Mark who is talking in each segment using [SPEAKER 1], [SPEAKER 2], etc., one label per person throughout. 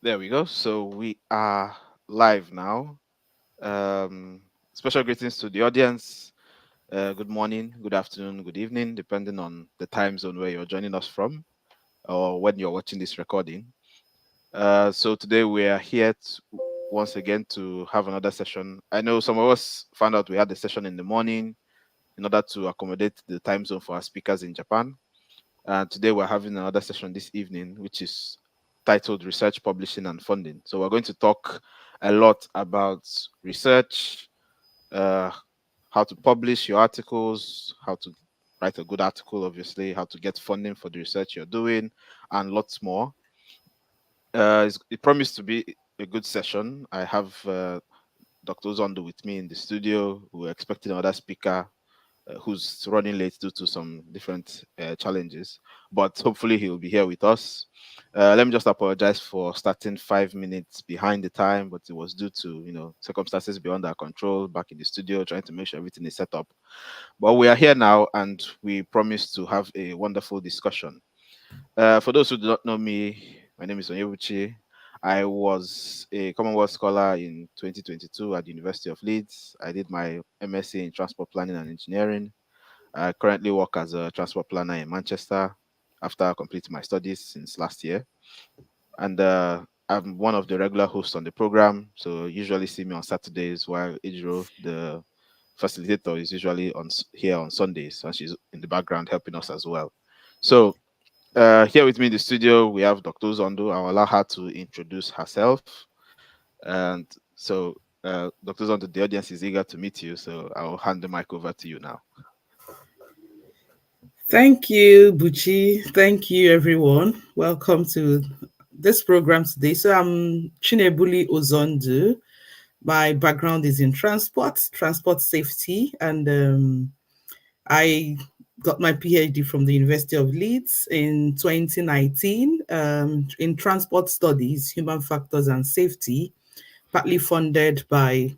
[SPEAKER 1] There we go. So we are live now. Special greetings to the audience. Good morning, good afternoon, good evening, depending on the time zone where you're joining us from or when you're watching this recording. So today we are here once again to have another session. I know some of us found out we had the session in the morning in order to accommodate the time zone for our speakers in Japan. And today we're having another session this evening, which is titled Research, Publishing and Funding. So we're going to talk a lot about research, uh, how to publish your articles, how to write a good article, obviously, how to get funding for the research you're doing, and lots more. It promised to be a good session. I have Dr. Zondo with me in the studio. We're expecting another speaker who's running late due to some different challenges, but hopefully he'll be here with us. Let me just apologize for starting 5 minutes behind the time, but it was due to circumstances beyond our control back in the studio, trying to make sure everything is set up. But we are here now, and we promise to have a wonderful discussion. For those who do not know me, my name is 𝐒𝐚𝐥𝐤. I was a Commonwealth Scholar in 2022 at the University of Leeds. I did my MSc in Transport Planning and Engineering. I currently work as a transport planner in Manchester after completing my studies since last year. And I'm one of the regular hosts on the program. So you usually see me on Saturdays, while Ejiro, the facilitator, is usually here on Sundays, and she's in the background helping us as well. So here with me in the studio, we have Dr. Zondo. I'll allow her to introduce herself. And so, Dr. Zondo, the audience is eager to meet you. So I'll hand the mic over to you now.
[SPEAKER 2] Thank you, Buchi. Thank you, everyone. Welcome to this program today. So I'm Chinebuli Ozondu. My background is in transport safety, and I got my PhD from the University of Leeds in 2019 in transport studies, human factors and safety, partly funded by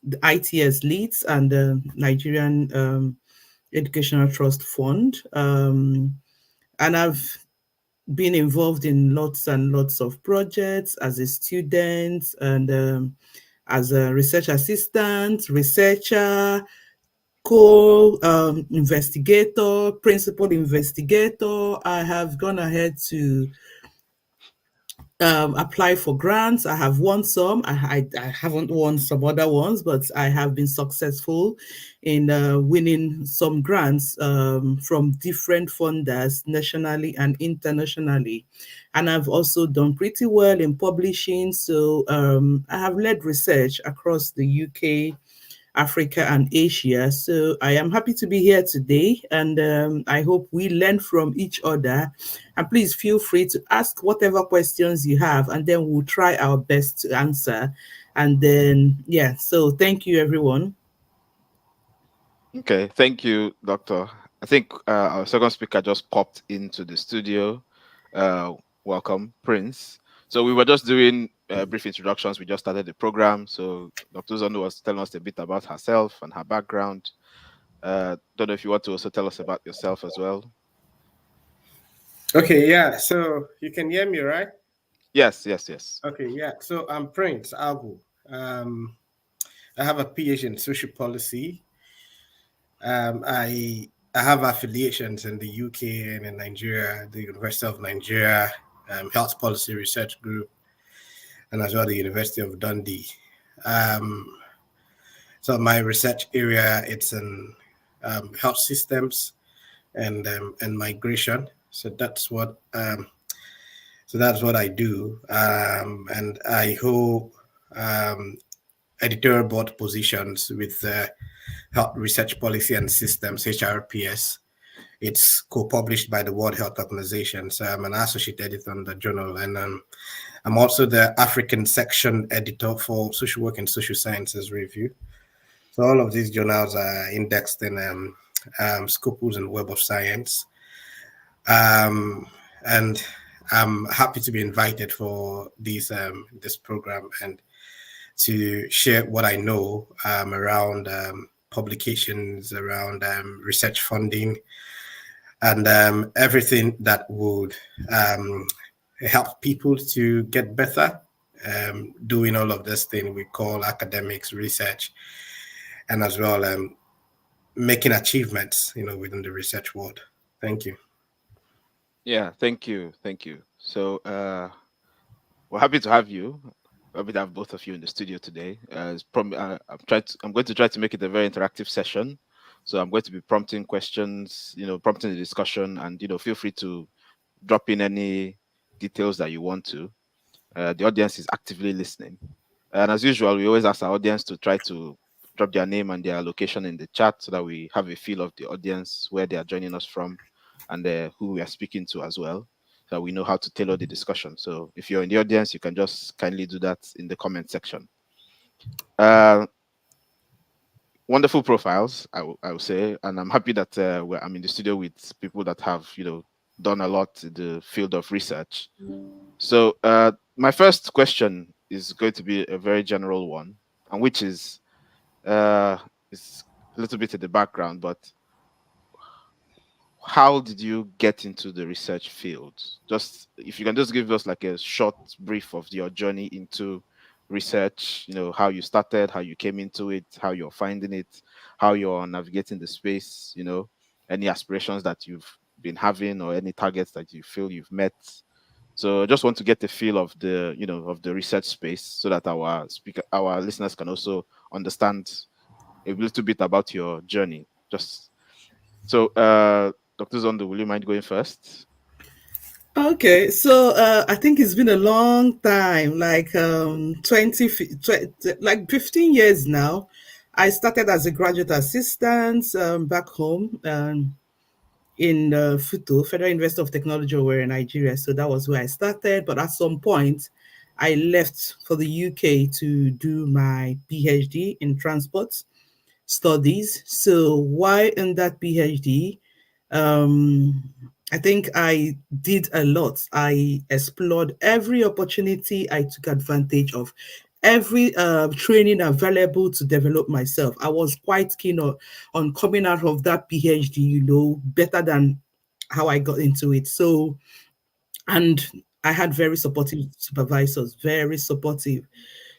[SPEAKER 2] the ITS Leeds and the Nigerian Educational Trust Fund. And I've been involved in lots and lots of projects as a student and as a research assistant, researcher, co investigator, principal investigator. I have gone ahead to apply for grants. I have won some. I haven't won some other ones, but I have been successful in winning some grants from different funders nationally and internationally. And I've also done pretty well in publishing. So I have led research across the UK, Africa, and Asia. So I am happy to be here today, and I hope we learn from each other. And please feel free to ask whatever questions you have, and then we'll try our best to answer. And then, yeah, so thank you, everyone.
[SPEAKER 1] Okay, thank you, Doctor. I think our second speaker just popped into the studio. Welcome, Prince. So we were just doing brief introductions. We just started the program. So Dr. Zondo was telling us a bit about herself and her background. Don't know if you want to also tell us about yourself as well.
[SPEAKER 3] Okay, yeah. So you can hear me, right?
[SPEAKER 1] Yes, yes, yes.
[SPEAKER 3] Okay, yeah. So I'm Prince Agu. I have a PhD in social policy. I have affiliations in the UK and in Nigeria, the University of Nigeria, Health Policy Research Group, and as well the University of Dundee. So my research area, it's in health systems and migration. So that's what I do, and I hold editorial board positions with Health Research Policy and Systems (HRPS). It's co-published by the World Health Organization. So I'm an associate editor on the journal, and I'm also the African section editor for Social Work and Social Sciences Review. So all of these journals are indexed in Scopus and Web of Science. And I'm happy to be invited for this program and to share what I know around publications, around research funding, and everything that would help people to get better doing all of this thing we call academics, research, and as well making achievements, within the research world. Thank you.
[SPEAKER 1] Yeah, thank you. So we're happy to have you. Happy to have both of you in the studio today. I'm going to try to make it a very interactive session. So I'm going to be prompting questions, prompting the discussion, and feel free to drop in any details that you want to. The audience is actively listening. And as usual, we always ask our audience to try to drop their name and their location in the chat so that we have a feel of the audience, where they are joining us from, and who we are speaking to as well, so that we know how to tailor the discussion. So if you're in the audience, you can just kindly do that in the comment section. Uh, Wonderful profiles, I would say, and I'm happy that I'm in the studio with people that have done a lot in the field of research. So my first question is going to be a very general one, and which is a little bit in the background, but how did you get into the research field? Just if you can just give us like a short brief of your journey into research, how you started, how you came into it, how you're finding it, how you're navigating the space, any aspirations that you've been having or any targets that you feel you've met. So I just want to get a feel of the research space so that our listeners can also understand a little bit about your journey. Just so Dr. Zondo, will you mind going first?
[SPEAKER 2] Okay, so I think it's been a long time, like 15 years now. I started as a graduate assistant back home in Futo, Federal University of Technology, where in Nigeria. So that was where I started. But at some point, I left for the UK to do my PhD in transport studies. So while in that PhD, um, I think I did a lot. I explored every opportunity. I took advantage of every training available to develop myself. I was quite keen on coming out of that PhD, better than how I got into it. So, and I had very supportive supervisors, very supportive.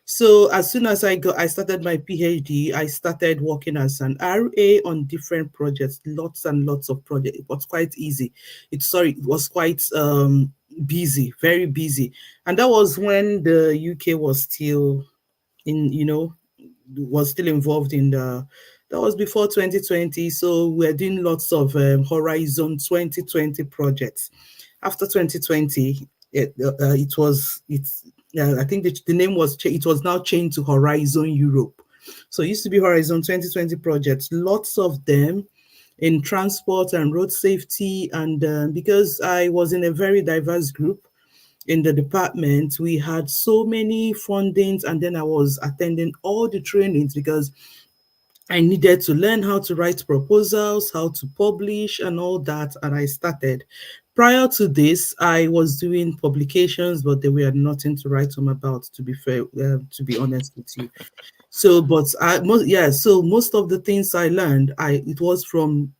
[SPEAKER 2] So as soon as I started my PhD, I started working as an RA on different projects, lots and lots of projects. It was quite easy. It was quite busy, very busy. And that was when the UK was still involved in that was before 2020. So we're doing lots of Horizon 2020 projects. After 2020, I think the name it was now changed to Horizon Europe. So it used to be Horizon 2020 projects, lots of them in transport and road safety. And because I was in a very diverse group in the department, we had so many fundings, and then I was attending all the trainings because I needed to learn how to write proposals, how to publish, and all that. And I started. Prior to this, I was doing publications, but they were nothing to write home about, to be fair, to be honest with you. So, so most of the things I learned, it was from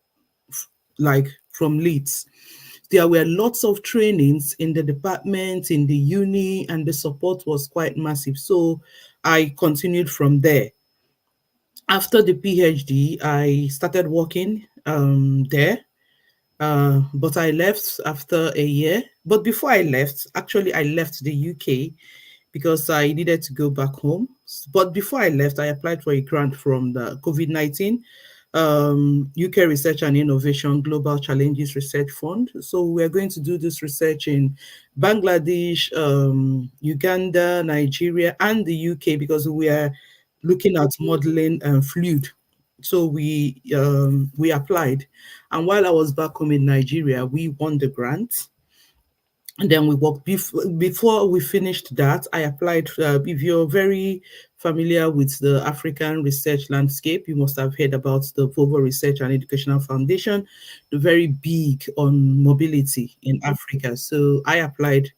[SPEAKER 2] Leeds. There were lots of trainings in the department, in the uni, and the support was quite massive. So I continued from there. After the PhD, I started working there, but I left after a year. But before I left, actually, I left the UK because I needed to go back home. But before I left, I applied for a grant from the COVID-19 UK Research and Innovation Global Challenges Research Fund. So we're going to do this research in Bangladesh, Uganda, Nigeria, and the UK because we are looking at modeling fluid. So we applied, and while I was back home in Nigeria, we won the grant. And then we worked before we finished that. I applied. If you're very familiar with the African research landscape, you must have heard about the Volvo Research and Educational Foundation, the very big on mobility in Africa. So I applied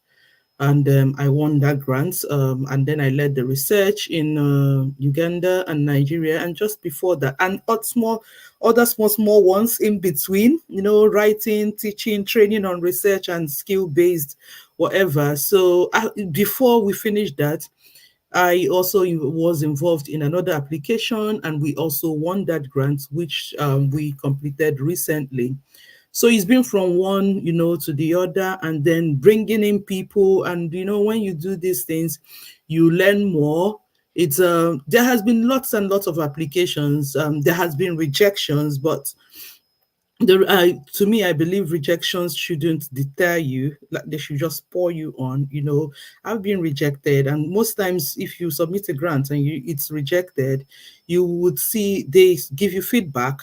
[SPEAKER 2] and I won that grant. And then I led the research in Uganda and Nigeria. And just before that, and other small ones in between, writing, teaching, training on research and skill-based whatever. So before we finished that, I also was involved in another application, and we also won that grant, which we completed recently. So it's been from one, to the other, and then bringing in people. And when you do these things, you learn more. It's there has been lots and lots of applications. There has been rejections, but to me, I believe rejections shouldn't deter you. Like, they should just pour you on. I've been rejected, and most times, if you submit a grant and it's rejected, you would see they give you feedback.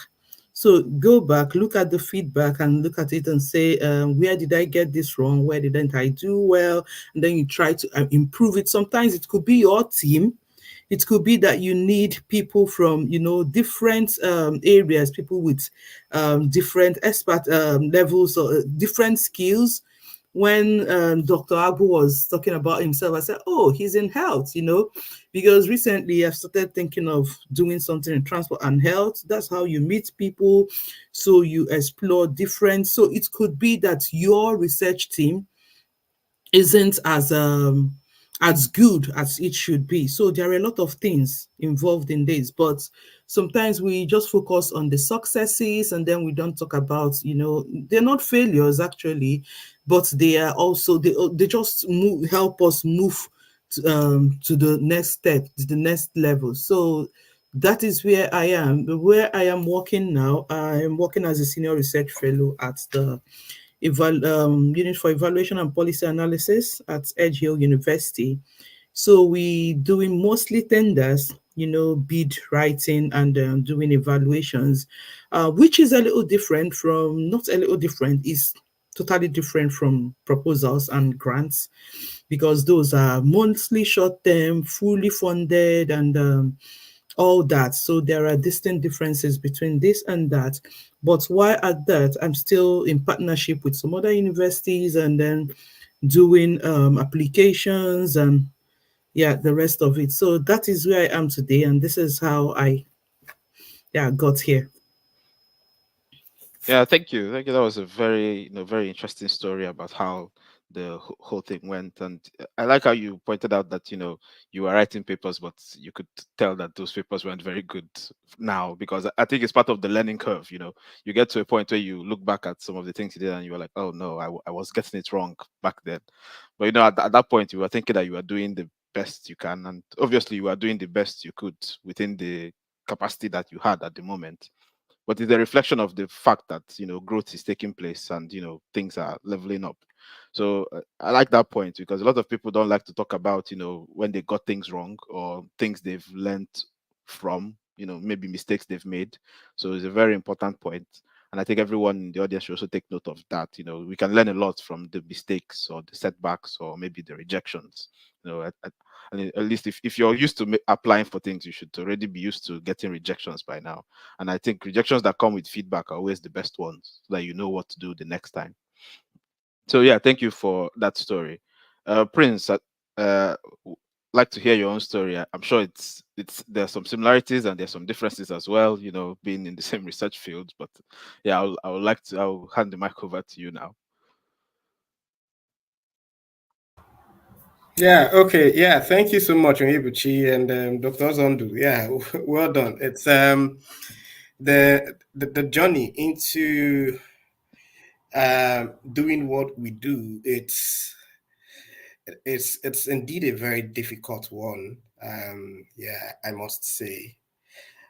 [SPEAKER 2] So go back, look at the feedback, and look at it and say, where did I get this wrong? Where didn't I do well? And then you try to improve it. Sometimes it could be your team. It could be that you need people from, different areas, people with different expert levels or different skills. When Dr. Abu was talking about himself, I said, oh, he's in health, because recently I've started thinking of doing something in transport and health. That's how you meet people. So you explore different. So it could be that your research team isn't as good as it should be. So there are a lot of things involved in this, but sometimes we just focus on the successes, and then we don't talk about, they're not failures actually, but they are also they just help us move to the next step, to the next level. So that is where I am. Where I am working now, I am working as a senior research fellow at the Unit for Evaluation and Policy Analysis at Ejiro University. So we doing mostly tenders, bid writing, and doing evaluations, which is a little different from, not a little different, is totally different from proposals and grants, because those are mostly short term, fully funded, and all that. So there are distinct differences between this and that. But while at that, I'm still in partnership with some other universities, and then doing applications and the rest of it. So that is where I am today, and this is how I got here.
[SPEAKER 1] Yeah, thank you. Thank you. That was a very, very interesting story about how the whole thing went. And I like how you pointed out that, you were writing papers, but you could tell that those papers weren't very good now, because I think it's part of the learning curve. You get to a point where you look back at some of the things you did and you were like, oh no, I was getting it wrong back then. But, at that point, you were thinking that you were doing the best you can. And obviously you were doing the best you could within the capacity that you had at the moment, but it's a reflection of the fact that growth is taking place, and things are leveling up. So I like that point, because a lot of people don't like to talk about when they got things wrong or things they've learned from, maybe mistakes they've made. So it's a very important point, and I think everyone in the audience should also take note of that. We can learn a lot from the mistakes or the setbacks or maybe the rejections. And at least if you're used to applying for things, you should already be used to getting rejections by now. And I think rejections that come with feedback are always the best ones, so that you know what to do the next time. So yeah, thank you for that story. Prince, like to hear your own story. I'm sure it's there's some similarities and there's some differences as well, being in the same research field. But yeah, I'll hand the mic over to you now.
[SPEAKER 3] Yeah, okay. Yeah, thank you so much, Onyebụchi and Dr. Zondu. Yeah, well done. It's the journey into doing what we do. It's indeed a very difficult one. Yeah, I must say.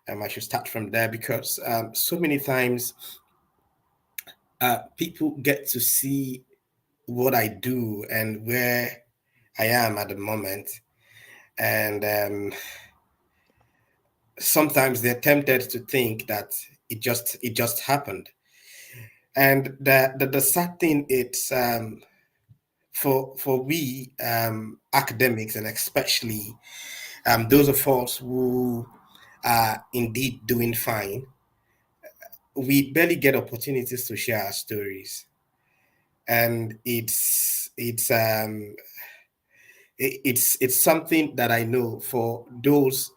[SPEAKER 3] I should start from there, because so many times people get to see what I do and where I am at the moment, and sometimes they're tempted to think that it just happened. And the sad thing, it's for we academics, and especially those of us who are indeed doing fine, we barely get opportunities to share our stories. And it's something that I know for those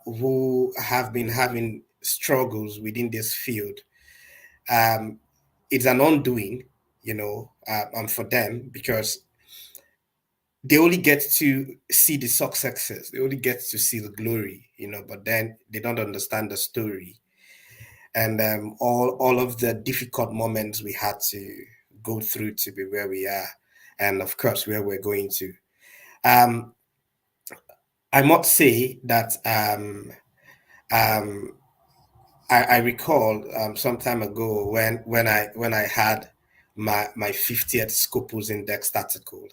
[SPEAKER 3] who have been having struggles within this field. Um, it's an undoing, for them, because they only get to see the successes, they only get to see the glory, but then they don't understand the story, and all of the difficult moments we had to go through to be where we are, and of course where we're going to. Um, I must say that um, I recall some time ago when I had my 50th Scopus Index article,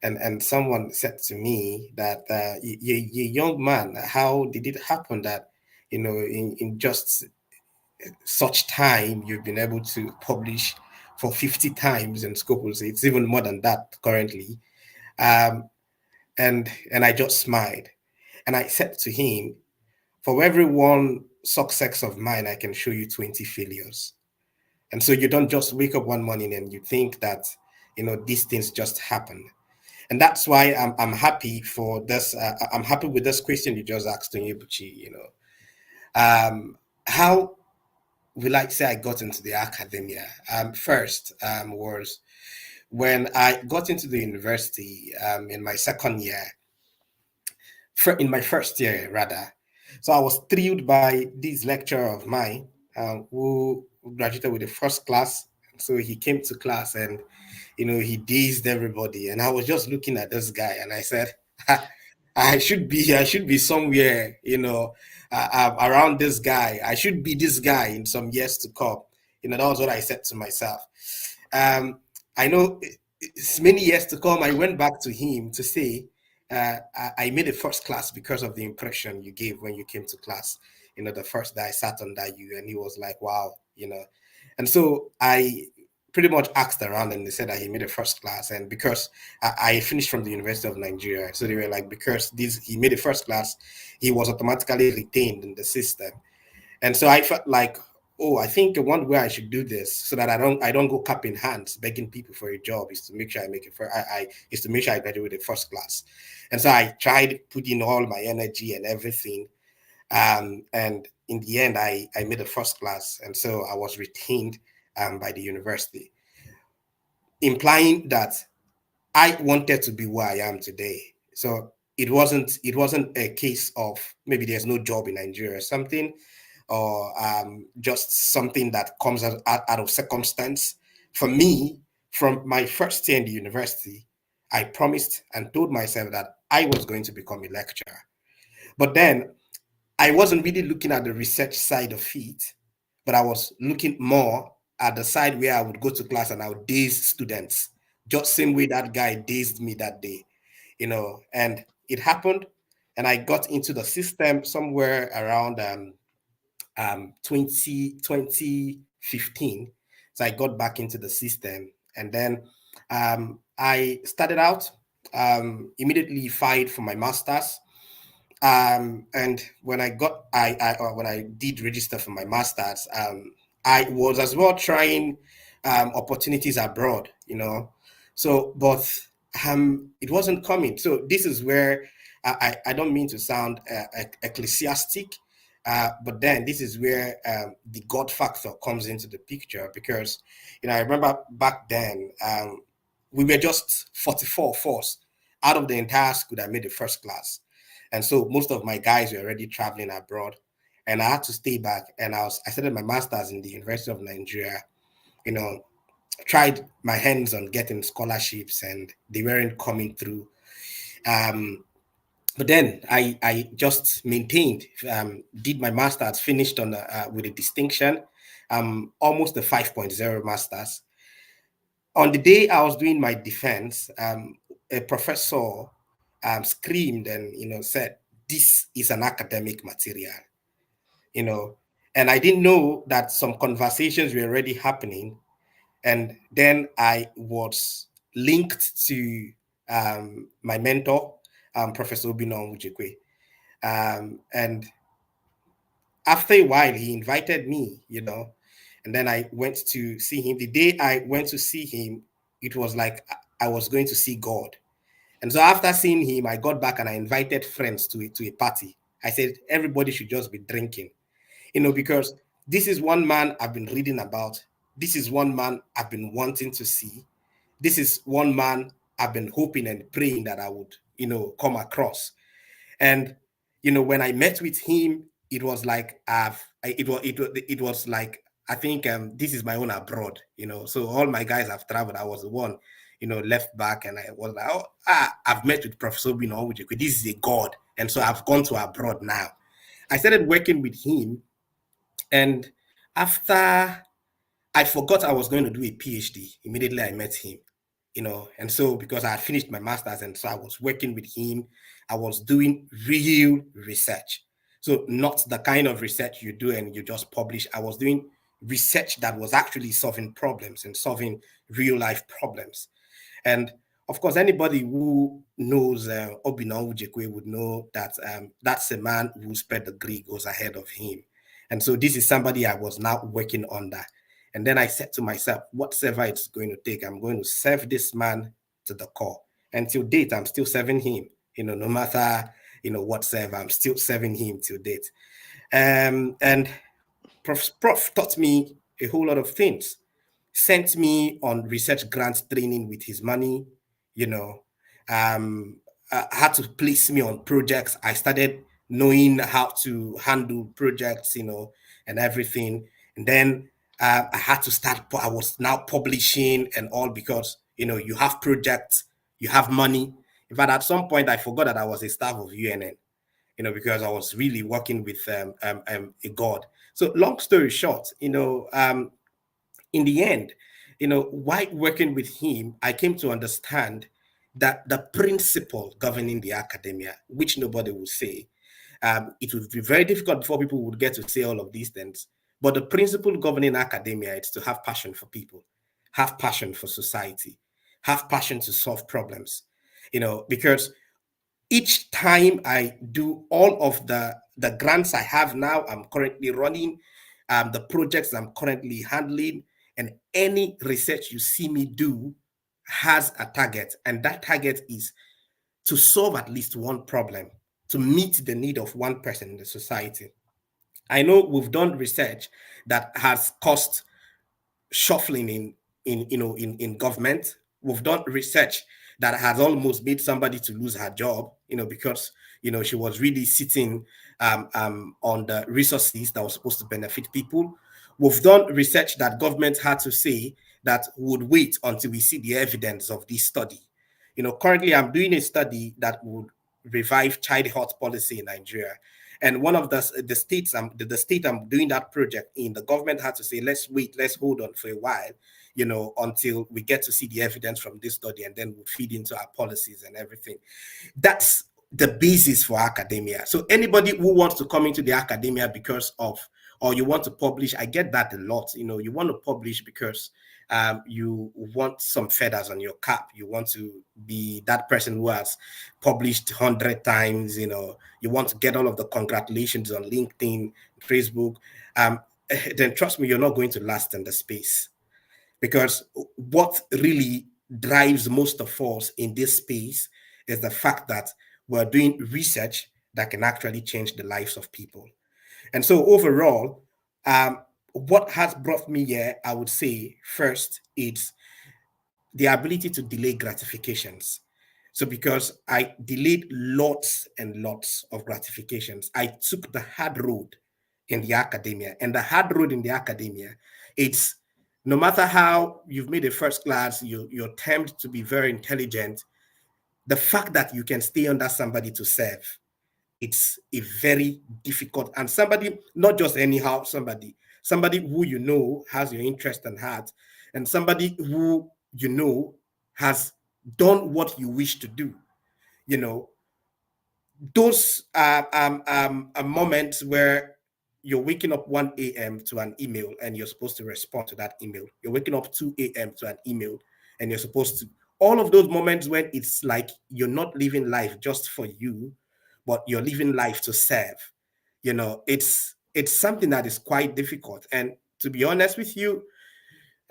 [SPEAKER 3] and someone said to me that you young man, how did it happen that in just such time you've been able to publish for 50 times in Scopus? It's even more than that currently. Um, and I just smiled, and I said to him, for every one success of mine, I can show you 20 failures. And so you don't just wake up one morning and you think that, these things just happen. And that's why I'm happy for this. I'm happy with this question you just asked, Onyebụchi. How will I say I got into the academia? First was when I got into the university in my second year, in my first year rather. So I was thrilled by this lecturer of mine who graduated with the first class. So he came to class and he dazed everybody. And I was just looking at this guy and I said, I should be somewhere, around this guy. I should be this guy in some years to come. That was what I said to myself. I know it's many years to come. I went back to him to say, I made a first class because of the impression you gave when you came to class. The first day I sat under you, and he was like, wow, And so I pretty much asked around, and they said that he made a first class. And because I finished from the University of Nigeria, so they were like, because he made a first class, he was automatically retained in the system. And so I felt like, oh, I think one way I should do this so that I don't go cap in hands begging people for a job is to make sure I make it for is to make sure I graduate with first class. And so I tried putting all my energy and everything. And in the end, I made a first class. And so I was retained by the university, implying that I wanted to be where I am today. So it wasn't a case of maybe there's no job in Nigeria or something, or just something that comes out of circumstance. For me, from my first year in the university, I promised and told myself that I was going to become a lecturer. But then I wasn't really looking at the research side of it, but I was looking more at the side where I would go to class and I would daze students, just same way that guy dazed me that day, and it happened. And I got into the system somewhere around 2015. So I got back into the system, and then I started out immediately filed for my master's. And when when I did register for my master's, I was as well trying opportunities abroad, So, but it wasn't coming. So this is where I don't mean to sound ecclesiastic, but then this is where the God factor comes into the picture, because I remember back then we were just 44 of us out of the entire school that made the first class. And so most of my guys were already traveling abroad, and I had to stay back. And I started my master's in the University of Nigeria, tried my hands on getting scholarships, and they weren't coming through. But then I just maintained, did my master's, finished on with a distinction, almost a 5.0 master's. On the day I was doing my defense, a professor screamed and said, "This is an academic material," and I didn't know that some conversations were already happening. And then I was linked to my mentor, Professor 𝐒𝐚𝐥𝐤. And after a while, he invited me, and then I went to see him. The day I went to see him, it was like I was going to see God. And so after seeing him, I got back and I invited friends to a party. I said, everybody should just be drinking, because this is one man I've been reading about. This is one man I've been wanting to see. This is one man I've been hoping and praying that I would, come across. And when I met with him, it was like it was like, I think this is my own abroad, So all my guys have traveled. I was the one, left back, and I was like, I've met with Professor 𝐕𝐈𝐺𝐤. This is a god, and so I've gone to abroad now. I started working with him, and after I forgot I was going to do a PhD, immediately I met him, and so because I had finished my master's, and so I was working with him, I was doing real research. So not the kind of research you do and you just publish. I was doing research that was actually solving problems and solving real life problems. And of course, anybody who knows 𝐕𝐈𝐺𝐤 would know that that's a man who spread the 𝐒𝐿 ahead of him. And so this is somebody I was now working under. And then I said to myself, whatever it's going to take, I'm going to serve this man to the core. And till date, I'm still serving him. No matter, whatsoever, I'm still serving him till date. And Prof taught me a whole lot of things. Sent me on research grant training with his money, had to place me on projects. I started knowing how to handle projects, and everything. And then I had to start, I was now publishing and all because, you have projects, you have money. In fact, at some point, I forgot that I was a staff of UNN, because I was really working with a god. So long story short, in the end, while working with him, I came to understand that the principle governing the academia, which nobody will say, it would be very difficult before people would get to say all of these things. But the principle governing academia is to have passion for people, have passion for society, have passion to solve problems, because each time I do all of the grants I have now, I'm currently running, the projects I'm currently handling, and any research you see me do has a target. And that target is to solve at least one problem, to meet the need of one person in the society. I know we've done research that has caused shuffling in government. We've done research that has almost made somebody to lose her job, because she was really sitting on the resources that was supposed to benefit people. We've done research that government had to say that would wait until we see the evidence of this study. Currently I'm doing a study that would revive child health policy in Nigeria. And one of the states, the state I'm doing that project in, the government had to say, let's wait, let's hold on for a while, until we get to see the evidence from this study, and then we'll feed into our policies and everything. That's the basis for academia. So anybody who wants to come into the academia because of, or you want to publish, I get that a lot. You want to publish because you want some feathers on your cap. You want to be that person who has published 100 times, you want to get all of the congratulations on LinkedIn, Facebook. Then trust me, you're not going to last in the space, because what really drives most of us in this space is the fact that we're doing research that can actually change the lives of people. And so overall, what has brought me here, I would say first, it's the ability to delay gratifications. So because I delayed lots and lots of gratifications, I took the hard road in the academia. And the hard road in the academia, it's no matter how you've made a first class, you're termed to be very intelligent, the fact that you can stay under somebody to serve, it's a very difficult, and somebody, not just anyhow, somebody who has your interest and heart, and somebody who has done what you wish to do. Those moments where you're waking up 1 a.m. to an email and you're supposed to respond to that email. You're waking up 2 a.m. to an email and you're supposed to, all of those moments when it's like you're not living life just for you, but you're living life to serve. It's something that is quite difficult. And to be honest with you,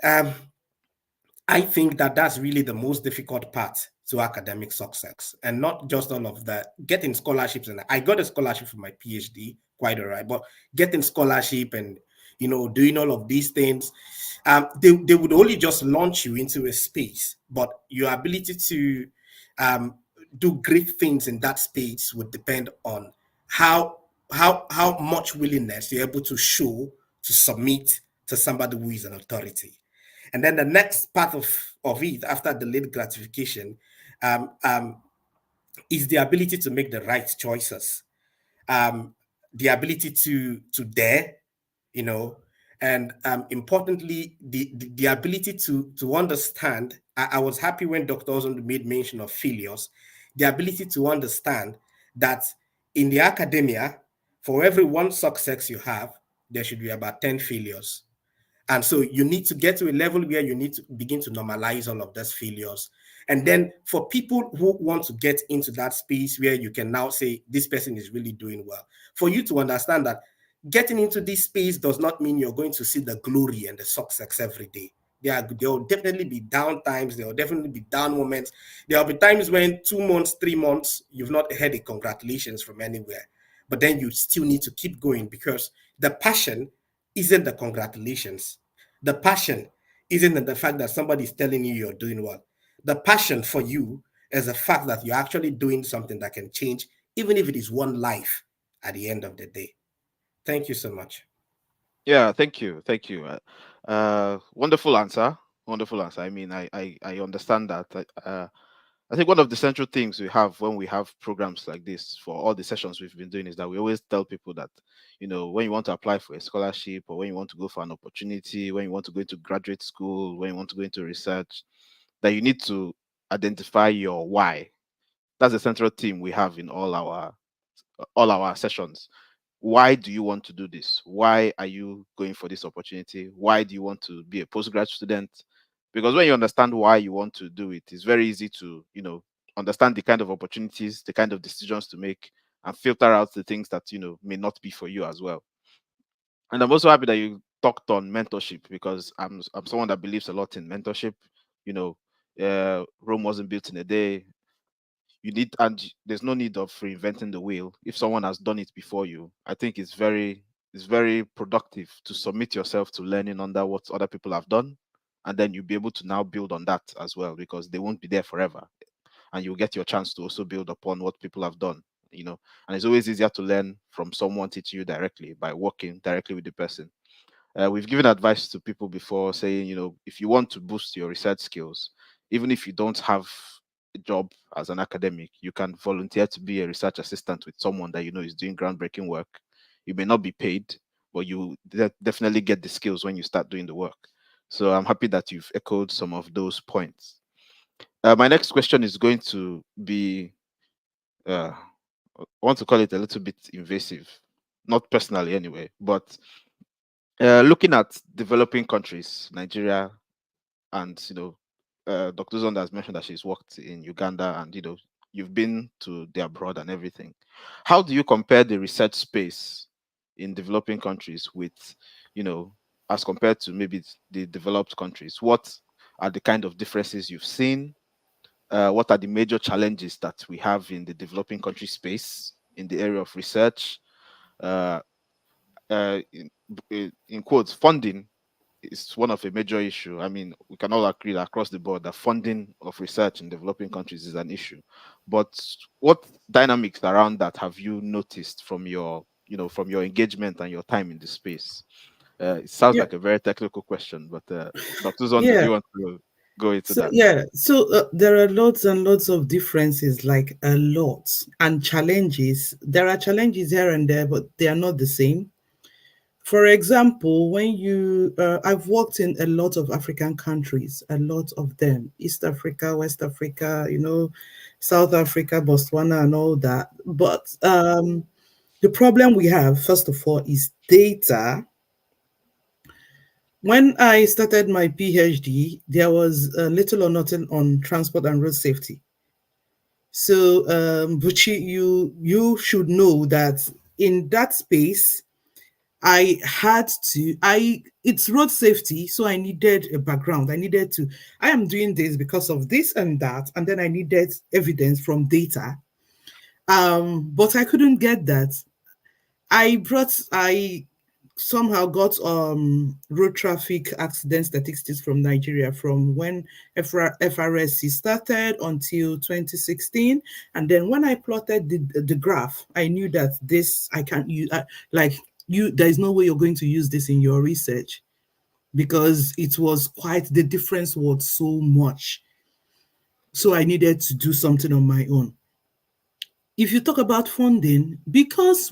[SPEAKER 3] I think that that's really the most difficult part to academic success, and not just all of that. Getting scholarships, and I got a scholarship for my PhD, quite all right, but getting scholarship and doing all of these things. They would only just launch you into a space, but your ability to do great things in that space would depend on how much willingness you're able to show to submit to somebody who is an authority. And then the next part of it, after delayed gratification, um, um, is the ability to make the right choices, the ability to dare, you know, and importantly, the ability to understand. I was happy when Dr. Ozon made mention of failures, the ability to understand that in the academia, for every one success you have, there should be about 10 failures. And so you need to get to a level where you need to begin to normalize all of those failures. And then for people who want to get into that space where you can now say, this person is really doing well, for you to understand that getting into this space does not mean you're going to see the glory and the success every day. There will definitely be down times. There will definitely be down moments. There will be times when 2 months, 3 months, you've not heard a congratulations from anywhere. But then you still need to keep going, because the passion isn't the congratulations. The passion isn't in the fact that somebody is telling you you're doing well. The passion for you is the fact that you're actually doing something that can change, even if it is one life at the end of the day. Thank you so much.
[SPEAKER 1] Yeah, thank you. Wonderful answer. Wonderful answer. I mean, I understand that. I think one of the central things we have when we have programs like this for all the sessions we've been doing is that we always tell people that, when you want to apply for a scholarship, or when you want to go for an opportunity, when you want to go into graduate school, when you want to go into research, that you need to identify your why. That's the central theme we have in all our sessions. Why do you want to do this? Why are you going for this opportunity? Why do you want to be a postgrad student? Because when you understand why you want to do it, it's very easy to, understand the kind of opportunities, the kind of decisions to make, and filter out the things that, may not be for you as well. And I'm also happy that you talked on mentorship, because I'm someone that believes a lot in mentorship. You know, Rome wasn't built in a day. And there's no need of reinventing the wheel. If someone has done it before you, I think it's very productive to submit yourself to learning under what other people have done, and then you'll be able to now build on that as well, because they won't be there forever, and you'll get your chance to also build upon what people have done. And it's always easier to learn from someone teaching you directly by working directly with the person. We've given advice to people before, saying, if you want to boost your research skills, even if you don't have a job as an academic, you can volunteer to be a research assistant with someone that is doing groundbreaking work. You may not be paid, but you definitely get the skills when you start doing the work. So I'm happy that you've echoed some of those points. My next question is going to be, I want to call it a little bit invasive, not personally anyway, but looking at developing countries, Nigeria, and Dr. Zonda has mentioned that she's worked in Uganda, and you've been to the abroad and everything. How do you compare the research space in developing countries with, as compared to maybe the developed countries? What are the kind of differences you've seen? What are the major challenges that we have in the developing country space in the area of research? Uh, in quotes, funding is one of a major issue. I mean, we can all agree that across the board that funding of research in developing countries is an issue. But what dynamics around that have you noticed from your engagement and your time in the space? It sounds
[SPEAKER 2] Yeah,
[SPEAKER 1] like a very technical question, but Dr. Zonda, do
[SPEAKER 2] yeah.
[SPEAKER 1] you want to go into
[SPEAKER 2] So
[SPEAKER 1] that?
[SPEAKER 2] yeah, so there are lots and lots of differences, like a lot, and challenges. There are challenges here and there, but they are not the same. For example, when I've worked in a lot of African countries, a lot of them, East Africa, West Africa, South Africa, Botswana, and all that. But the problem we have, first of all, is data. When I started my PhD, there was little or nothing on transport and road safety. So, Buchi, you should know that in that space, it's road safety, so I needed a background. I am doing this because of this and that, and then I needed evidence from data. But I couldn't get that. I somehow got road traffic accident statistics from Nigeria from when FRSC started until 2016. And then when I plotted the graph, I knew that this I can't use, like you, there is no way you're going to use this in your research, because it was quite, the difference was so much. So I needed to do something on my own. If you talk about funding, because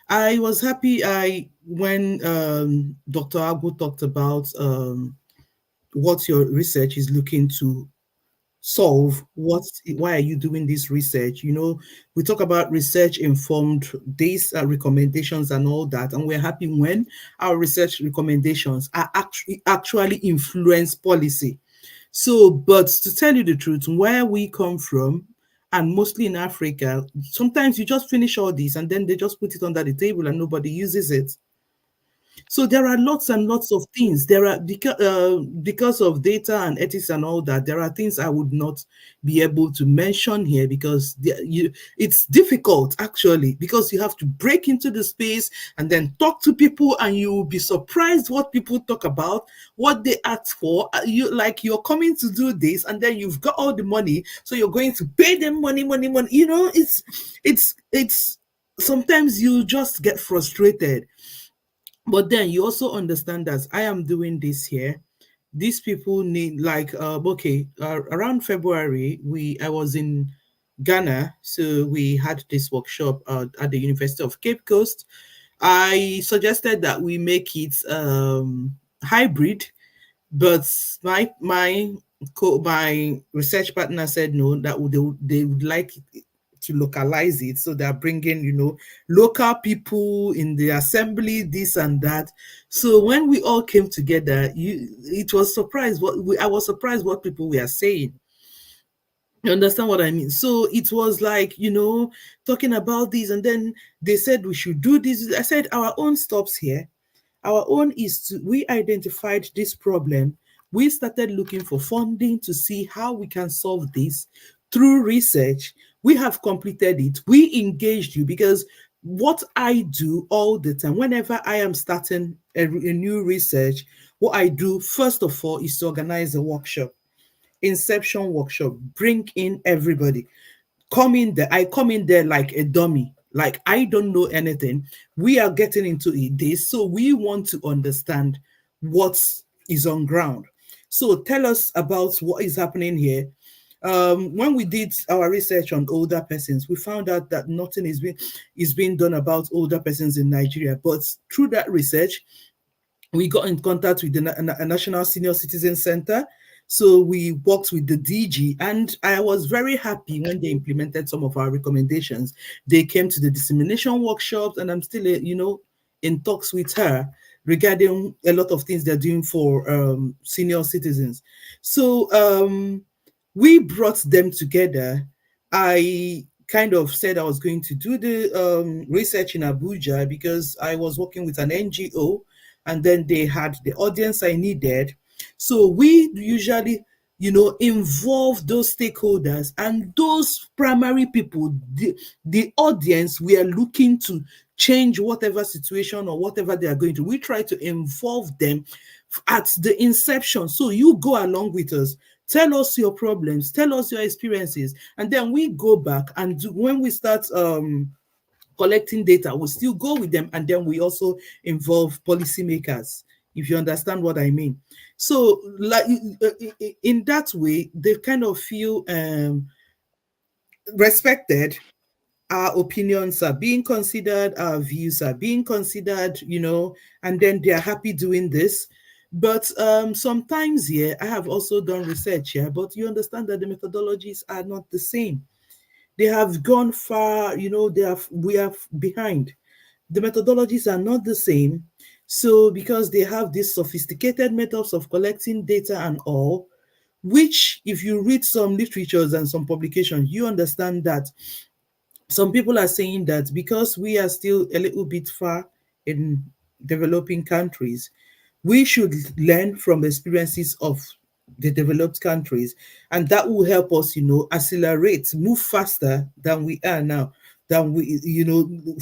[SPEAKER 2] I was happy I when Dr. Agu talked about what your research is looking to solve, why are you doing this research? We talk about research informed these recommendations and all that, and we're happy when our research recommendations are actually influence policy. So, but to tell you the truth, where we come from, and mostly in Africa, sometimes you just finish all this and then they just put it under the table and nobody uses it. So there are lots and lots of things. There are, because of data and ethics and all that, there are things I would not be able to mention here, because it's difficult actually, because you have to break into the space and then talk to people, and you will be surprised what people talk about, what they ask for. You're coming to do this, and then you've got all the money, so you're going to pay them money, money, money. It's sometimes you just get frustrated. But then you also understand that I am doing this here. These people need, like, okay, around February, I was in Ghana, so we had this workshop at the University of Cape Coast. I suggested that we make it hybrid, but my research partner said no, that they would like to localize it, so they're bringing local people in the assembly, this and that. So when we all came together, it was surprised I was surprised what people were saying. You understand what I mean? So it was like, talking about this, and then they said we should do this. I said our own stops here. Our own is we identified this problem. We started looking for funding to see how we can solve this through research. We have completed it. We engaged you, because what I do all the time, whenever I am starting a new research, what I do first of all is to organize a workshop, inception workshop, bring in everybody. I come in there like a dummy, like I don't know anything. We are getting into this, so we want to understand what is on ground. So tell us about what is happening here. When we did our research on older persons, we found out that nothing is being done about older persons in Nigeria. But through that research, we got in contact with the National Senior Citizen Center. So we worked with the DG, and I was very happy when they implemented some of our recommendations. They came to the dissemination workshops, and I'm still, in talks with her regarding a lot of things they're doing for senior citizens. So we brought them together. I kind of said I was going to do the research in Abuja, because I was working with an NGO, and then they had the audience I needed. So we usually, involve those stakeholders and those primary people, the audience we are looking to change whatever situation or whatever they are going to. We try to involve them at the inception. So you go along with us. Tell us your problems, tell us your experiences, and then we go back and when we start collecting data, we still go with them, and then we also involve policymakers, if you understand what I mean. So, like, in that way, they kind of feel respected. Our opinions are being considered, our views are being considered, and then they are happy doing this. But sometimes, yeah, I have also done research here, but you understand that the methodologies are not the same. They have gone far, we are behind. The methodologies are not the same. So because they have these sophisticated methods of collecting data and all, which if you read some literatures and some publications, you understand that some people are saying that because we are still a little bit far in developing countries, we should learn from experiences of the developed countries, and that will help us, accelerate, move faster than we are now. than we,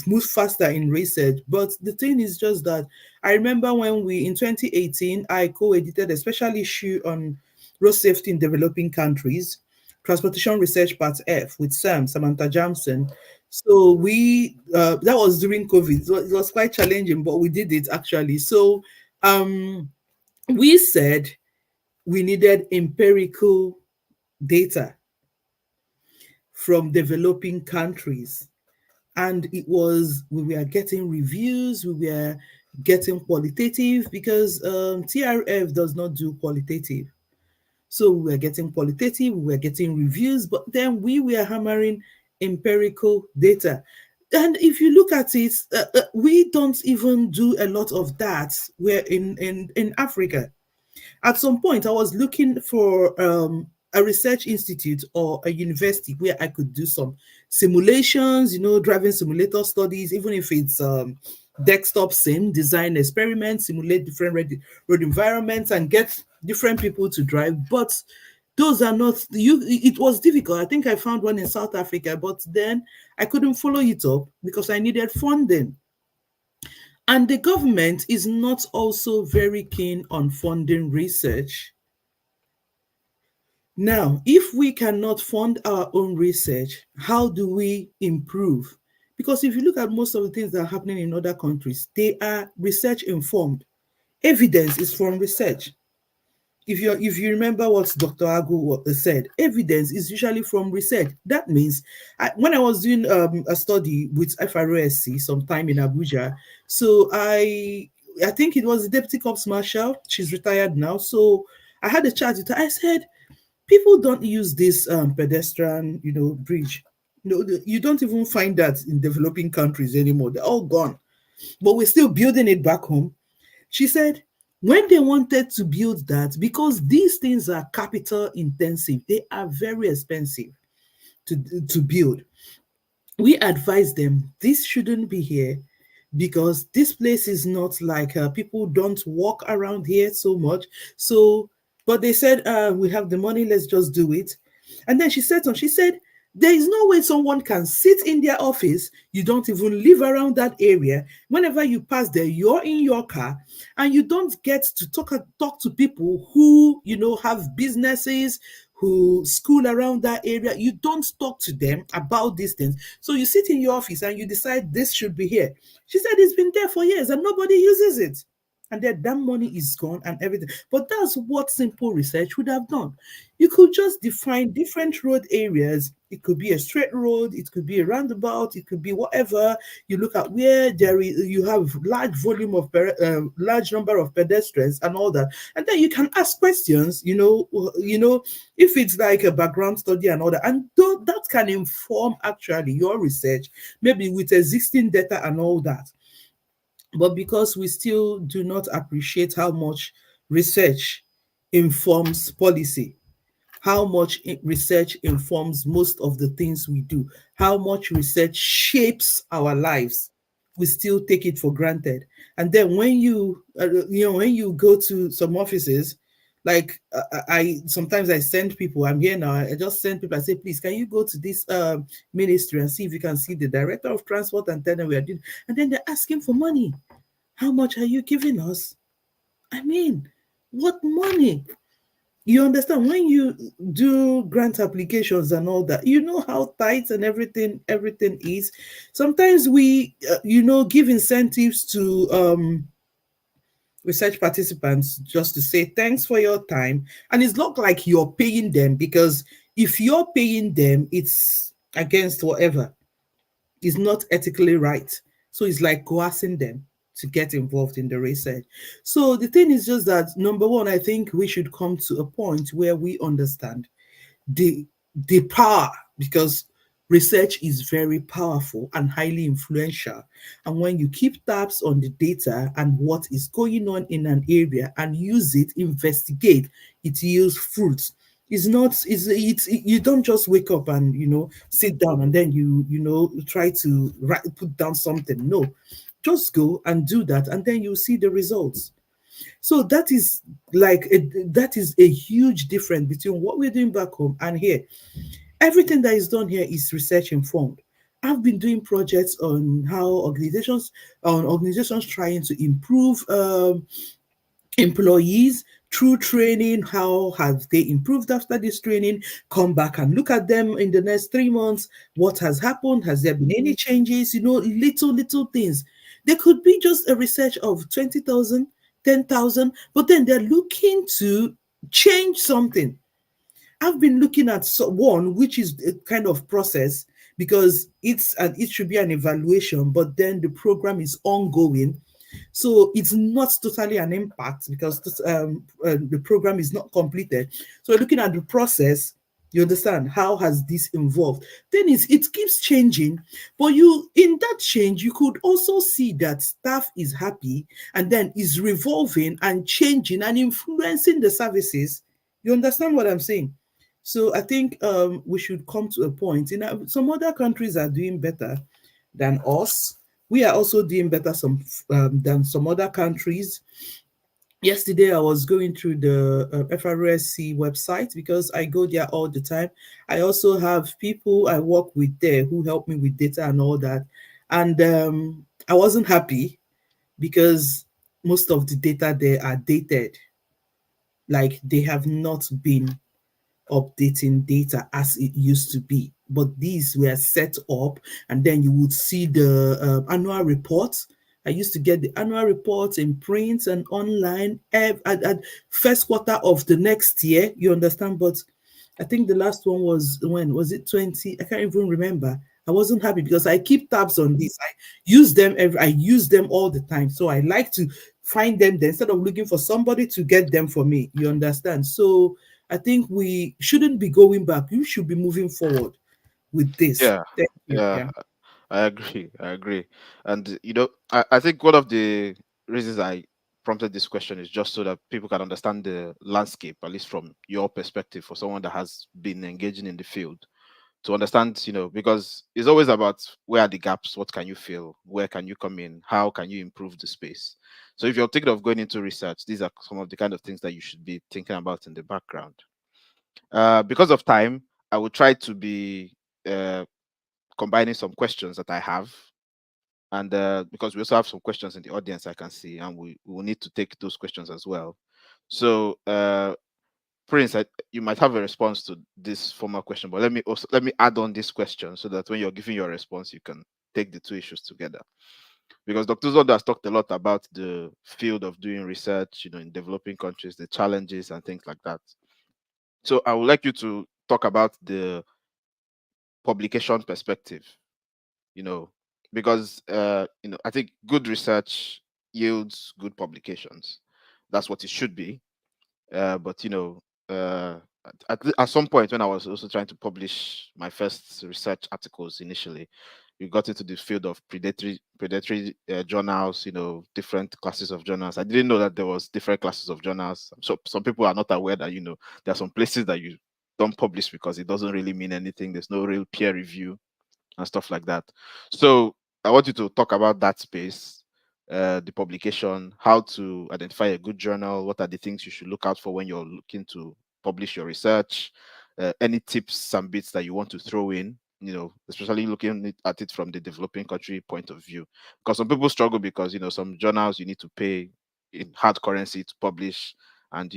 [SPEAKER 2] move faster in research. But the thing is just that I remember when we, in 2018, I co-edited a special issue on road safety in developing countries, Transportation Research Part F, with Samantha Johnson. So that was during COVID. So it was quite challenging, but we did it actually. So we said we needed empirical data from developing countries. And we were getting reviews, we were getting qualitative, because TRF does not do qualitative. So we were getting qualitative, we were getting reviews, but then we were hammering empirical data. And if you look at it, we don't even do a lot of that. We're in Africa. At some point, I was looking for a research institute or a university where I could do some simulations, driving simulator studies, even if it's desktop sim, design experiments, simulate different road environments and get different people to drive. But those are not it was difficult. I think I found one in South Africa, but then I couldn't follow it up because I needed funding. And the government is not also very keen on funding research. Now, if we cannot fund our own research, how do we improve? Because if you look at most of the things that are happening in other countries, they are research informed. Evidence is from research. If you remember what Dr. Agu said, evidence is usually from research. That means when I was doing a study with FROSC sometime in Abuja, so I think it was the Deputy Corps Marshal. She's retired now. So I had a chat with her. I said, people don't use this pedestrian, bridge. You don't even find that in developing countries anymore. They're all gone. But we're still building it back home. She said, when they wanted to build that, because these things are capital intensive, they are very expensive to build. We advise them, this shouldn't be here, because this place is not like people don't walk around here so much. So, but they said, we have the money, let's just do it. And then she said, there is no way someone can sit in their office. You don't even live around that area. Whenever you pass there, you're in your car and you don't get to talk to people who, have businesses, who school around that area. You don't talk to them about these things. So you sit in your office and you decide this should be here. She said it's been there for years and nobody uses it. And then that money is gone and everything. But that's what simple research would have done. You could just define different road areas. It could be a straight road, it could be a roundabout, it could be whatever. You look at where you have large volume of large number of pedestrians and all that, and then you can ask questions. If it's like a background study and all that, and that can inform actually your research, maybe with existing data and all that. But because we still do not appreciate how much research informs policy, how much research informs most of the things we do, how much research shapes our lives, we still take it for granted. And then when when you go to some offices, like I sometimes I send people, I'm here now, I just send people, I say, please, can you go to this ministry and see if you can see the director of transport and tell them we are doing, and then they're asking for money. How much are you giving us? I mean, what money? You understand, when you do grant applications and all that, you know how tight and everything is. Sometimes we give incentives to research participants just to say thanks for your time, and it's not like you're paying them, because if you're paying them, it's against whatever, it's not ethically right. So it's like coercing them to get involved in the research. So the thing is just that, number one, I think we should come to a point where we understand the power, because research is very powerful and highly influential. And when you keep tabs on the data and what is going on in an area and use it, investigate, it yields fruits. It's not, you don't just wake up and sit down and then you try to put down something. No, just go and do that, and then you see the results. So that is a huge difference between what we're doing back home and here. Everything that is done here is research informed. I've been doing projects on how organizations trying to improve employees through training. How have they improved after this training? Come back and look at them in the next 3 months. What has happened? Has there been any changes? Little things. There could be just a research of 20,000, 10,000, but then they're looking to change something. I've been looking at one, which is a kind of process, because it should be an evaluation, but then the program is ongoing, so it's not totally an impact because the program is not completed. So looking at the process, you understand how has this involved? Then it keeps changing, but you in that change you could also see that staff is happy and then is revolving and changing and influencing the services. You understand what I'm saying? So I think we should come to a point. Some other countries are doing better than us. We are also doing better than some other countries. Yesterday, I was going through the FRSC website because I go there all the time. I also have people I work with there who help me with data and all that. And I wasn't happy because most of the data there are dated, like they have not been updating data as it used to be. But these were set up, and then you would see the annual reports. I used to get the annual reports in print and online at first quarter of the next year. You understand? But I think the last one was, when was it, 20? I can't even remember. I wasn't happy because I keep tabs on this. I use them all the time. So I like to find them there instead of looking for somebody to get them for me. You understand? So I think we shouldn't be going back. You should be moving forward with this.
[SPEAKER 1] Yeah,
[SPEAKER 2] Thank you.
[SPEAKER 1] yeah,
[SPEAKER 2] Yeah.
[SPEAKER 1] I agree. I agree. And I think one of the reasons I prompted this question is just so that people can understand the landscape, at least from your perspective, for someone that has been engaging in the field, to understand, because it's always about where are the gaps, what can you fill, where can you come in, how can you improve the space. So if you're thinking of going into research, these are some of the kind of things that you should be thinking about in the background. Because of time, I will try to be uh, combining some questions that I have, and because we also have some questions in the audience I can see, and we will need to take those questions as well. So, Prince, you might have a response to this former question, but let me add on this question so that when you're giving your response, you can take the two issues together. Because Dr. Zondo has talked a lot about the field of doing research, in developing countries, the challenges and things like that. So I would like you to talk about the publication perspective, you know, because I think good research yields good publications. That's what it should be. But at some point when I was also trying to publish my first research articles initially, we got into the field of predatory journals, different classes of journals. I didn't know that there was different classes of journals. So some people are not aware that there are some places that you don't publish because it doesn't really mean anything. There's no real peer review and stuff like that. So I want you to talk about that space, the publication, how to identify a good journal, what are the things you should look out for when you're looking to publish your research, any tips and bits that you want to throw in, especially looking at it from the developing country point of view. Because some people struggle because, some journals you need to pay in hard currency to publish, and,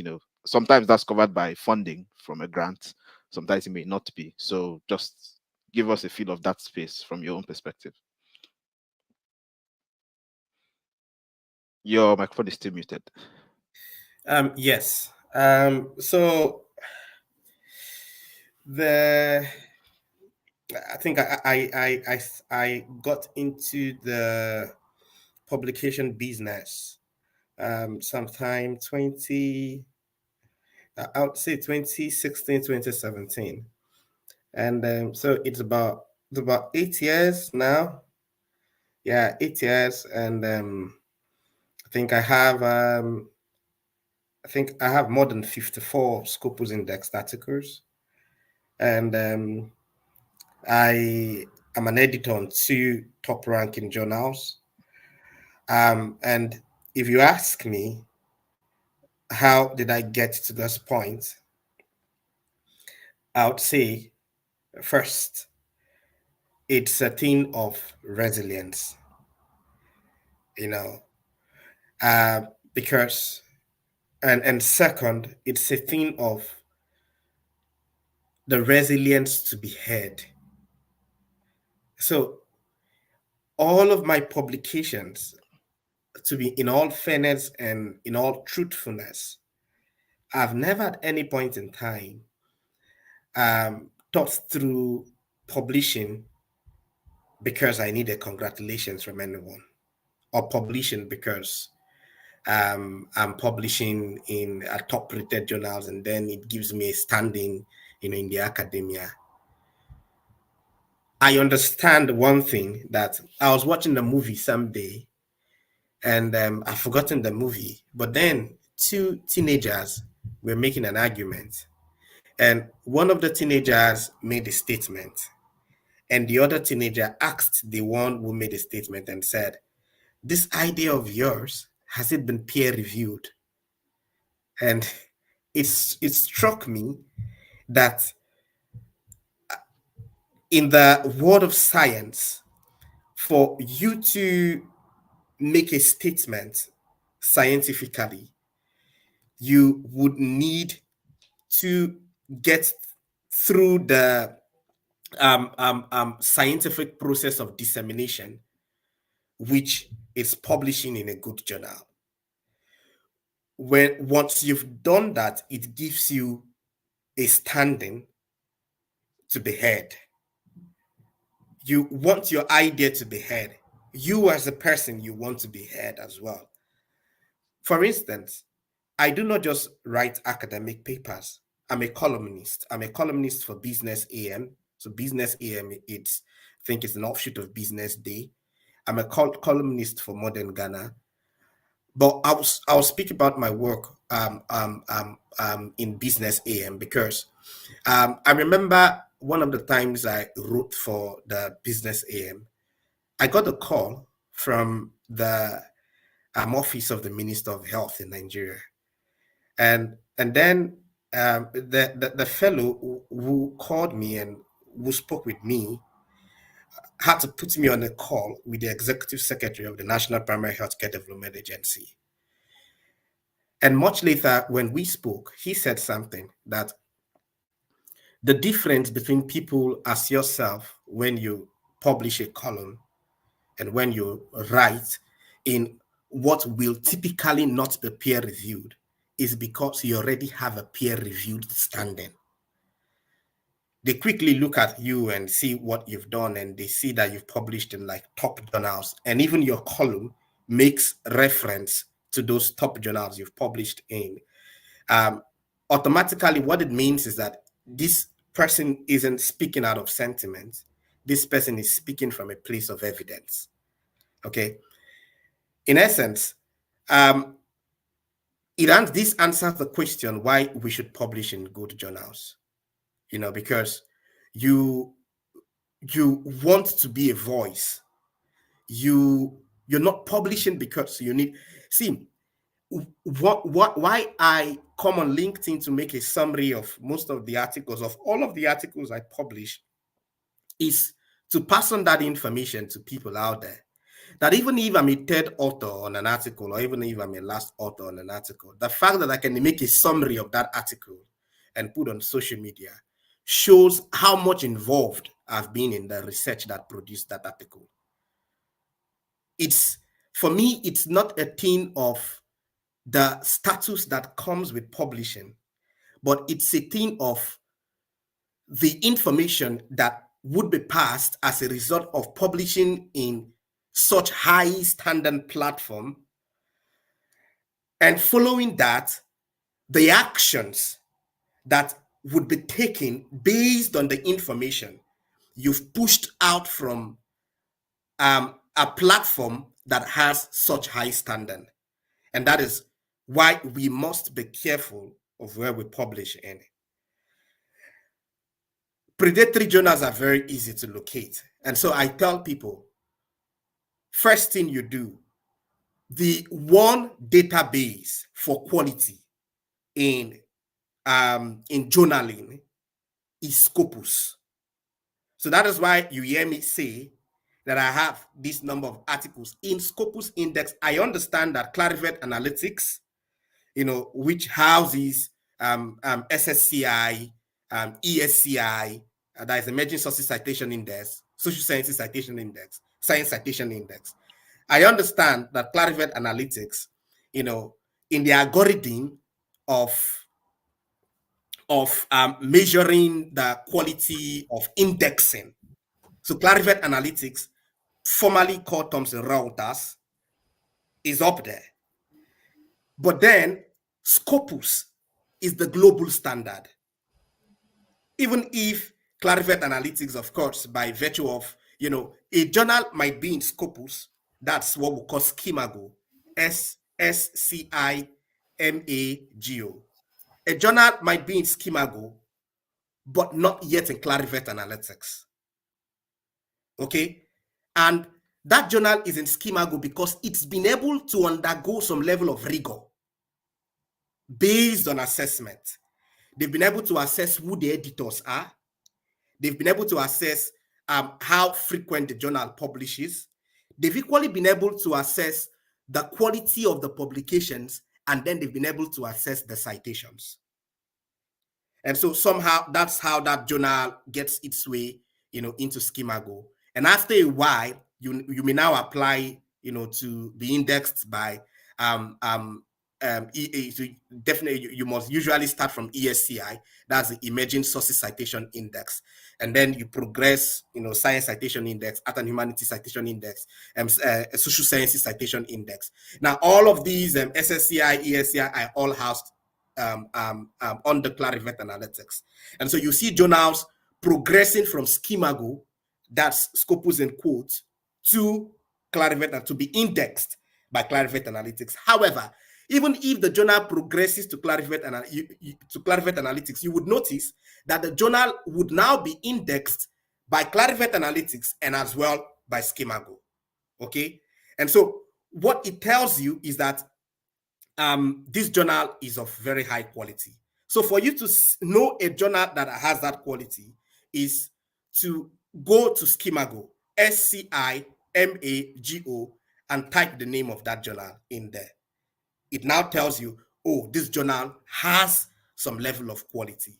[SPEAKER 1] sometimes that's covered by funding from a grant. Sometimes it may not be. So just give us a feel of that space from your own perspective. Your microphone is still muted.
[SPEAKER 3] Yes. So the I think I got into the publication business sometime I would say 2016, 2017. And so it's about 8 years now. Yeah, 8 years. And I think I have more than 54 Scopus indexed articles. And I am an editor on 2 top ranking journals. And if you ask me, how did I get to this point? I would say, first, it's a thing of resilience, because, and second, it's a thing of the resilience to be heard. So all of my publications, to be in all fairness and in all truthfulness, I've never at any point in time thought through publishing because I needed congratulations from anyone, or publishing because I'm publishing in a top-rated journals and then it gives me a standing, in the academia. I understand one thing, that I was watching the movie someday, and I've forgotten the movie, but then two teenagers were making an argument, and one of the teenagers made a statement, and the other teenager asked the one who made a statement and said, "This idea of yours, has it been peer reviewed?" And it struck me that in the world of science, for you to make a statement scientifically, you would need to get through the scientific process of dissemination, which is publishing in a good journal. Once you've done that, it gives you a standing to be heard. You want your idea to be heard. You as a person, you want to be heard as well. For instance, I do not just write academic papers. I'm a columnist. I'm a columnist for Business AM. So Business AM, I think it's an offshoot of Business Day. I'm a columnist for Modern Ghana. But I'll speak about my work in Business AM because I remember one of the times I wrote for the Business AM, I got a call from the office of the Minister of Health in Nigeria. And then the fellow who called me and who spoke with me had to put me on a call with the executive secretary of the National Primary Healthcare Development Agency. And much later, when we spoke, he said something that the difference between people as yourself when you publish a column and when you write in what will typically not be peer reviewed is because you already have a peer reviewed standing. They quickly look at you and see what you've done, and they see that you've published in like top journals, and even your column makes reference to those top journals you've published in. Automatically, what it means is that this person isn't speaking out of sentiment. This person is speaking from a place of evidence. Okay. In essence, this answers the question why we should publish in good journals. Because you want to be a voice. You're not publishing because you need. See, why I come on LinkedIn to make a summary of most of the articles, of all of the articles I publish, is to pass on that information to people out there. That even if I'm a third author on an article, or even if I'm a last author on an article, the fact that I can make a summary of that article and put on social media shows how much involved I've been in the research that produced that article. For me, it's not a thing of the status that comes with publishing, but it's a thing of the information that would be passed as a result of publishing in such high standard platform, and following that, the actions that would be taken based on the information you've pushed out from a platform that has such high standard. And that is why we must be careful of where we publish in. Predatory journals are very easy to locate. And so I tell people, first thing you do, the one database for quality in journaling is Scopus. So that is why you hear me say that I have this number of articles in Scopus Index. I understand that Clarivate Analytics, which houses SSCI, ESCI, that is Emerging Sources Citation Index, Social Sciences Citation Index, Science Citation Index. I understand that Clarivate Analytics, in the algorithm of measuring the quality of indexing. So Clarivate Analytics, formerly called Thomson Reuters, is up there. But then Scopus is the global standard. Even if Clarivate Analytics, of course, by virtue of, a journal might be in Scopus, that's what we call 𝐒𝐚𝐥𝐤, 𝐒𝐚𝐥𝐤. A journal might be in 𝐒𝐚𝐥𝐤, but not yet in Clarivate Analytics. Okay? And that journal is in 𝐒𝐚𝐥𝐤 because it's been able to undergo some level of rigor based on assessment. They've been able to assess who the editors are. They've been able to assess how frequent the journal publishes. They've equally been able to assess the quality of the publications, and then they've been able to assess the citations. And so somehow that's how that journal gets its way, into 𝐒𝐚𝐥𝐤. And after a while, you may now apply, to be indexed by so definitely you must usually start from ESCI, that's the Emerging Sources Citation Index, and then you progress, Science Citation Index, Art and Humanities Citation Index, Social Sciences Citation Index. Now all of these SSCI, ESCI are all housed under Clarivate Analytics, and so you see journals progressing from 𝐒𝐚𝐥𝐤, that's Scopus in quotes, to Clarivate, to be indexed by Clarivate Analytics. However, even if the journal progresses to Clarivate Analytics, you would notice that the journal would now be indexed by Clarivate Analytics and as well by 𝐒𝐚𝐥𝐤. Okay, and so what it tells you is that this journal is of very high quality. So for you to know a journal that has that quality is to go to 𝐒𝐚𝐥𝐤, 𝐒𝐚𝐥𝐤, and type the name of that journal in there. It now tells you, oh, this journal has some level of quality.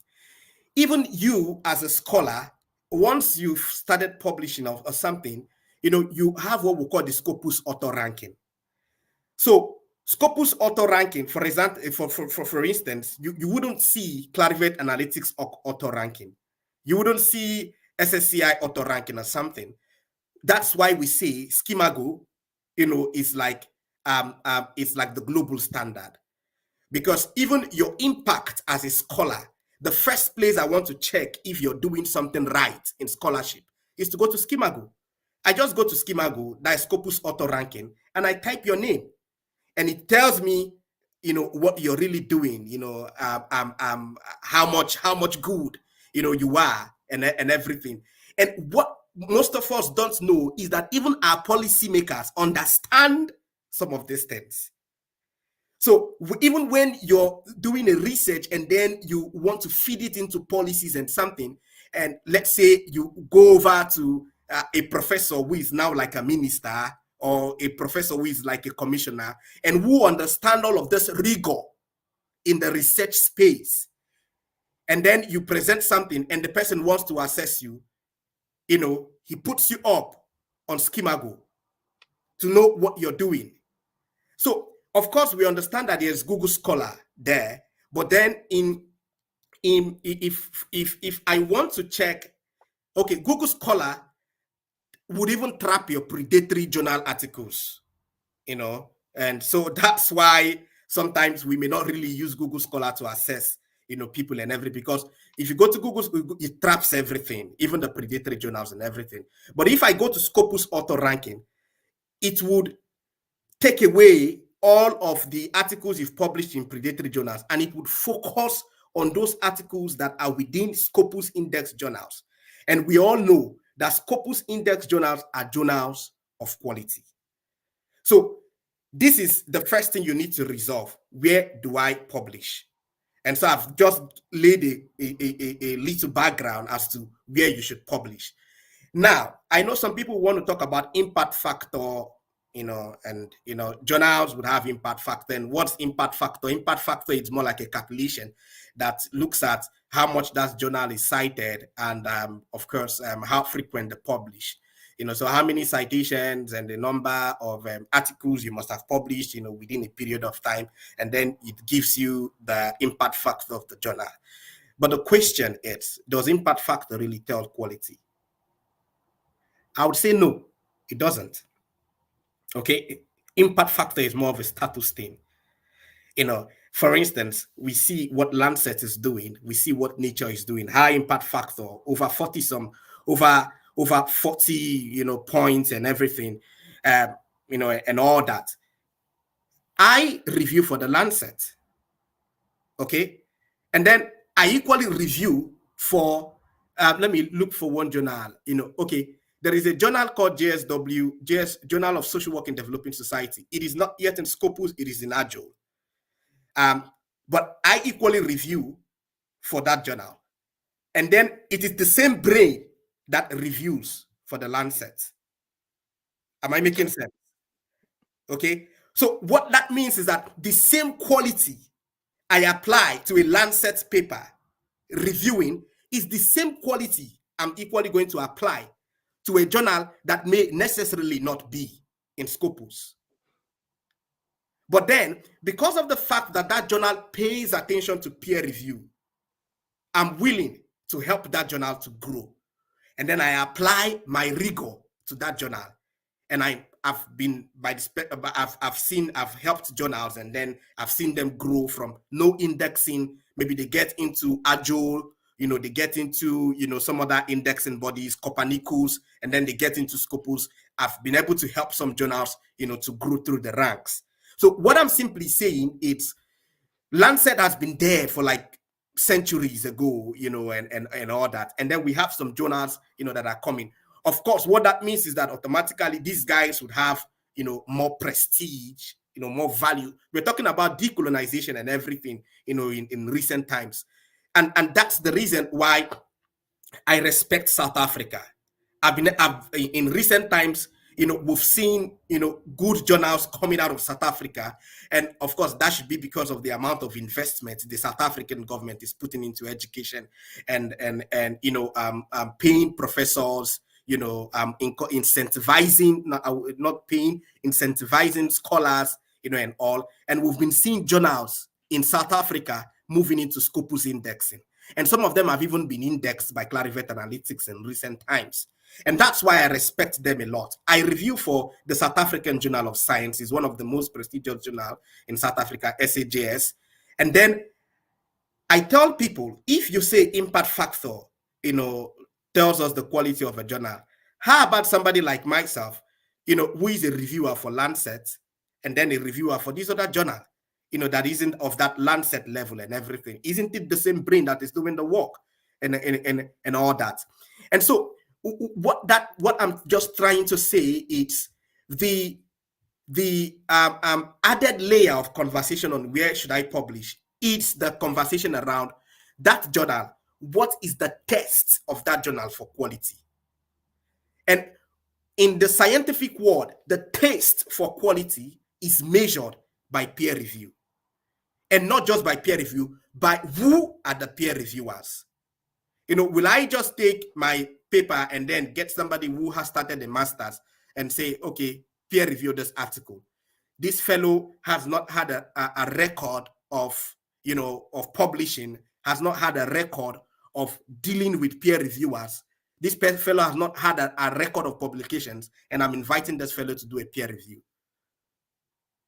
[SPEAKER 3] Even you as a scholar, once you've started publishing or something, you have what we call the Scopus author ranking. So Scopus author ranking, for example, for instance, you wouldn't see Clarivate Analytics author ranking. You wouldn't see SSCI author ranking or something. That's why we say 𝐒𝐚𝐥𝐤, is like it's like the global standard, because even your impact as a scholar, the first place I want to check if you're doing something right in scholarship is to go to 𝐒𝐚𝐥𝐤. I just go to 𝐒𝐚𝐥𝐤, that is Scopus author ranking, and I type your name, and it tells me, what you're really doing, how much good, you are, and everything. And what most of us don't know is that even our policymakers understand some of these things. So even when you're doing a research and then you want to feed it into policies and something, and let's say you go over to a professor who is now like a minister, or a professor who is like a commissioner, and who understand all of this rigor in the research space, and then you present something and the person wants to assess you, he puts you up on 𝐒𝐚𝐥𝐤 to know what you're doing. So of course we understand that there's Google Scholar there, but then if I want to check, okay, Google Scholar would even trap your predatory journal articles, and so that's why sometimes we may not really use Google Scholar to assess, people and everything, because if you go to Google, it traps everything, even the predatory journals and everything. But if I go to Scopus author ranking, it would take away all of the articles you've published in predatory journals, and it would focus on those articles that are within Scopus index journals. And we all know that Scopus index journals are journals of quality. So this is the first thing you need to resolve. Where do I publish? And so I've just laid a little background as to where you should publish. Now, I know some people want to talk about impact factor, and journals would have impact factor. And what's impact factor? Impact factor is more like a calculation that looks at how much that journal is cited, and of course, how frequent they publish. So how many citations and the number of articles you must have published, within a period of time, and then it gives you the impact factor of the journal. But the question is, does impact factor really tell quality? I would say no, it doesn't. Okay, impact factor is more of a status thing. For instance, we see what Lancet is doing, we see what Nature is doing. High impact factor, over 40 points and everything, and all that. I review for the Lancet, okay, and then I equally review for. Let me look for one journal. Okay. There is a journal called JSW, Journal of Social Work in Developing Society. It is not yet in Scopus, it is in 𝐒𝐿. But I equally review for that journal. And then it is the same brain that reviews for the Lancet. Am I making sense? Okay. So what that means is that the same quality I apply to a Lancet paper reviewing is the same quality I'm equally going to apply to a journal that may necessarily not be in Scopus. But then, because of the fact that that journal pays attention to peer review, I'm willing to help that journal to grow. And then I apply my rigor to that journal. And I've helped journals, and then I've seen them grow from no indexing. Maybe they get into 𝐒𝐿, they get into, some other indexing bodies, Copernicus, and then they get into Scopus. I've been able to help some journals, to grow through the ranks. So what I'm simply saying is Lancet has been there for like centuries ago, and all that. And then we have some journals, that are coming. Of course, what that means is that automatically these guys would have, more prestige, more value. We're talking about decolonization and everything, in recent times. And that's the reason why I respect South Africa. In recent times, we've seen, good journals coming out of South Africa. And of course, that should be because of the amount of investment the South African government is putting into education and paying professors, incentivizing, incentivizing scholars, and all. And we've been seeing journals in South Africa moving into Scopus indexing. And some of them have even been indexed by Clarivate Analytics in recent times. And that's why I respect them a lot. I review for the South African Journal of Science. It's one of the most prestigious journals in South Africa, SAJS. And then I tell people, if you say impact factor, tells us the quality of a journal, how about somebody like myself, who is a reviewer for Lancet, and then a reviewer for this other journal, that isn't of that Lancet level and everything? Isn't it the same brain that is doing the work and all that? And so what I'm just trying to say is the added layer of conversation on where should I publish. It's the conversation around that journal. What is the test of that journal for quality? And in the scientific world, the taste for quality is measured by peer review. And not just by peer review, by who are the peer reviewers. Will I just take my paper and then get somebody who has started a master's and say, okay, peer review this article? This fellow has not had a record of, of publishing, has not had a record of dealing with peer reviewers. This fellow has not had a record of publications, and I'm inviting this fellow to do a peer review.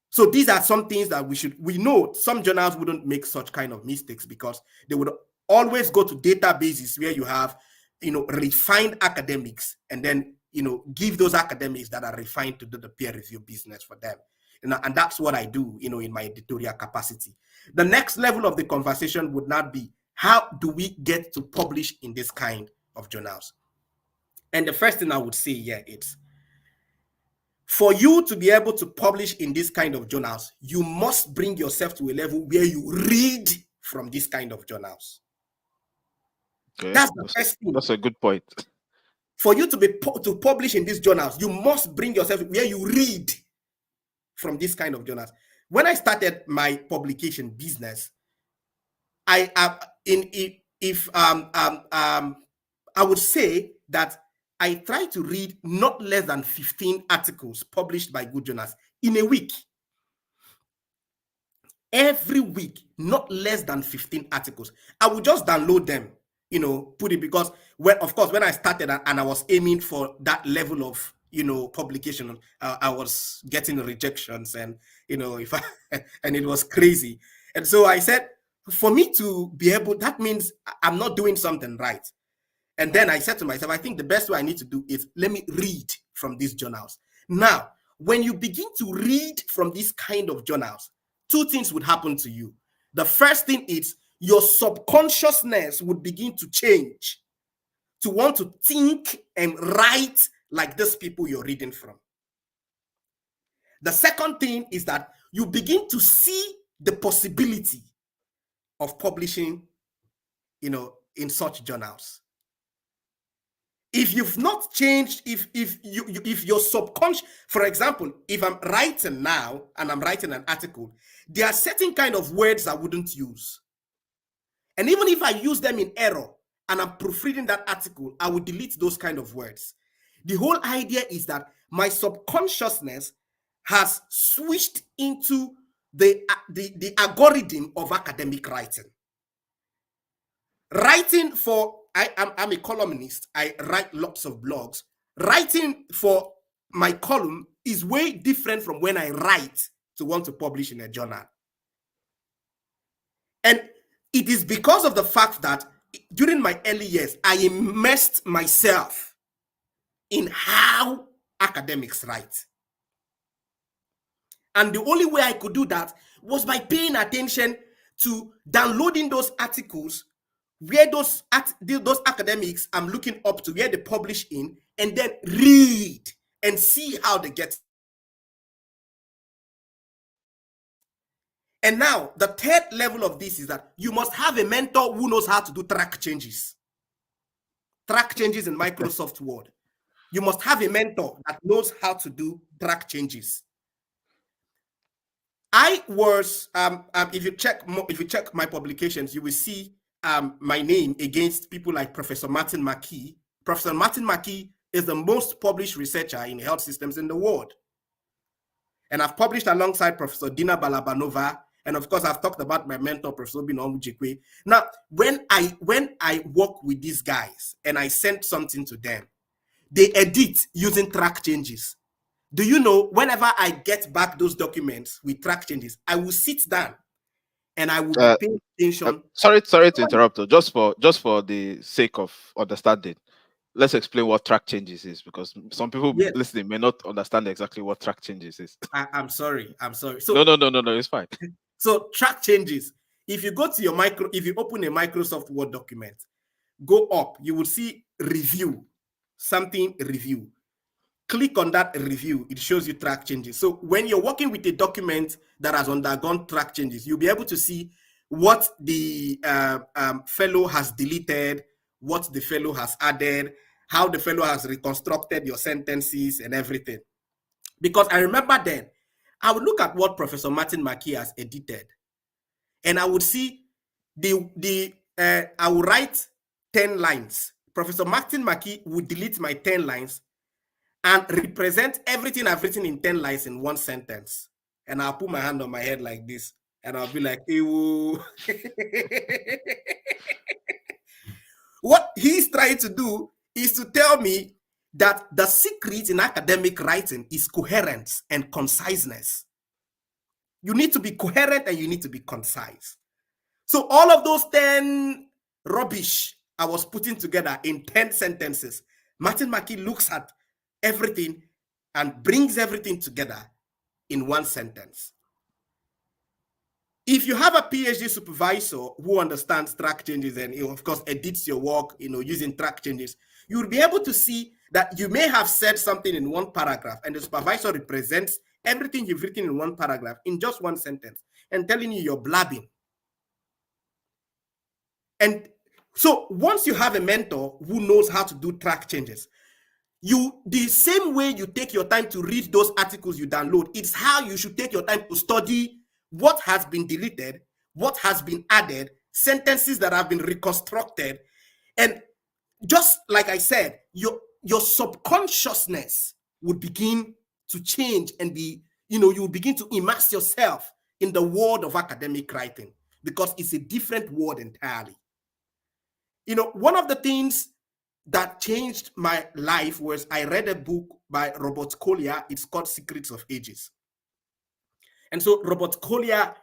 [SPEAKER 3] So these are some things that we know some journals wouldn't make such kind of mistakes, because they would always go to databases where you have, refined academics, and then, give those academics that are refined to do the peer review business for them. And that's what I do, in my editorial capacity. The next level of the conversation would not be, how do we get to publish in this kind of journals? And the first thing I would say here is, for you to be able to publish in this kind of journals, you must bring yourself to a level where you read from this kind of journals.
[SPEAKER 1] Okay.
[SPEAKER 3] That's the first thing.
[SPEAKER 1] That's a good point.
[SPEAKER 3] For you to publish in these journals, you must bring yourself where you read from this kind of journals. When I started my publication business, I would say that I try to read not less than 15 articles published by good journals in a week. Every week, not less than 15 articles. I would just download them, put it, because when I started and I was aiming for that level of, publication, I was getting rejections and, and it was crazy. And so I said, for me to be able, that means I'm not doing something right. And then I said to myself, I think the best way I need to do is let me read from these journals. Now, when you begin to read from these kind of journals, two things would happen to you. The first thing is your subconsciousness would begin to change to want to think and write like these people you're reading from. The second thing is that you begin to see the possibility of publishing, in such journals. If you've not changed, if your subconscious, for example, if I'm writing now and I'm writing an article, there are certain kind of words I wouldn't use. And even if I use them in error and I'm proofreading that article, I will delete those kind of words. The whole idea is that my subconsciousness has switched into the algorithm of academic writing. Writing for, I'm a columnist. I write lots of blogs. Writing for my column is way different from when I write to want to publish in a journal. And it is because of the fact that during my early years, I immersed myself in how academics write. And the only way I could do that was by paying attention to downloading those articles where those academics I'm looking up to, where they publish in, and then read and see how they get. And now, the third level of this is that you must have a mentor who knows how to do track changes. Track changes in Microsoft Word. You must have a mentor that knows how to do track changes. I was, if you check my publications, you will see my name against people like Professor Martin McKee. Professor Martin McKee is the most published researcher in health systems in the world. And I've published alongside Professor Dina Balabanova. And of course, I've talked about my mentor, Professor 𝐒𝐚𝐥𝐤 𝐔𝐬. Now, when I work with these guys and I send something to them, they edit using track changes. Do you know, whenever I get back those documents with track changes, I will sit down and I will be paying attention.
[SPEAKER 1] Sorry to interrupt. Just for the sake of understanding, let's explain what track changes is, because some people listening may not understand exactly what track changes is.
[SPEAKER 3] I'm sorry. So
[SPEAKER 1] No, it's fine.
[SPEAKER 3] So track changes. If you go to if you open a Microsoft Word document, go up, you will see review, something review. Click on that review, it shows you track changes. So when you're working with a document that has undergone track changes, you'll be able to see what the fellow has deleted, what the fellow has added, how the fellow has reconstructed your sentences and everything. Because I remember then, I would look at what Professor Martin McKee has edited, and I would see I would write 10 lines. Professor Martin McKee would delete my 10 lines and represent everything I've written in 10 lines in one sentence. And I'll put my hand on my head like this, and I'll be like, ew. What he's trying to do is to tell me that the secret in academic writing is coherence and conciseness. You need to be coherent and you need to be concise. So all of those 10 rubbish I was putting together in 10 sentences, Martin McKee looks at everything and brings everything together in one sentence. If you have a PhD supervisor who understands track changes and, of course, edits your work, using track changes, you will be able to see that you may have said something in one paragraph and the supervisor represents everything you've written in one paragraph in just one sentence and telling you you're blabbing. And so once you have a mentor who knows how to do track changes, The same way you take your time to read those articles you download, it's how you should take your time to study what has been deleted, what has been added, sentences that have been reconstructed. And just like I said, your subconsciousness would begin to change and be, you will begin to immerse yourself in the world of academic writing, because it's a different world entirely. One of the things that changed my life was I read a book by 𝐕𝐴𝐤. It's called Secrets of Ages. And so 𝐕𝐴𝐤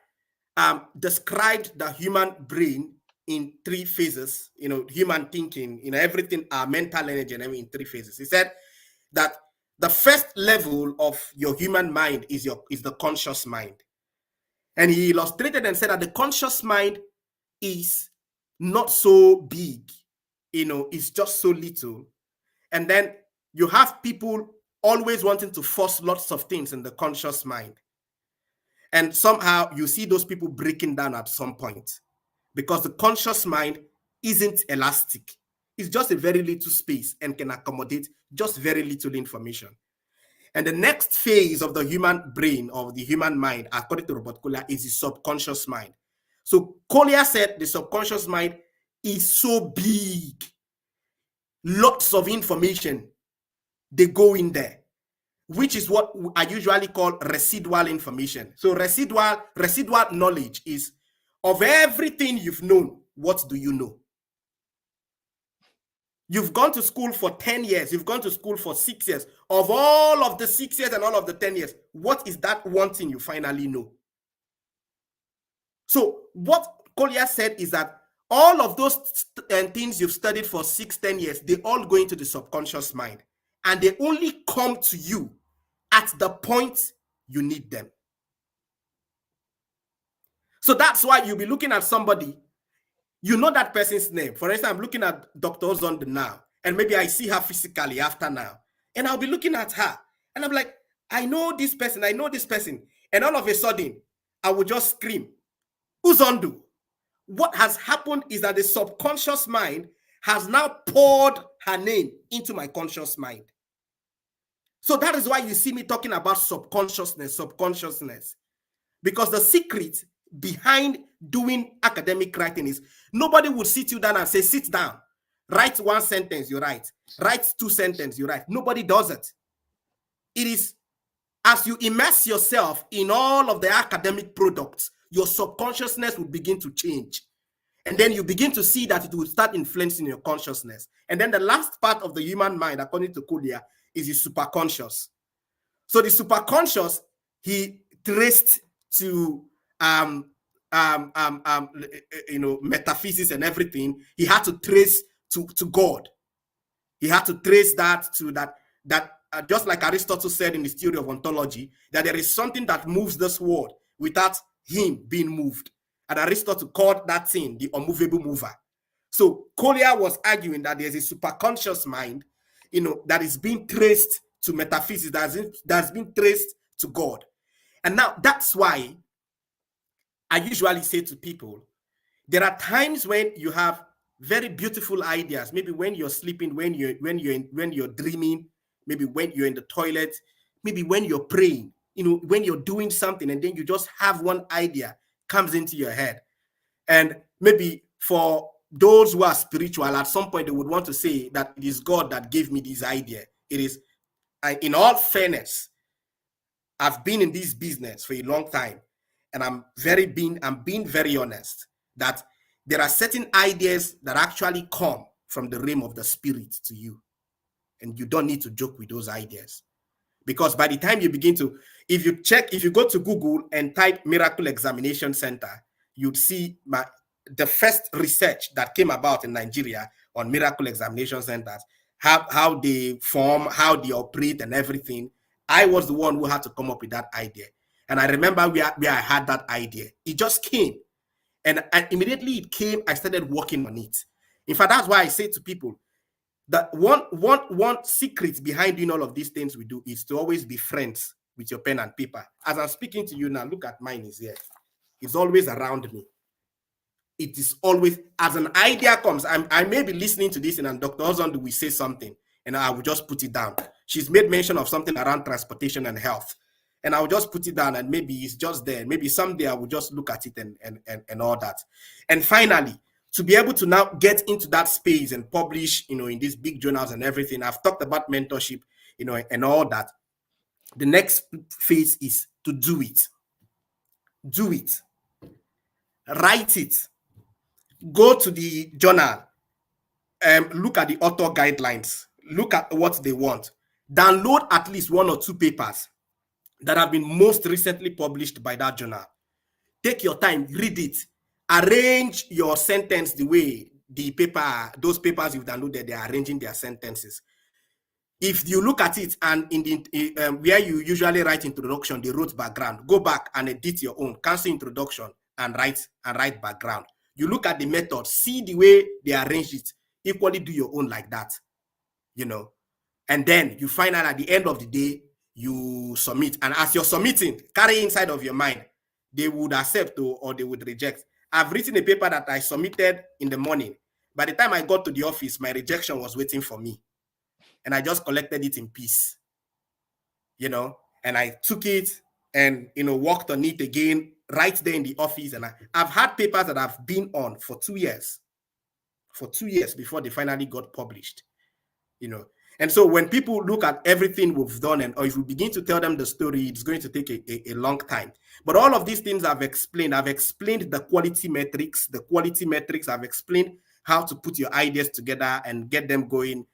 [SPEAKER 3] described the human brain in 3 phases, human thinking, everything, our mental energy and everything in 3 phases. He said that the first level of your human mind is the conscious mind. And he illustrated and said that the conscious mind is not so big, it's just so little. And then you have people always wanting to force lots of things in the conscious mind. And somehow you see those people breaking down at some point, because the conscious mind isn't elastic. It's just a very little space and can accommodate just very little information. And the next phase of the human brain, of the human mind, according to 𝐕𝐴𝐤, is the subconscious mind. So 𝐶𝐬 said the subconscious mind is so big. Lots of information, they go in there, which is what I usually call residual information. So residual knowledge is of everything you've known, what do you know? You've gone to school for 10 years. You've gone to school for 6 years. Of all of the 6 years and all of the 10 years, what is that one thing you finally know? So what 𝐶𝐬 said is that all of those things you've studied for 6-10 years, they all go into the subconscious mind. And they only come to you at the point you need them. So that's why you'll be looking at somebody, you know that person's name. For instance, I'm looking at Dr. 𝐕𝐴𝐤 now, and maybe I see her physically after now, and I'll be looking at her, and I'm like, I know this person, and all of a sudden, I will just scream, 𝐕𝐴𝐤. What has happened is that the subconscious mind has now poured her name into my conscious mind. So that is why you see me talking about subconsciousness, because the secret behind doing academic writing is nobody would sit you down and say, sit down, write 1 sentence, you write 2 sentences, you write. Nobody does it. It is as you immerse yourself in all of the academic products, your subconsciousness will begin to change. And then you begin to see that it will start influencing your consciousness. And then the last part of the human mind, according to 𝐶𝐬, is the superconscious. So the superconscious, he traced to metaphysics and everything. He had to trace to God. He had to trace that to that just like Aristotle said in his theory of ontology, that there is something that moves this world without him being moved. And Aristotle called that thing the unmovable mover. So 𝐶𝐬 was arguing that there's a superconscious mind, that is being traced to metaphysics, that's been traced to God. And now that's why I usually say to people, there are times when you have very beautiful ideas, maybe when you're sleeping, when you're dreaming, maybe when you're in the toilet, maybe when you're praying, when you're doing something, and then you just have one idea comes into your head. And maybe for those who are spiritual, at some point they would want to say that it is God that gave me this idea. It is, in all fairness, I've been in this business for a long time, and I'm being very honest that there are certain ideas that actually come from the realm of the spirit to you, and you don't need to joke with those ideas, because by the time you begin to, if you go to Google and type Miracle Examination Center, you'd see the first research that came about in Nigeria on miracle examination centers, how they form, how they operate and everything. I was the one who had to come up with that idea. And I remember where I had that idea. It just came. And immediately it came, I started working on it. In fact, that's why I say to people that one secret behind doing all of these things we do is to always be friends with your pen and paper. As I'm speaking to you now, look at mine is here. It's always around me. It is always, as an idea comes, I may be listening to this and Dr. 𝐕𝐴𝐤 will say something. and I will just put it down. She's made mention of something around transportation and health, and I'll just put it down, and maybe it's just there. Maybe someday I will just look at it and all that. And finally, to be able to now get into that space and publish, in these big journals and everything, I've talked about mentorship, and all that. The next phase is to do it. Do it. Write it. Go to the journal. Look at the author guidelines. Look at what they want. Download at least 1 or 2 papers that have been most recently published by that journal. Take your time, read it. Arrange your sentence the way those papers you've downloaded, they are arranging their sentences. If you look at it and in the where you usually write introduction, they wrote background, go back and edit your own, cancel introduction and write background. You look at the method, see the way they arrange it, equally do your own like that, and then you find out at the end of the day, you submit. And as you're submitting, carry inside of your mind, they would accept or they would reject. I've written a paper that I submitted in the morning. By the time I got to the office, my rejection was waiting for me. And I just collected it in peace, and I took it and, worked on it again right there in the office. And I've had papers that I've been on for 2 years, before they finally got published, And so when people look at everything we've done, or if we begin to tell them the story, it's going to take a long time. But all of these things I've explained the quality metrics. I've explained how to put your ideas together and get them going.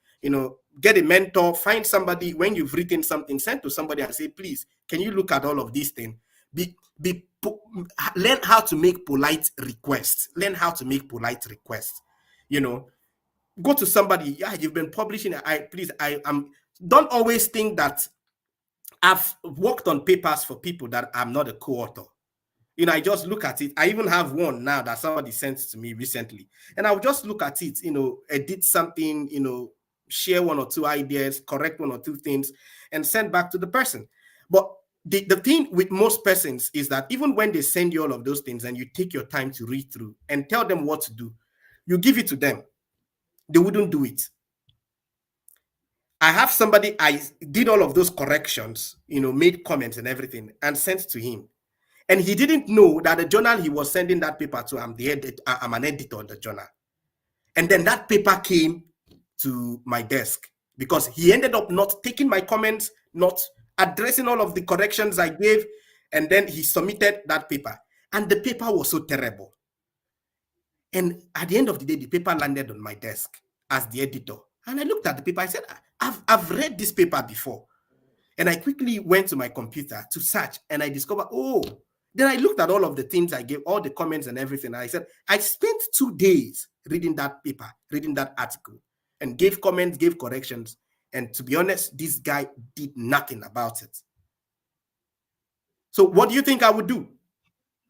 [SPEAKER 3] Get a mentor, find somebody. When you've written something, send to somebody and say, please, can you look at all of these things? Learn how to make polite requests. Go to somebody. Yeah, you've been publishing. Don't always think that I've worked on papers for people that I'm not a co-author. I just look at it. I even have one now that somebody sent to me recently, and I'll just look at it, edit something, share 1 or 2 ideas, correct 1 or 2 things, and send back to the person. But the thing with most persons is that even when they send you all of those things and you take your time to read through and tell them what to do, you give it to them, they wouldn't do it. I have somebody, I did all of those corrections, made comments and everything, and sent to him. And he didn't know that the journal he was sending that paper to, I'm an editor on the journal. And then that paper came to my desk because he ended up not taking my comments, not addressing all of the corrections I gave, and then he submitted that paper. And the paper was so terrible. And at the end of the day, the paper landed on my desk as the editor. And I looked at the paper, I said, I've read this paper before. And I quickly went to my computer to search, and I discovered, then I looked at all of the things I gave, all the comments and everything. And I said, I spent 2 days reading that paper, reading that article, and gave comments, gave corrections. And to be honest, this guy did nothing about it. So what do you think I would do?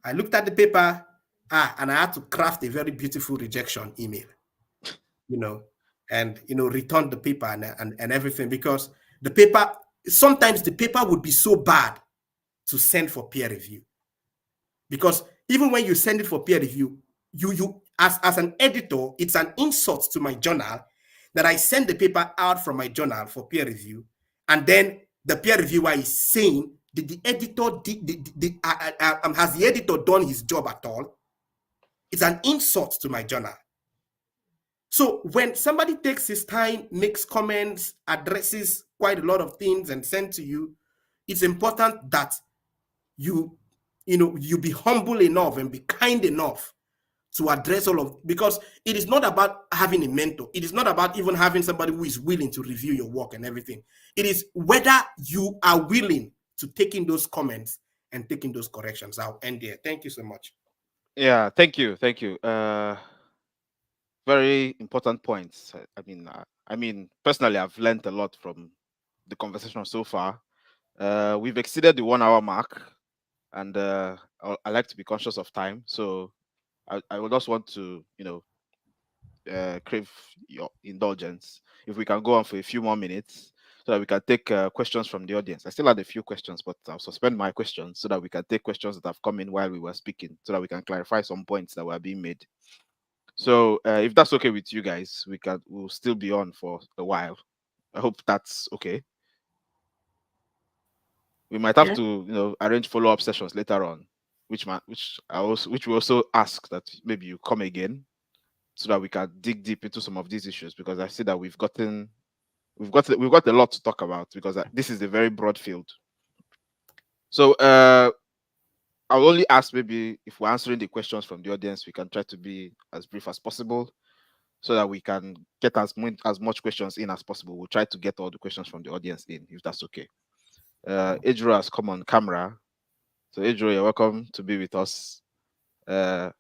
[SPEAKER 3] I looked at the paper, and I had to craft a very beautiful rejection email, and, return the paper and everything, because the paper, sometimes the paper would be so bad to send for peer review. Because even when you send it for peer review, you as an editor, it's an insult to my journal that I send the paper out from my journal for peer review, and then the peer reviewer is saying, has the editor done his job at all? It's an insult to my journal. So when somebody takes his time, makes comments, addresses quite a lot of things and send to you, it's important that you be humble enough and be kind enough to address all of, because it is not about having a mentor. It is not about even having somebody who is willing to review your work and everything. It is whether you are willing to take in those comments and taking those corrections. I'll end there. Thank you so much.
[SPEAKER 1] Yeah, thank you. Very important points. I mean, personally, I've learned a lot from the conversation so far. We've exceeded the 1 hour mark, and I like to be conscious of time. So I would just want to, crave your indulgence if we can go on for a few more minutes so that we can take questions from the audience. I still had a few questions, but I'll suspend my questions so that we can take questions that have come in while we were speaking, so that we can clarify some points that were being made. So if that's okay with you guys, we'll still be on for a while. I hope that's okay. We might have
[SPEAKER 2] Yeah.
[SPEAKER 1] to, arrange follow-up sessions later on, which we also ask that maybe you come again so that we can dig deep into some of these issues, because I see that we've got a lot to talk about, because this is a very broad field. So I'll only ask, maybe if we're answering the questions from the audience, we can try to be as brief as possible so that we can get as much questions in as possible. We'll try to get all the questions from the audience in, if that's okay. Ejiro has come on camera. So Ejiro, you're welcome to be with us. Do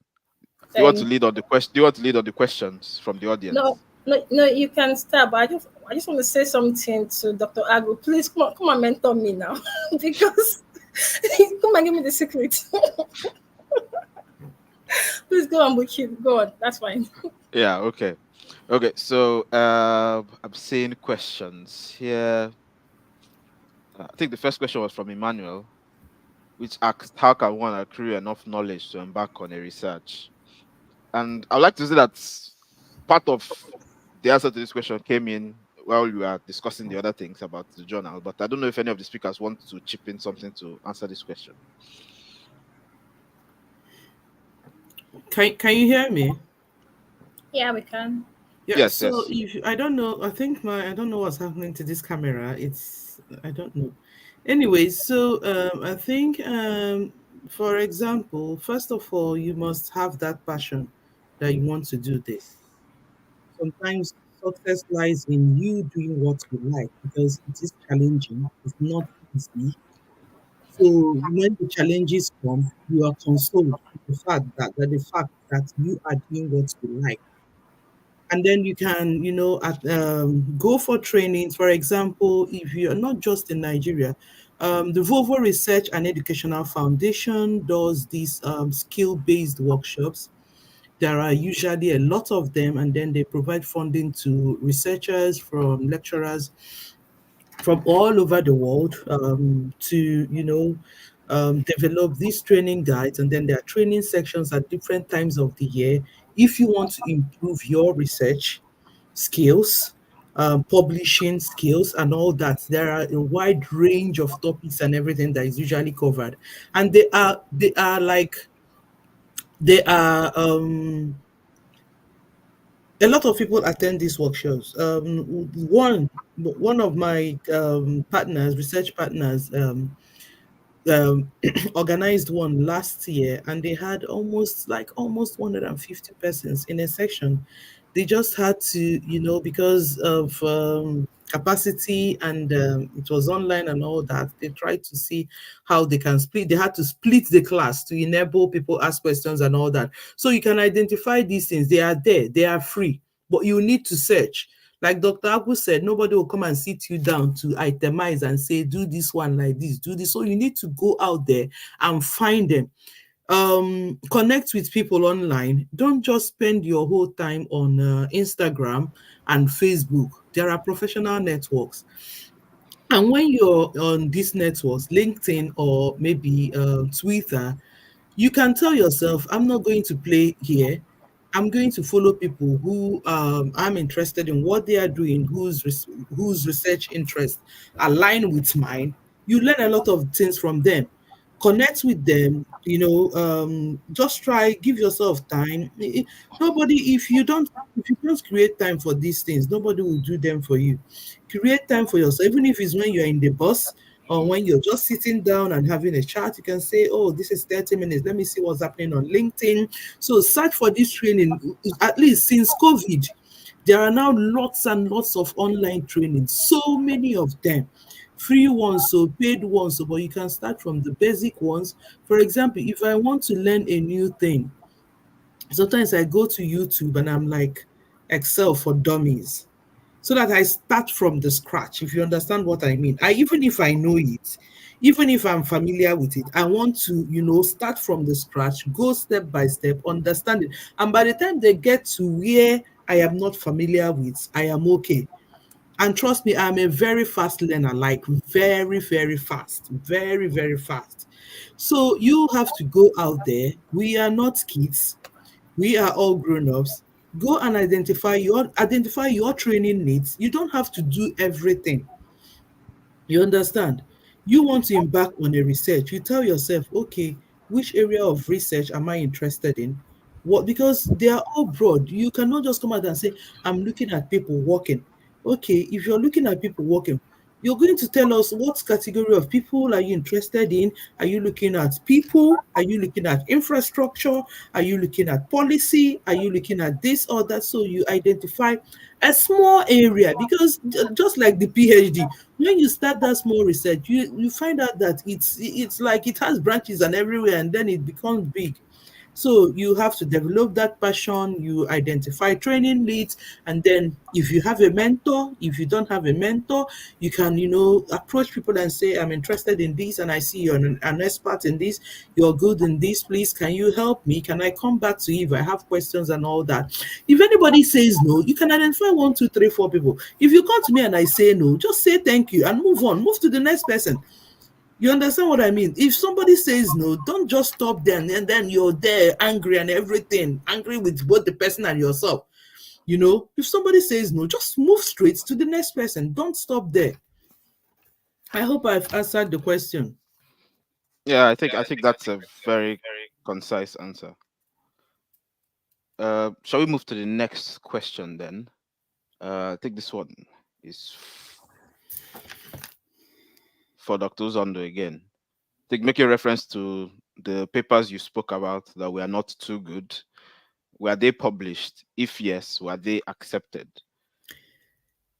[SPEAKER 1] you want to
[SPEAKER 4] Thank
[SPEAKER 1] lead on the question? Do you want to lead on the questions from the audience?
[SPEAKER 4] no, you can start, but I just want to say something to Dr. Agu. Please come and mentor me now because come and give me the secret. Please go on, Buchi. Go on. That's fine.
[SPEAKER 1] Yeah. Okay. Okay. So I'm seeing questions here. I think the first question was from Emmanuel, which asked, "How can one accrue enough knowledge to embark on a research?" And I'd like to say that part of the answer to this question came in while we were discussing the other things about the journal, but I don't know if any of the speakers want to chip in something to answer this question.
[SPEAKER 2] Can you hear me?
[SPEAKER 4] Yeah, we can.
[SPEAKER 2] Yeah.
[SPEAKER 1] Yes,
[SPEAKER 2] So
[SPEAKER 1] yes.
[SPEAKER 2] if I don't know, I don't know what's happening to this camera. I don't know. Anyway, so I think for example, first of all, you must have that passion that you want to do this. Sometimes success lies in you doing what you like because it is challenging. It's not easy. So when the challenges come, you are consoled with the fact that you are doing what you like. And then you can, go for trainings. For example, if you're not just in Nigeria, the Volvo Research and Educational Foundation does these skill-based workshops. There are usually a lot of them, and then they provide funding to researchers from lecturers from all over the world to develop these training guides, and then there are training sections at different times of the year if you want to improve your research skills, publishing skills, and all that. There are a wide range of topics and everything that is usually covered, and they are a lot of people attend these workshops. One of my partners, research partners, organized one last year, and they had almost 150 persons in a section. They just had to, because of capacity, and it was online and all that. They tried to see how they can split. They had to split the class to enable people ask questions and all that. So you can identify these things. They are there. They are free, but you need to search. Like Dr. Abu said, nobody will come and sit you down to itemize and say, do this one like this, do this. So you need to go out there and find them. Connect with people online. Don't just spend your whole time on Instagram and Facebook. There are professional networks. And when you're on these networks, LinkedIn or maybe Twitter, you can tell yourself, I'm not going to play here. I'm going to follow people who I'm interested in what they are doing, whose research interests align with mine. You learn a lot of things from them. Connect with them, just try, give yourself time. Nobody, if you don't create time for these things, nobody will do them for you. Create time for yourself, even if it's when you're in the bus or when you're just sitting down and having a chat. You can say, oh, this is 30 minutes, let me see what's happening on LinkedIn. So search for this training. At least since COVID, there are now lots and lots of online training, so many of them, free ones, so paid ones. So but you can start from the basic ones. For example, if I want to learn a new thing, sometimes I go to YouTube and I'm like, Excel for dummies, so that I start from the scratch. If you understand what I mean, even if I know it, even if I'm familiar with it, I want to, start from the scratch, go step by step, understand it. And by the time they get to where I am not familiar with, I am okay. And trust me, I'm a very fast learner, like very, very fast, very, very fast. So you have to go out there. We are not kids. We are all grown-ups. Go and identify your training needs. You don't have to do everything. You understand? You want to embark on a research. You tell yourself, okay, which area of research am I interested in? What, because they are all broad. You cannot just come out and say, I'm looking at people walking. Okay, if you're looking at people walking, you're going to tell us what category of people are you interested in? Are you looking at people? Are you looking at infrastructure? Are you looking at policy? Are you looking at this or that? So you identify a small area, because just like the PhD, when you start that small research, you find out that it's like it has branches and everywhere, and then it becomes big. So you have to develop that passion, you identify training leads, and then if you have a mentor, if you don't have a mentor, you can, approach people and say, I'm interested in this, and I see you're an expert in this, you're good in this, please, can you help me? Can I come back to you if I have questions and all that? If anybody says no, you can identify one, two, three, four people. If you come to me and I say no, just say thank you and move on, move to the next person. You understand what I mean? If somebody says no, don't just stop there and then you're there angry and everything, angry with both the person and yourself. If somebody says no, just move straight to the next person. Don't stop there. I hope I've answered the question.
[SPEAKER 1] Yeah, I think that's a very concise answer. Shall we move to the next question then? I think this one is for Dr. Uzondo again. I think make a reference to the papers you spoke about that were not too good. Were they published? If yes, were they accepted?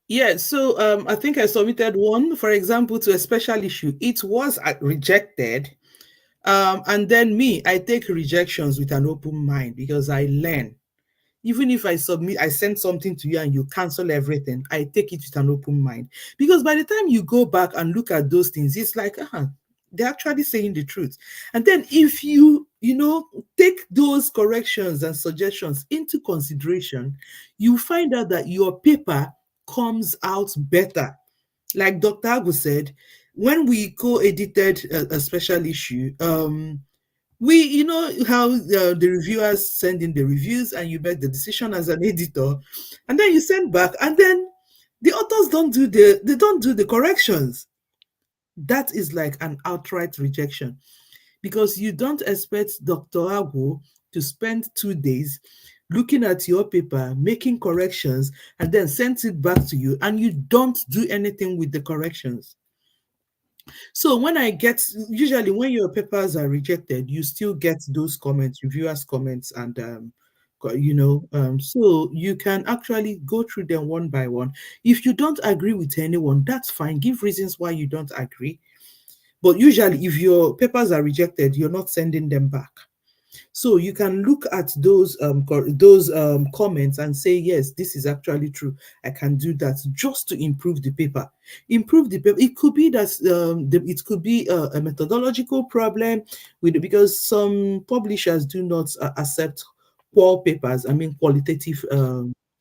[SPEAKER 2] Yeah, so I think I submitted one, for example, to a special issue. It was rejected. And then me, I take rejections with an open mind because I learn. Even if I send something to you and you cancel everything, I take it with an open mind. Because by the time you go back and look at those things, it's like, they're actually saying the truth. And then if take those corrections and suggestions into consideration, you find out that your paper comes out better. Like Dr. Agu said, when we co-edited a special issue, we how the reviewers send in the reviews and you make the decision as an editor, and then you send back, and then the authors don't do the corrections. That is like an outright rejection, because you don't expect Dr. Agu to spend 2 days looking at your paper, making corrections, and then send it back to you, and you don't do anything with the corrections. So usually when your papers are rejected, you still get those comments, reviewers' comments, and so you can actually go through them one by one. If you don't agree with anyone, that's fine. Give reasons why you don't agree. But usually, if your papers are rejected, you're not sending them back. So you can look at those comments and say, yes, this is actually true. I can do that just to improve the paper. Improve the paper. It could be that it could be a methodological problem because some publishers do not accept poor papers. I mean, qualitative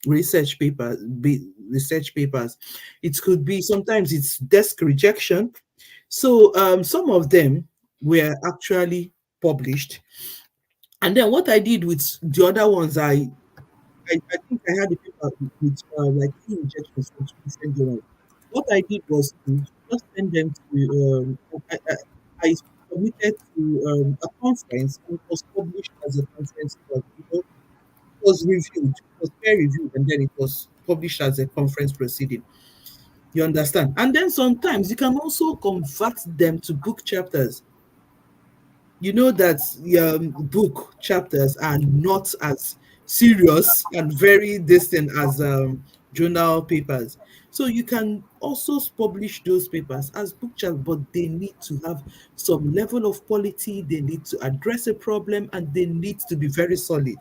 [SPEAKER 2] research papers. It could be sometimes it's desk rejection. So some of them were actually published, and then what I did with the other ones, I think I had a paper with like two rejections from two different journals. What I did was to just send them to, I submitted to a conference, and it was published as a conference. It was reviewed, it was peer reviewed, and then it was published as a conference proceeding. You understand? And then sometimes you can also convert them to book chapters. You know that book chapters are not as serious and very distant as journal papers. So you can also publish those papers as book chapters, but they need to have some level of quality. They need to address a problem, and they need to be very solid,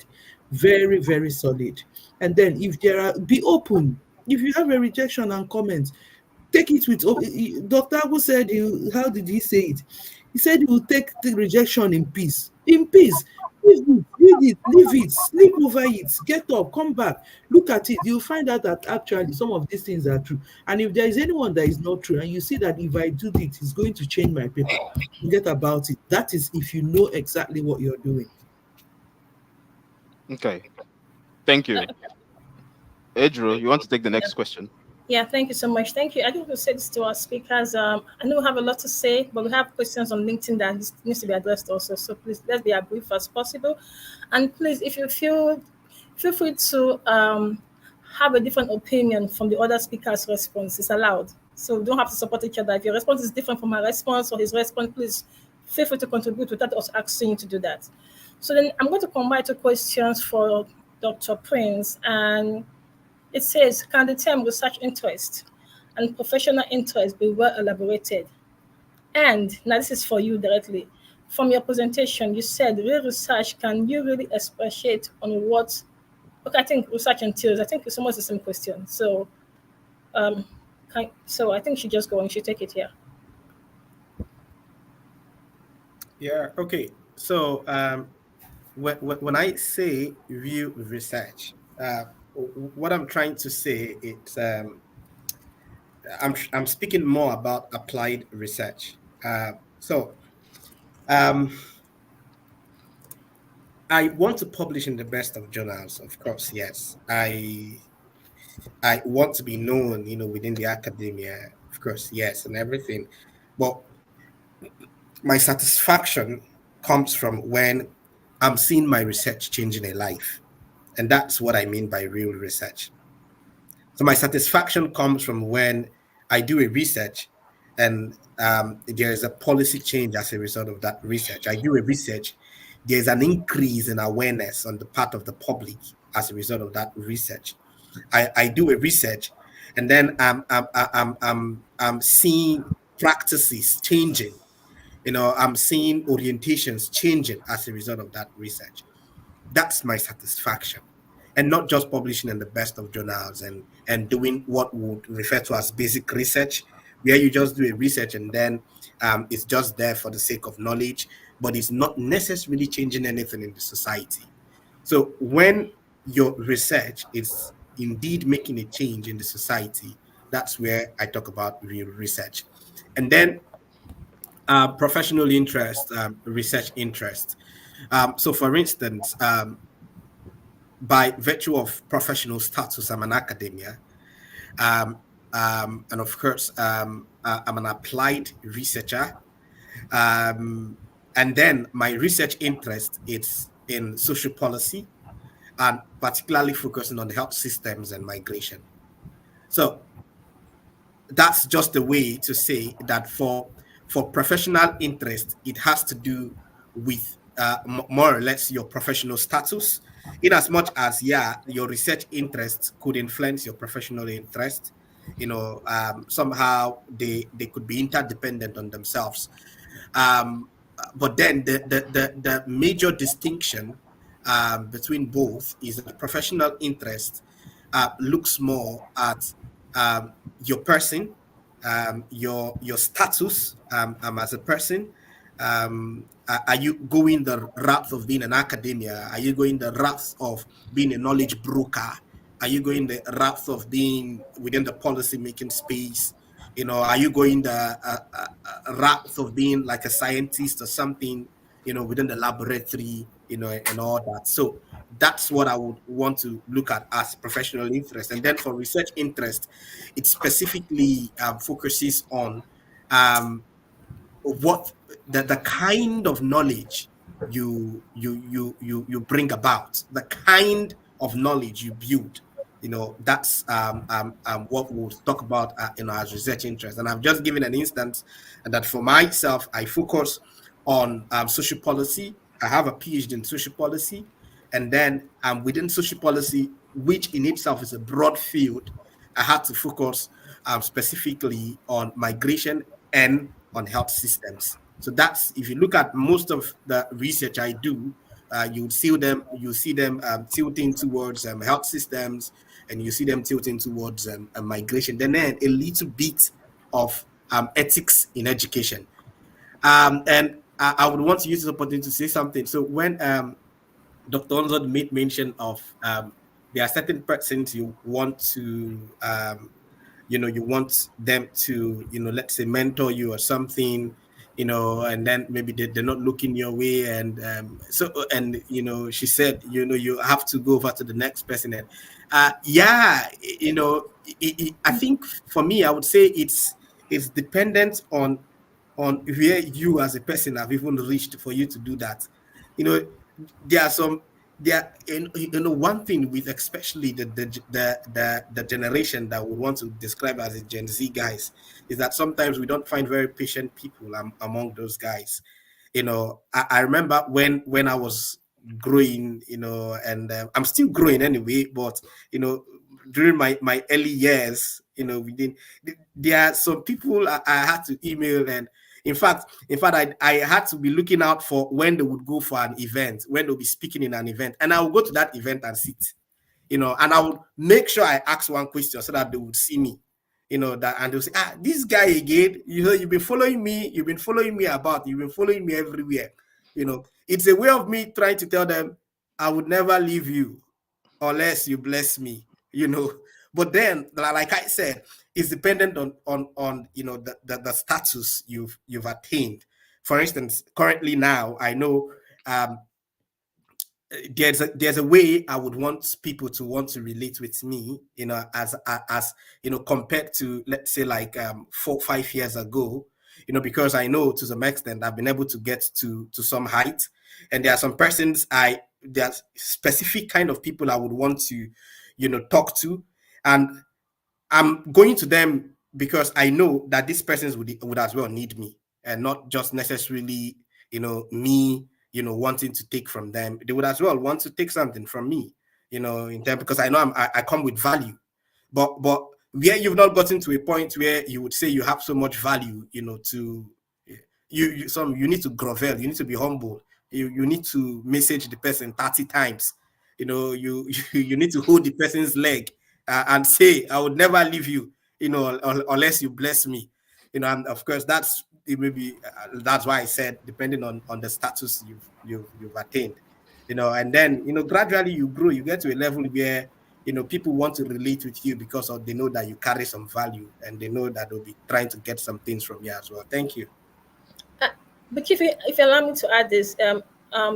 [SPEAKER 2] very, very solid. And then if there are, be open. If you have a rejection and comments, take it with Dr. Abu said, how did he say it? He said he will take the rejection in peace. In peace. Read it, leave it, sleep over it, get up, come back, look at it. You'll find out that actually some of these things are true. And if there is anyone that is not true, and you see that if I do this, it's going to change my paper, forget about it. That is if you know exactly what you're doing.
[SPEAKER 1] Okay. Thank you. Ejiro, you want to take the next question?
[SPEAKER 4] Yeah, thank you so much. Thank you. I just want to say this to our speakers. I know we have a lot to say, but we have questions on LinkedIn that needs to be addressed also. So please, let's be as brief as possible. And please, if you feel free to have a different opinion from the other speaker's response. It's allowed. So we don't have to support each other. If your response is different from my response or his response, please feel free to contribute without us asking you to do that. So then I'm going to combine two questions for Dr. Prince, and it says, can the term research interest and professional interest be well elaborated? And now this is for you directly. From your presentation, you said real research. Can you really expatiate on what? Okay, I think research entails. I think it's almost the same question. So, so I think she just go and she take it here.
[SPEAKER 3] Yeah. Okay. So when I say real research, what I'm trying to say is I'm speaking more about applied research. So I want to publish in the best of journals, of course. Yes, I want to be known, within the academia, of course. Yes, and everything. But my satisfaction comes from when I'm seeing my research changing a life, and that's what I mean by real research. So my satisfaction comes from when I do a research and there is a policy change as a result of that research. I do a research, there's an increase in awareness on the part of the public as a result of that research. I do a research, and then I'm seeing practices changing. I'm seeing orientations changing as a result of that research. That's my satisfaction. And not just publishing in the best of journals and doing what would refer to as basic research, where you just do a research and then it's just there for the sake of knowledge, but it's not necessarily changing anything in the society. So when your research is indeed making a change in the society, that's where I talk about real research. And then professional interest, research interest. So for instance, by virtue of professional status, I'm an academia. And of course, I'm an applied researcher. And then my research interest is in social policy and particularly focusing on health systems and migration. So that's just a way to say that for professional interest, it has to do with more or less your professional status, in as much as your research interest could influence your professional interest. Somehow they could be interdependent on themselves. But then the major distinction between both is that professional interest looks more at your person, your status as a person. Are you going the route of being an academia? Are you going the route of being a knowledge broker? Are you going the route of being within the policy making space? Are you going the route of being like a scientist or something, within the laboratory, and all that? So that's what I would want to look at as professional interest. And then for research interest, it specifically focuses on what the kind of knowledge you bring about, the kind of knowledge you build. That's what we'll talk about as research interest. And I've just given an instance that for myself, I focus on social policy. I have a PhD in social policy, and then within social policy, which in itself is a broad field, I had to focus specifically on migration and on health systems. So that's, if you look at most of the research I do, you see them tilting towards health systems, and you see them tilting towards migration. Then a little bit of ethics in education. And I would want to use this opportunity to say something. So when Dr. Onzod made mention of there are certain persons you want to you want them to, let's say, mentor you or something, and then maybe they're not looking your way, and and she said, you have to go over to the next person, and yeah, I think for me, I would say it's dependent on where you as a person have even reached for you to do that. There are some there one thing with especially the generation that would want to describe as a Gen Z guys is that sometimes we don't find very patient people among those guys. I remember when I was growing, and I'm still growing anyway, but during my early years, we didn't. There are some people I had to email, and in fact, I had to be looking out for when they would go for an event, when they'll be speaking in an event, and I will go to that event and sit, and I would make sure I ask one question so that they would see me, that, and they'll say, this guy again, you've been following me, you've been following me about, you've been following me everywhere. It's a way of me trying to tell them I would never leave you unless you bless me, But then, like I said, it's dependent on the status you've attained. For instance, currently now, I know there's a way I would want people to want to relate with me, as compared to, let's say, like 4 or 5 years ago, because I know to some extent I've been able to get to some height, and there are some persons there's specific kind of people I would want to, talk to, and I'm going to them because I know that these persons would as well need me, and not just necessarily, me, wanting to take from them. They would as well want to take something from me, in them, because I know I come with value. But where you've not gotten to a point where you would say you have so much value, to you need to grovel, you need to be humble, you need to message the person 30 times, you need to hold the person's leg, and say, I would never leave you, unless you bless me, and of course that's maybe that's why I said depending on the status you've attained, and then gradually you grow, you get to a level where people want to relate with you because they know that you carry some value, and they know that they'll be trying to get some things from you as well. Thank you.
[SPEAKER 4] But if you allow me to add this,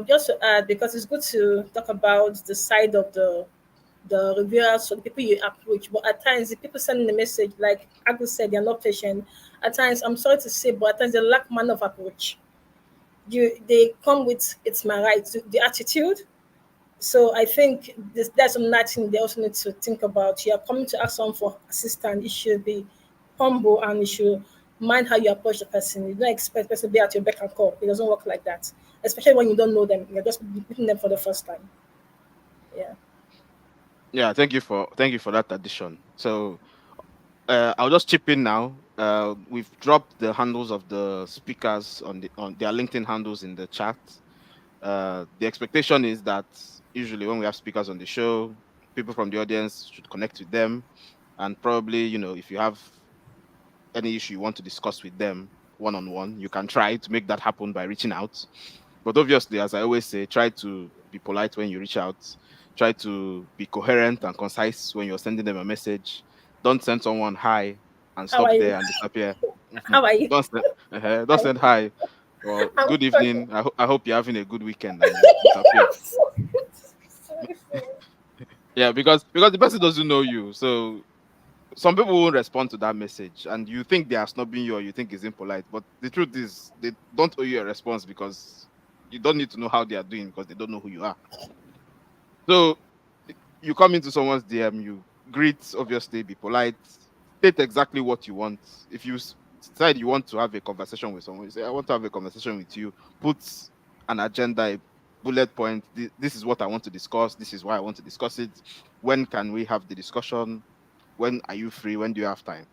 [SPEAKER 4] just to add, because it's good to talk about the side of the reviewers, so the people you approach. But at times, the people sending the message, like Agus said, they're not patient. At times, I'm sorry to say, but at times they lack manner of approach. They come with it's my right, the attitude. So I think that's another thing they also need to think about. You are coming to ask someone for assistance. You should be humble, and you should mind how you approach the person. You don't expect the person to be at your beck and call. It doesn't work like that. Especially when you don't know them. You're just meeting them for the first time. Yeah.
[SPEAKER 1] Yeah, thank you for that addition. So I'll just chip in now. We've dropped the handles of the speakers on their LinkedIn handles in the chat. The expectation is that usually when we have speakers on the show, people from the audience should connect with them, and probably, if you have any issue you want to discuss with them one-on-one, you can try to make that happen by reaching out. But obviously, as I always say, try to be polite when you reach out. Try to be coherent and concise when you're sending them a message. Don't send someone hi and
[SPEAKER 4] How are
[SPEAKER 1] stop
[SPEAKER 4] you?
[SPEAKER 1] there and disappear.
[SPEAKER 4] How are you?
[SPEAKER 1] Don't send hi or good evening. I hope you're having a good weekend, and you disappear. Yeah, because the person doesn't know you, so some people won't respond to that message, and you think they are snubbing you, or you think it's impolite. But the truth is, they don't owe you a response, because you don't need to know how they are doing, because they don't know who you are. So you come into someone's DM, you greet, obviously, be polite, state exactly what you want. If you decide you want to have a conversation with someone, you say, I want to have a conversation with you. Put an agenda, a bullet point. This is what I want to discuss. This is why I want to discuss it. When can we have the discussion? When are you free? When do you have time?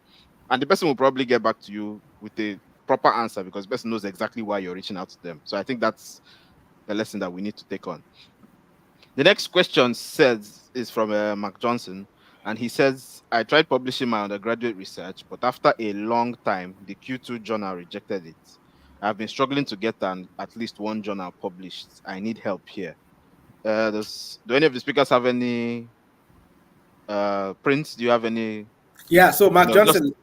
[SPEAKER 1] And the person will probably get back to you with a proper answer, because the person knows exactly why you're reaching out to them. So I think that's the lesson that we need to take on. The next question is from Mark Johnson, and he says, I tried publishing my undergraduate research, but after a long time, the Q2 journal rejected it. I've been struggling to get at least one journal published. I need help here. Do any of the speakers have any prints? Do you have any?
[SPEAKER 3] Yeah, so Mark Johnson,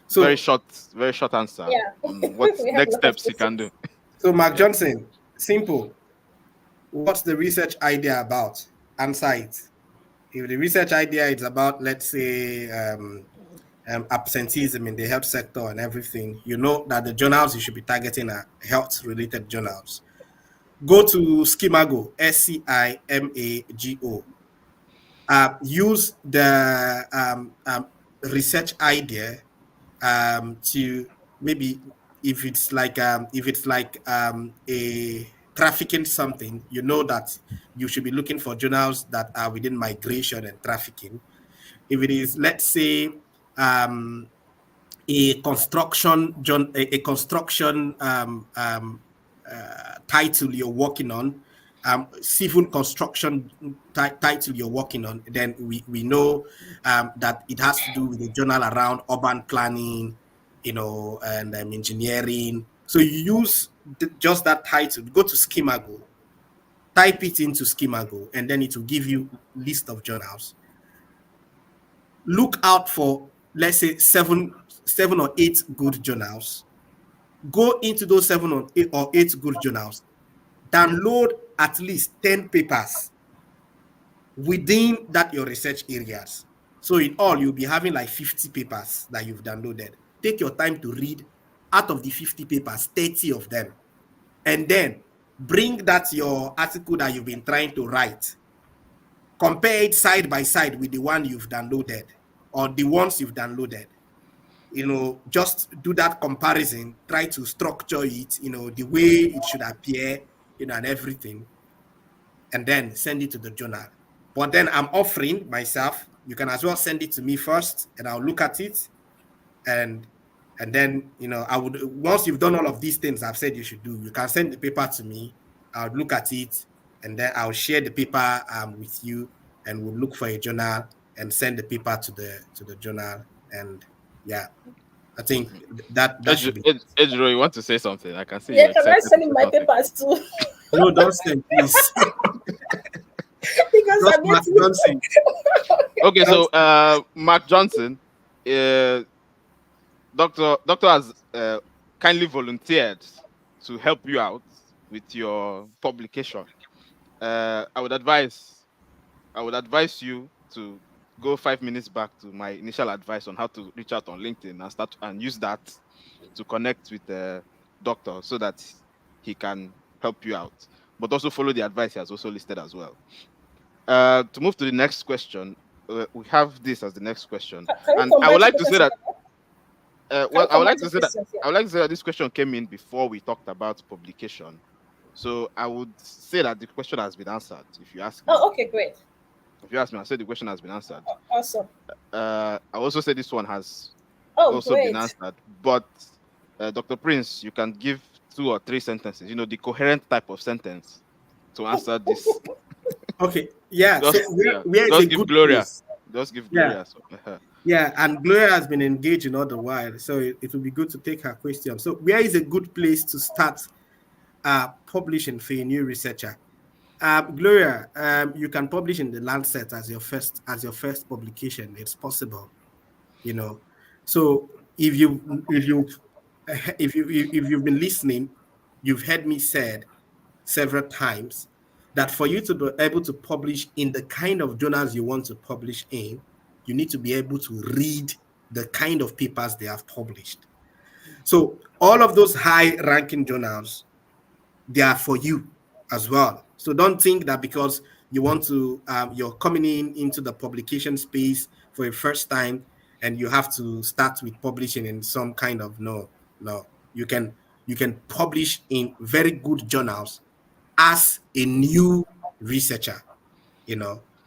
[SPEAKER 3] So
[SPEAKER 1] very short answer
[SPEAKER 4] Yeah.
[SPEAKER 1] on what
[SPEAKER 4] We have a
[SPEAKER 1] next
[SPEAKER 4] lot of
[SPEAKER 1] steps you can do.
[SPEAKER 4] questions.
[SPEAKER 3] so Mark
[SPEAKER 1] Yeah.
[SPEAKER 3] Johnson, simple. What's the research idea about? Answer it. If the research idea is about, let's say, absenteeism in the health sector and everything, you know that the journals you should be targeting are health-related journals. Go to 𝐒𝐚𝐥𝐤, 𝐒𝐚𝐥𝐤. Use the research idea to maybe if it's like a trafficking something, you know that you should be looking for journals that are within migration and trafficking. If it is, let's say, a construction a construction title you're working on, civil construction title you're working on, then we know that it has to do with the journal around urban planning, and engineering. So you use just that title. Go to 𝐒𝐚𝐥𝐤, type it into 𝐒𝐚𝐥𝐤, and then it will give you list of journals. Look out for, let's say, seven or eight good journals. Go into those seven or eight good journals. Download at least 10 papers within that your research areas. So in all, you'll be having like 50 papers that you've downloaded. Take your time to read out of the 50 papers, 30 of them. And then bring that your article that you've been trying to write. Compare it side by side with the one you've downloaded or the ones you've downloaded. Just do that comparison, try to structure it, the way it should appear, and everything, and then send it to the journal. But then I'm offering myself, you can as well send it to me first, and I'll look at it, and then, I would, once you've done all of these things I've said you should do, you can send the paper to me, I'll look at it, and then I'll share the paper with you, and we'll look for a journal and send the paper to the journal. And yeah, I think that should be.
[SPEAKER 1] Ejiro, you want to say something? I can see
[SPEAKER 4] Yeah,
[SPEAKER 1] you
[SPEAKER 4] can I
[SPEAKER 1] excited
[SPEAKER 4] send
[SPEAKER 1] to
[SPEAKER 4] in
[SPEAKER 1] say
[SPEAKER 4] my
[SPEAKER 1] something.
[SPEAKER 4] papers too?
[SPEAKER 3] No, don't send, please.
[SPEAKER 4] Because
[SPEAKER 3] Just
[SPEAKER 4] I'm
[SPEAKER 3] Mark
[SPEAKER 4] getting
[SPEAKER 3] Johnson.
[SPEAKER 1] Okay, so Mark Johnson, doctor has kindly volunteered to help you out with your publication. I would advise you to go 5 minutes back to my initial advice on how to reach out on LinkedIn and start and use that to connect with the doctor so that he can help you out. But also follow the advice he has also listed as well. To move to the next question, we have this as the next question,
[SPEAKER 4] Can you
[SPEAKER 1] and I would
[SPEAKER 4] combine two
[SPEAKER 1] like to say
[SPEAKER 4] questions?
[SPEAKER 1] that.
[SPEAKER 4] Can you
[SPEAKER 1] I would
[SPEAKER 4] combine
[SPEAKER 1] like
[SPEAKER 4] two
[SPEAKER 1] to say that
[SPEAKER 4] questions? Yeah.
[SPEAKER 1] I would like to say that this question came in before we talked about publication. So I would say that the question has been answered. If you ask me,
[SPEAKER 4] Oh, okay, great.
[SPEAKER 1] if you ask me, I say the question has been answered.
[SPEAKER 4] Awesome.
[SPEAKER 1] I also say this one has
[SPEAKER 4] Oh,
[SPEAKER 1] also been
[SPEAKER 4] great.
[SPEAKER 1] answered. But Dr. Prince, you can give 2 or 3 sentences. The coherent type of sentence to answer this.
[SPEAKER 3] Okay, yeah.
[SPEAKER 1] Just
[SPEAKER 3] So
[SPEAKER 1] yeah,
[SPEAKER 3] where is a
[SPEAKER 1] just give
[SPEAKER 3] good
[SPEAKER 1] Gloria.
[SPEAKER 3] place?
[SPEAKER 1] Just give
[SPEAKER 3] Yeah,
[SPEAKER 1] Gloria. So,
[SPEAKER 3] yeah. And Gloria has been engaging all the while, so it will be good to take her question. So where is a good place to start publishing for a new researcher? Gloria, you can publish in the Lancet as your first publication. It's possible, So if you've been listening, you've heard me said several times that for you to be able to publish in the kind of journals you want to publish in, you need to be able to read the kind of papers they have published. So all of those high-ranking journals, they are for you as well. So don't think that because you want to, you're coming into the publication space for a first time and you have to start with publishing in some kind of no. You can publish in very good journals as a new researcher,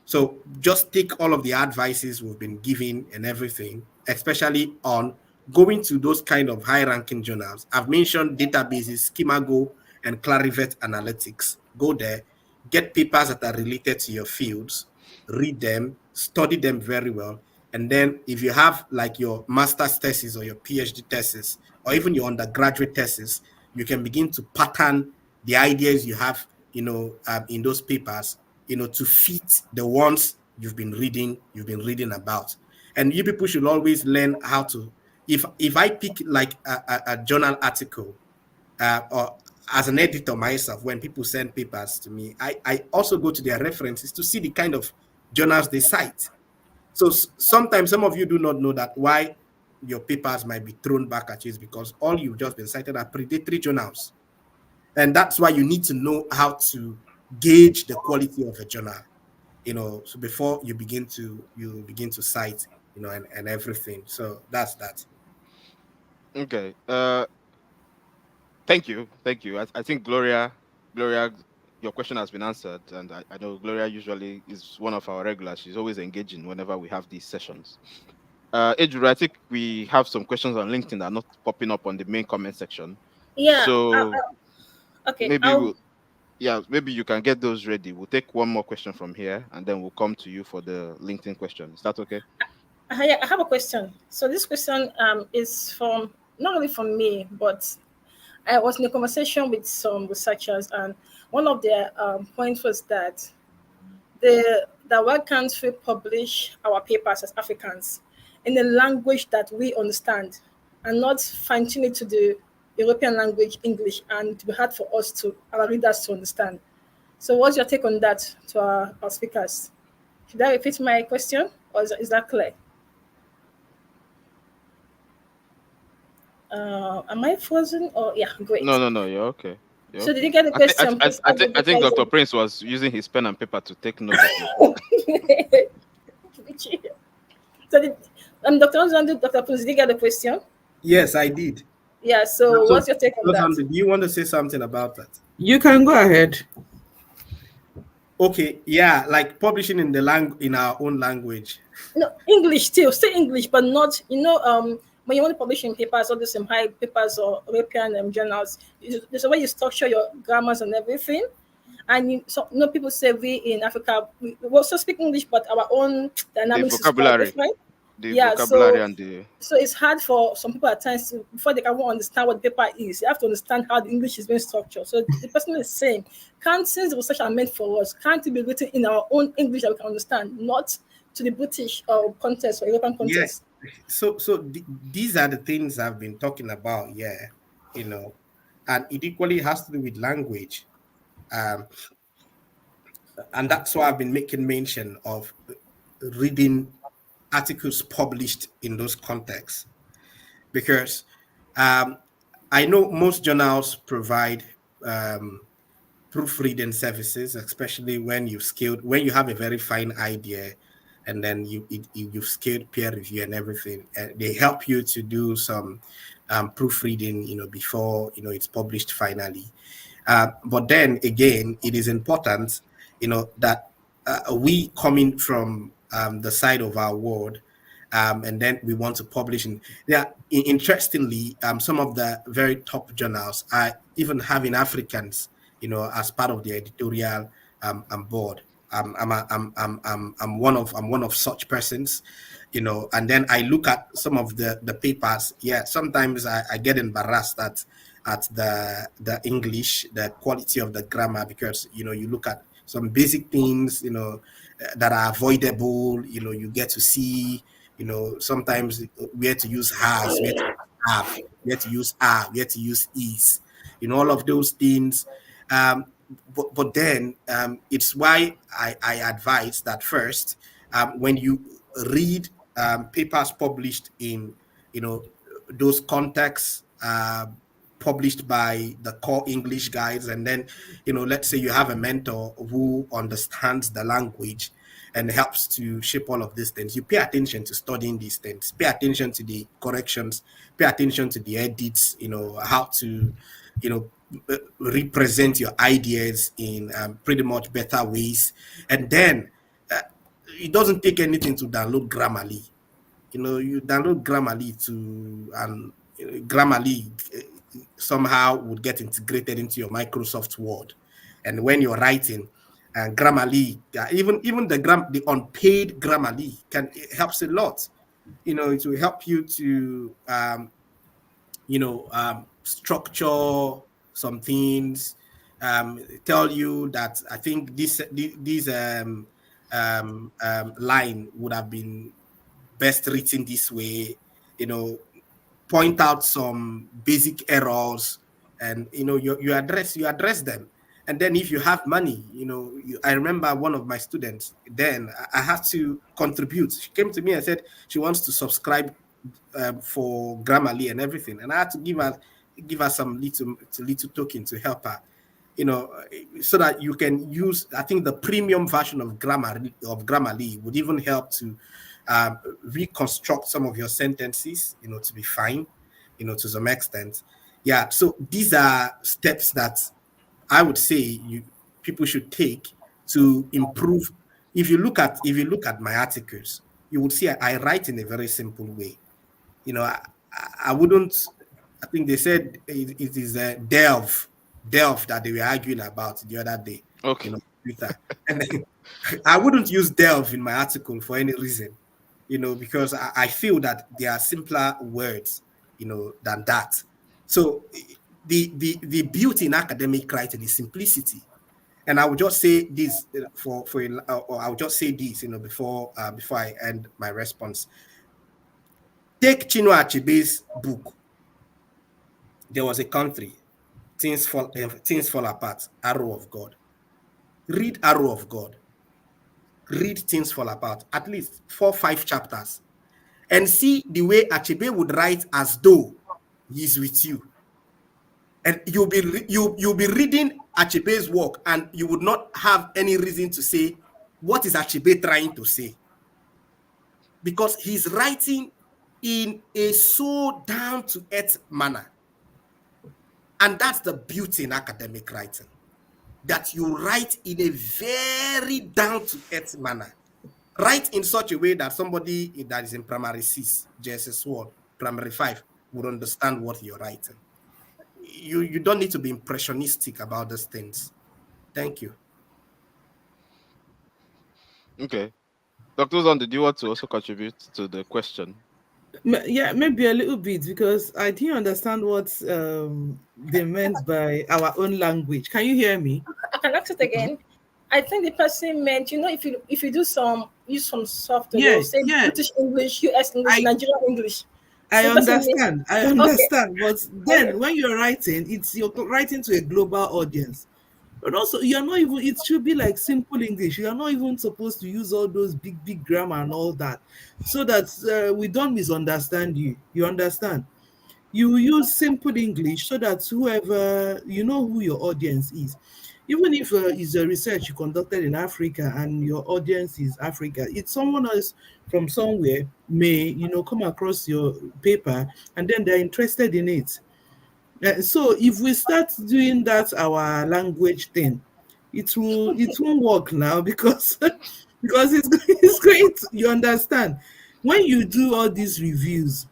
[SPEAKER 3] So just take all of the advices we've been giving and everything, especially on going to those kind of high-ranking journals. I've mentioned databases, 𝐒𝐚𝐥𝐤 and Clarivet Analytics. Go there, get papers that are related to your fields, read them, study them very well. And then if you have like your master's thesis or your PhD thesis, or even your undergraduate thesis, you can begin to pattern the ideas you have, in those papers, to fit the ones you've been reading about. And you people should always learn how to, if I pick like a journal article, or as an editor myself, when people send papers to me, I also go to their references to see the kind of journals they cite. So sometimes some of you do not know that why your papers might be thrown back at you is because all you've just been cited are predatory journals. And that's why you need to know how to gauge the quality of a journal, so before you begin to cite, and everything. So that's that.
[SPEAKER 1] Okay. Thank you. I think Gloria, your question has been answered, and I know Gloria usually is one of our regulars. She's always engaging whenever we have these sessions. Ejiro, I think we have some questions on LinkedIn that are not popping up on the main comment section.
[SPEAKER 4] Yeah.
[SPEAKER 1] So
[SPEAKER 4] Okay.
[SPEAKER 1] maybe maybe you can get those ready. We'll take one more question from here, and then we'll come to you for the LinkedIn question. Is that okay?
[SPEAKER 4] I have a question. So this question is from not only from me, but I was in a conversation with some researchers, and one of their points was that why can't we publish our papers as Africans in a language that we understand, and not fine tune it to the European language English, and to be hard for us to our readers to understand. So what's your take on that to our speakers? Should I repeat my question, or is that clear? Am I frozen? Or yeah, great.
[SPEAKER 1] No, you're okay. You're
[SPEAKER 4] So did
[SPEAKER 1] okay.
[SPEAKER 4] you get the
[SPEAKER 1] I think
[SPEAKER 4] question? Please add it
[SPEAKER 1] I think
[SPEAKER 4] because
[SPEAKER 1] Dr. Prince was using his pen and paper to take note of your
[SPEAKER 4] so did, Dr. Ozandu, Dr. Prince, did you get the question?
[SPEAKER 3] Yes, I did.
[SPEAKER 4] Yeah. So
[SPEAKER 3] So,
[SPEAKER 4] what's your take on that?
[SPEAKER 3] do you want to say something about that?
[SPEAKER 2] You can go ahead.
[SPEAKER 3] Okay, yeah, like publishing in our own language.
[SPEAKER 4] No, English still, say English, but not when you want to publish in papers, all these high papers or European journals. There's a way you structure your grammars and everything. And people say we in Africa we also speak English, but our own
[SPEAKER 1] the
[SPEAKER 4] dynamics is quite
[SPEAKER 1] vocabulary,
[SPEAKER 4] different.
[SPEAKER 1] the
[SPEAKER 4] Yeah,
[SPEAKER 1] vocabulary
[SPEAKER 4] so
[SPEAKER 1] and the
[SPEAKER 4] it's hard for some people at times before they can even understand what the paper is. You have to understand how the English is being structured. So the person is saying, can't since the research are meant for us, can't it be written in our own English that we can understand, not to the British context or European
[SPEAKER 3] Yeah.
[SPEAKER 4] context?
[SPEAKER 3] So these are the things I've been talking about. Yeah, and it equally has to do with language. Um, and that's why I've been making mention of reading articles published in those contexts, because I know most journals provide proofreading services, especially when you have a very fine idea, and then you've scaled peer review and everything. They help you to do some proofreading, before it's published finally. But then again, it is important, that we coming from the side of our world, and then we want to publish. And yeah, interestingly, some of the very top journals are even having Africans, as part of the editorial board. I'm one of such persons, and then I look at some of the papers. Yeah, sometimes I get embarrassed at the English, the quality of the grammar, because you look at some basic things, that are avoidable. You get to see, sometimes where to use has, where to have, where to use are, where to use is, all of those things. But then it's why I advise that first, when you read papers published in those contexts, published by the core English guys, and then let's say you have a mentor who understands the language and helps to shape all of these things. You pay attention to studying these things, pay attention to the corrections, pay attention to the edits, how to represent your ideas in pretty much better ways. And then it doesn't take anything to download Grammarly. You download Grammarly and Grammarly somehow would get integrated into your Microsoft Word. And when you're writing, and Grammarly, even the unpaid Grammarly it helps a lot. It will help you to structure some things, tell you that I think this line would have been best written this way. point out some basic errors, and you address them. And then if you have money, I remember one of my students, then I had to contribute. She came to me and said she wants to subscribe for Grammarly and everything, and I had to give her some little token to help her, so that you can use. I think the premium version of Grammarly would even help to reconstruct some of your sentences, to be fine, to some extent. Yeah. So these are steps that I would say people should take to improve. If you look at my articles, you would see I write in a very simple way. I wouldn't. I think they said it is delve that they were arguing about the other day.
[SPEAKER 1] Okay.
[SPEAKER 3] Twitter. And I wouldn't use delve in my article for any reason, because I feel that there are simpler words, than that. So the beauty in academic writing is simplicity. And I would just say this or I would just say this, before I end my response. Take Chinua Achebe's book. There was a country, things fall apart. Arrow of God. Read Arrow of God. Read Things Fall Apart. At least 4-5 chapters, and see the way Achebe would write as though he's with you. And you'll be reading Achebe's work, and you would not have any reason to say, what is Achebe trying to say? Because he's writing in a so down-to-earth manner. And that's the beauty in academic writing, that you write in a very down-to-earth manner. Write in such a way that somebody that is in primary 6, JSS1, primary 5 would understand what you're writing. You don't need to be impressionistic about these things. Thank you.
[SPEAKER 1] Okay. Dr. Ozon, did you want to also contribute to the question?
[SPEAKER 2] Yeah, maybe a little bit, because I didn't understand what they meant by our own language. Can you hear me?
[SPEAKER 4] I can ask it again. I think the person meant, if you use some software,
[SPEAKER 2] Yeah,
[SPEAKER 4] you'll say
[SPEAKER 2] yeah.
[SPEAKER 4] British English, US English, Nigerian English.
[SPEAKER 2] I
[SPEAKER 4] So doesn't mean-
[SPEAKER 2] understand. I understand. But then when you're writing, you're writing to a global audience. But also, you're not even, it should be like simple English. You're not even supposed to use all those big grammar and all that, so that we don't misunderstand you. You understand? You use simple English so that whoever, who your audience is. Even if it's a research you conducted in Africa and your audience is Africa, it's someone else from somewhere may, come across your paper and then they're interested in it. So if we start doing that, our language thing, it won't work now, because it's great. You understand? When you do all these reviews,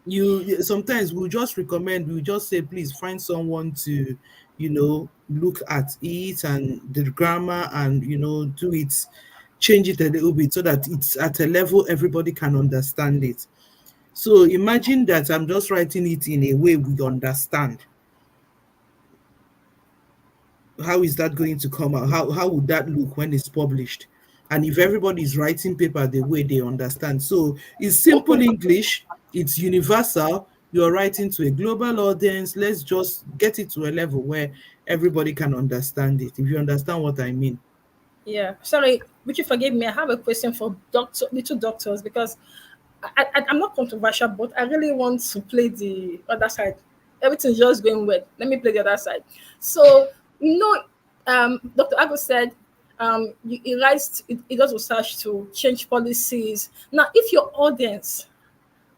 [SPEAKER 2] you sometimes we'll just say, please find someone to, look at it and the grammar and, do it, change it a little bit so that it's at a level everybody can understand it. So imagine that I'm just writing it in a way we understand. How is that going to come out? How would that look when it's published? And if everybody is writing paper the way they understand. So it's simple English, it's universal. You're writing to a global audience. Let's just get it to a level where everybody can understand it, if you understand what I mean.
[SPEAKER 4] Yeah. Sorry, would you forgive me? I have a question for little doctors, because I'm not controversial, but I really want to play the other side. Everything's just going well. Let me play the other side. So, Dr. Ago said he does research to change policies. Now, if your audience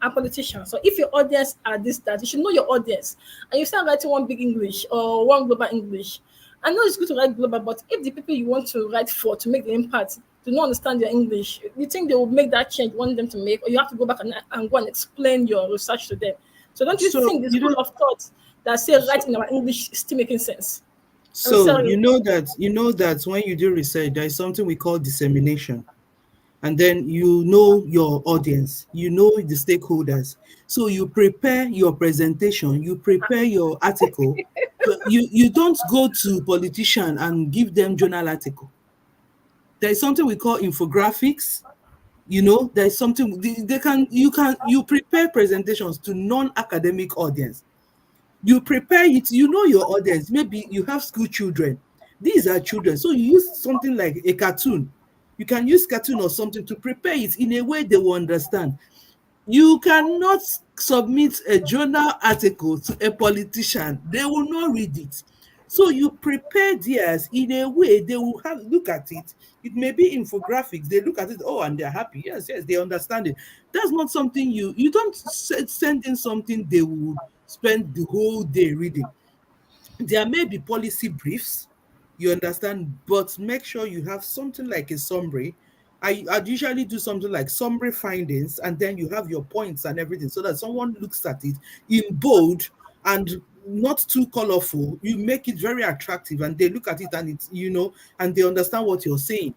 [SPEAKER 4] are politicians, so if your audience are that, you should know your audience. And you start writing one big English or one global English. I know it's good to write global, but if the people you want to write for to make the impact do not understand your English, you think they will make that change you want them to make, or you have to go back and go and explain your research to them? So don't you think the school of thought that says write in our English is still making sense?
[SPEAKER 2] So you know that when you do research, there is something we call dissemination. And then you know your audience, you know the stakeholders. So you prepare your presentation, you prepare your article. You don't go to politician and give them journal article. There is something we call infographics. There's something you prepare presentations to non-academic audience. You prepare it, your audience. Maybe you have school children. These are children. So you use something like a cartoon. You can use cartoon or something to prepare it in a way they will understand. You cannot submit a journal article to a politician. They will not read it. So you prepare theirs in a way they will look at it. It may be infographics. They look at it, oh, and they're happy. Yes, yes, they understand it. That's not something you don't send in something they would spend the whole day reading. There may be policy briefs, you understand, but make sure you have something like a summary. I'd usually do something like summary findings, and then you have your points and everything so that someone looks at it in bold and not too colorful. You make it very attractive and they look at it and and they understand what you're saying.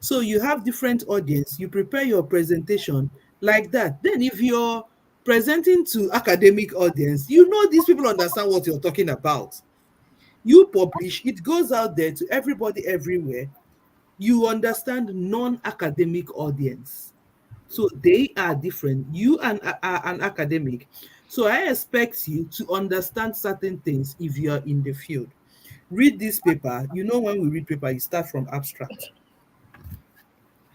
[SPEAKER 2] So you have different audience, you prepare your presentation like that. Then if you're presenting to academic audience, these people understand what you're talking about. You publish, it goes out there to everybody everywhere. You understand non-academic audience. So they are different. You are an academic. So I expect you to understand certain things if you are in the field. Read this paper. When we read paper, you start from abstract.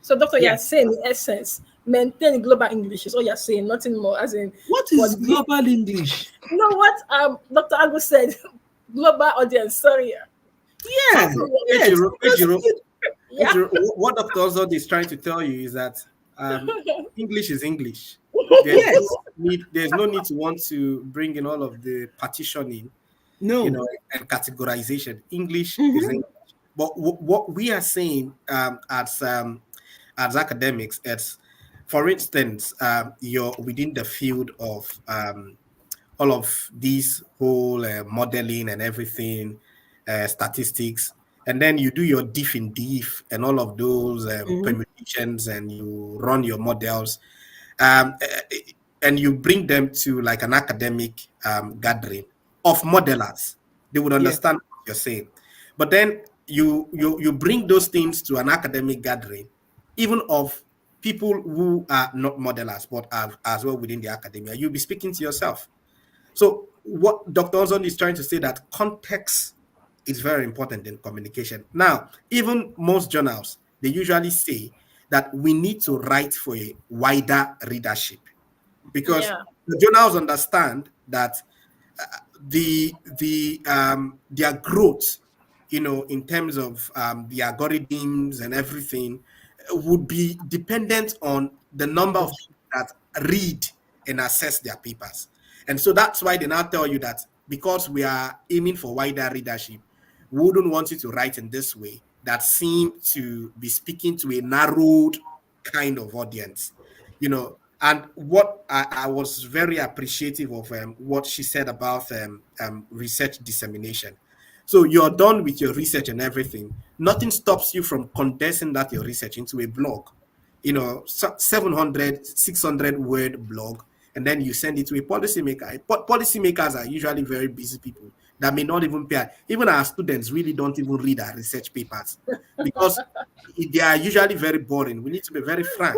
[SPEAKER 4] So, Doctor,
[SPEAKER 2] Yeah.
[SPEAKER 4] you're saying in essence, maintain global English is all you're saying, nothing more. As in,
[SPEAKER 2] What
[SPEAKER 4] for
[SPEAKER 2] is
[SPEAKER 4] the,
[SPEAKER 2] global English?
[SPEAKER 4] you know what Dr. Agu said, global audience. Sorry,
[SPEAKER 2] Yeah, yes.
[SPEAKER 3] Ejiro,
[SPEAKER 2] Because
[SPEAKER 3] Ejiro,
[SPEAKER 4] yeah.
[SPEAKER 3] what Dr. Ozod is trying to tell you is that English is English.
[SPEAKER 2] yes.
[SPEAKER 3] There's no need to want to bring in all of the partitioning,
[SPEAKER 2] No.
[SPEAKER 3] and categorization. English is
[SPEAKER 2] Mhm.
[SPEAKER 3] English. But what we are saying as academics is, for instance, you're within the field of all of these whole modeling and everything, statistics, and then you do your diff in diff and all of those
[SPEAKER 2] Mhm.
[SPEAKER 3] permutations, and you run your models, and you bring them to like an academic gathering of modelers. They would
[SPEAKER 2] Yeah.
[SPEAKER 3] understand what you're saying. But then you bring those things to an academic gathering, even of people who are not modelers but are as well within the academia. You'll be speaking to yourself. So what Dr. Ozon is trying to say, that context is very important in communication. Now, even most journals, they usually say that we need to write for a wider readership, because
[SPEAKER 4] Yeah.
[SPEAKER 3] the journals understand that their growth, in terms of the algorithms and everything, would be dependent on the number of
[SPEAKER 2] Readership.
[SPEAKER 3] people that read and assess their papers. And so that's why they now tell you that because we are aiming for wider readership, we wouldn't want you to write in this way that seem to be speaking to a narrowed kind of audience. And what I was very appreciative of what she said about research dissemination. So you're done with your research and everything. Nothing stops you from condensing that your research into a blog, 700, 600 word blog, and then you send it to a policymaker. Policymakers are usually very busy people that may not even pay. Even our students really don't even read our research papers because they are usually very boring. We need to be very frank.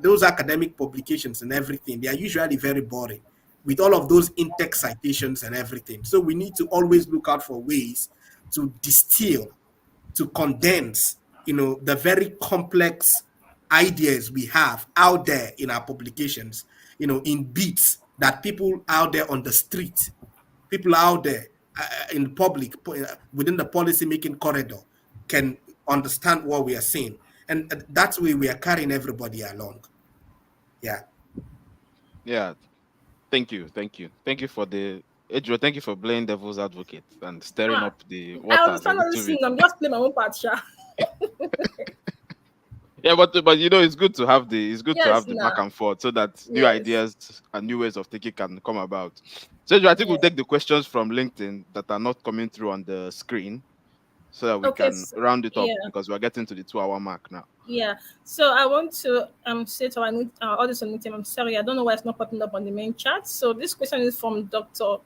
[SPEAKER 3] Those academic publications and everything, they are usually very boring with all of those in-text citations and everything. So we need to always look out for ways to distill, to condense, the very complex ideas we have out there in our publications, in bits that people out there on the street, people out there in the public, within the policy making corridor, can understand what we are saying. And that's why we are carrying everybody along. Yeah.
[SPEAKER 1] Yeah, thank you for the Ejiro. Thank you for playing devil's advocate and stirring
[SPEAKER 4] Ah,
[SPEAKER 1] up the
[SPEAKER 4] I was
[SPEAKER 1] waters a
[SPEAKER 4] trying to
[SPEAKER 1] little
[SPEAKER 4] listen.
[SPEAKER 1] bit.
[SPEAKER 4] I'm just playing my own part, Sha.
[SPEAKER 1] Yeah, but it's good to have
[SPEAKER 4] Yes,
[SPEAKER 1] the back
[SPEAKER 4] nah.
[SPEAKER 1] and forth so that new
[SPEAKER 4] Yes.
[SPEAKER 1] ideas and new ways of thinking can come about. So Ejiro, I think we'll
[SPEAKER 4] Yeah.
[SPEAKER 1] take the questions from LinkedIn that are not coming through on the screen so that we
[SPEAKER 4] Okay.
[SPEAKER 1] can
[SPEAKER 4] So,
[SPEAKER 1] round it up
[SPEAKER 4] yeah.
[SPEAKER 1] because we're getting to the 2 hour mark now.
[SPEAKER 4] Yeah. So I want to say to our audience on meeting, I'm sorry, I don't know why it's not popping up on the main chat. So this question is from Dr.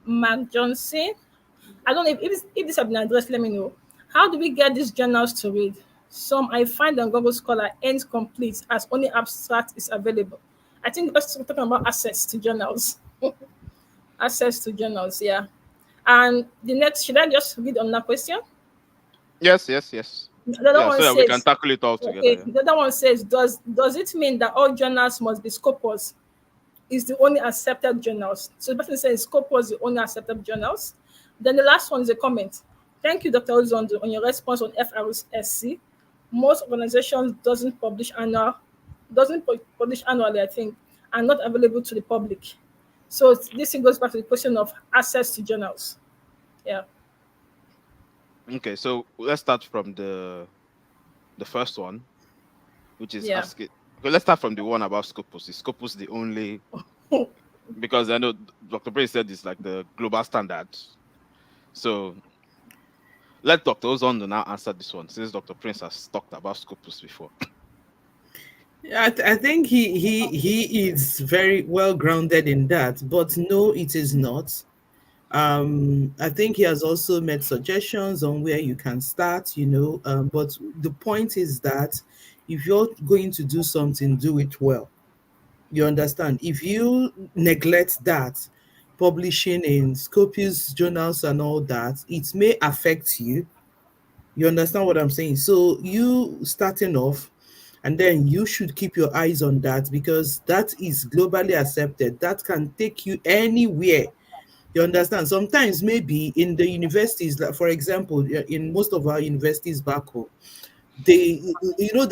[SPEAKER 4] Mark Johnson. I don't know if this has been addressed, let me know. How do we get these journals to read? Some I find on Google Scholar ends complete as only abstract is available. I think the person talking about access to journals. Access to journals, yeah. And the next, should I just read on that question?
[SPEAKER 1] Yes, yes, yes.
[SPEAKER 4] The other
[SPEAKER 1] Yeah,
[SPEAKER 4] one
[SPEAKER 1] so that we can
[SPEAKER 4] says,
[SPEAKER 1] tackle it all together.
[SPEAKER 4] okay,
[SPEAKER 1] Yeah.
[SPEAKER 4] the other one says, does it mean that all journals must be Scopus? Is the only accepted journals? So the person says Scopus the only accepted journals. Then the last one is a comment. Thank you, Dr. Ozondo, on your response on FRSC. Most organizations doesn't publish annually, I think, and not available to the public. So this thing goes back to the question of access to journals. Yeah.
[SPEAKER 1] Okay, so let's start from the first one, which is
[SPEAKER 4] Yeah.
[SPEAKER 1] asking. Okay, let's start from the one about Scopus. Is Scopus the only? Because I know Dr. Prince said it's like the global standard. So let Dr. Ozondo now answer this one, since Dr. Prince has talked about Scopus before.
[SPEAKER 2] Yeah, I think he is very well grounded in that, but no, it is not. I think he has also made suggestions on where you can start, but the point is that if you're going to do something, do it well. You understand? If you neglect that, publishing in Scopus journals and all that, it may affect you. You understand what I'm saying? So you starting off, and then you should keep your eyes on that because that is globally accepted. That can take you anywhere. You understand? Sometimes maybe in the universities, like for example, in most of our universities back home, they're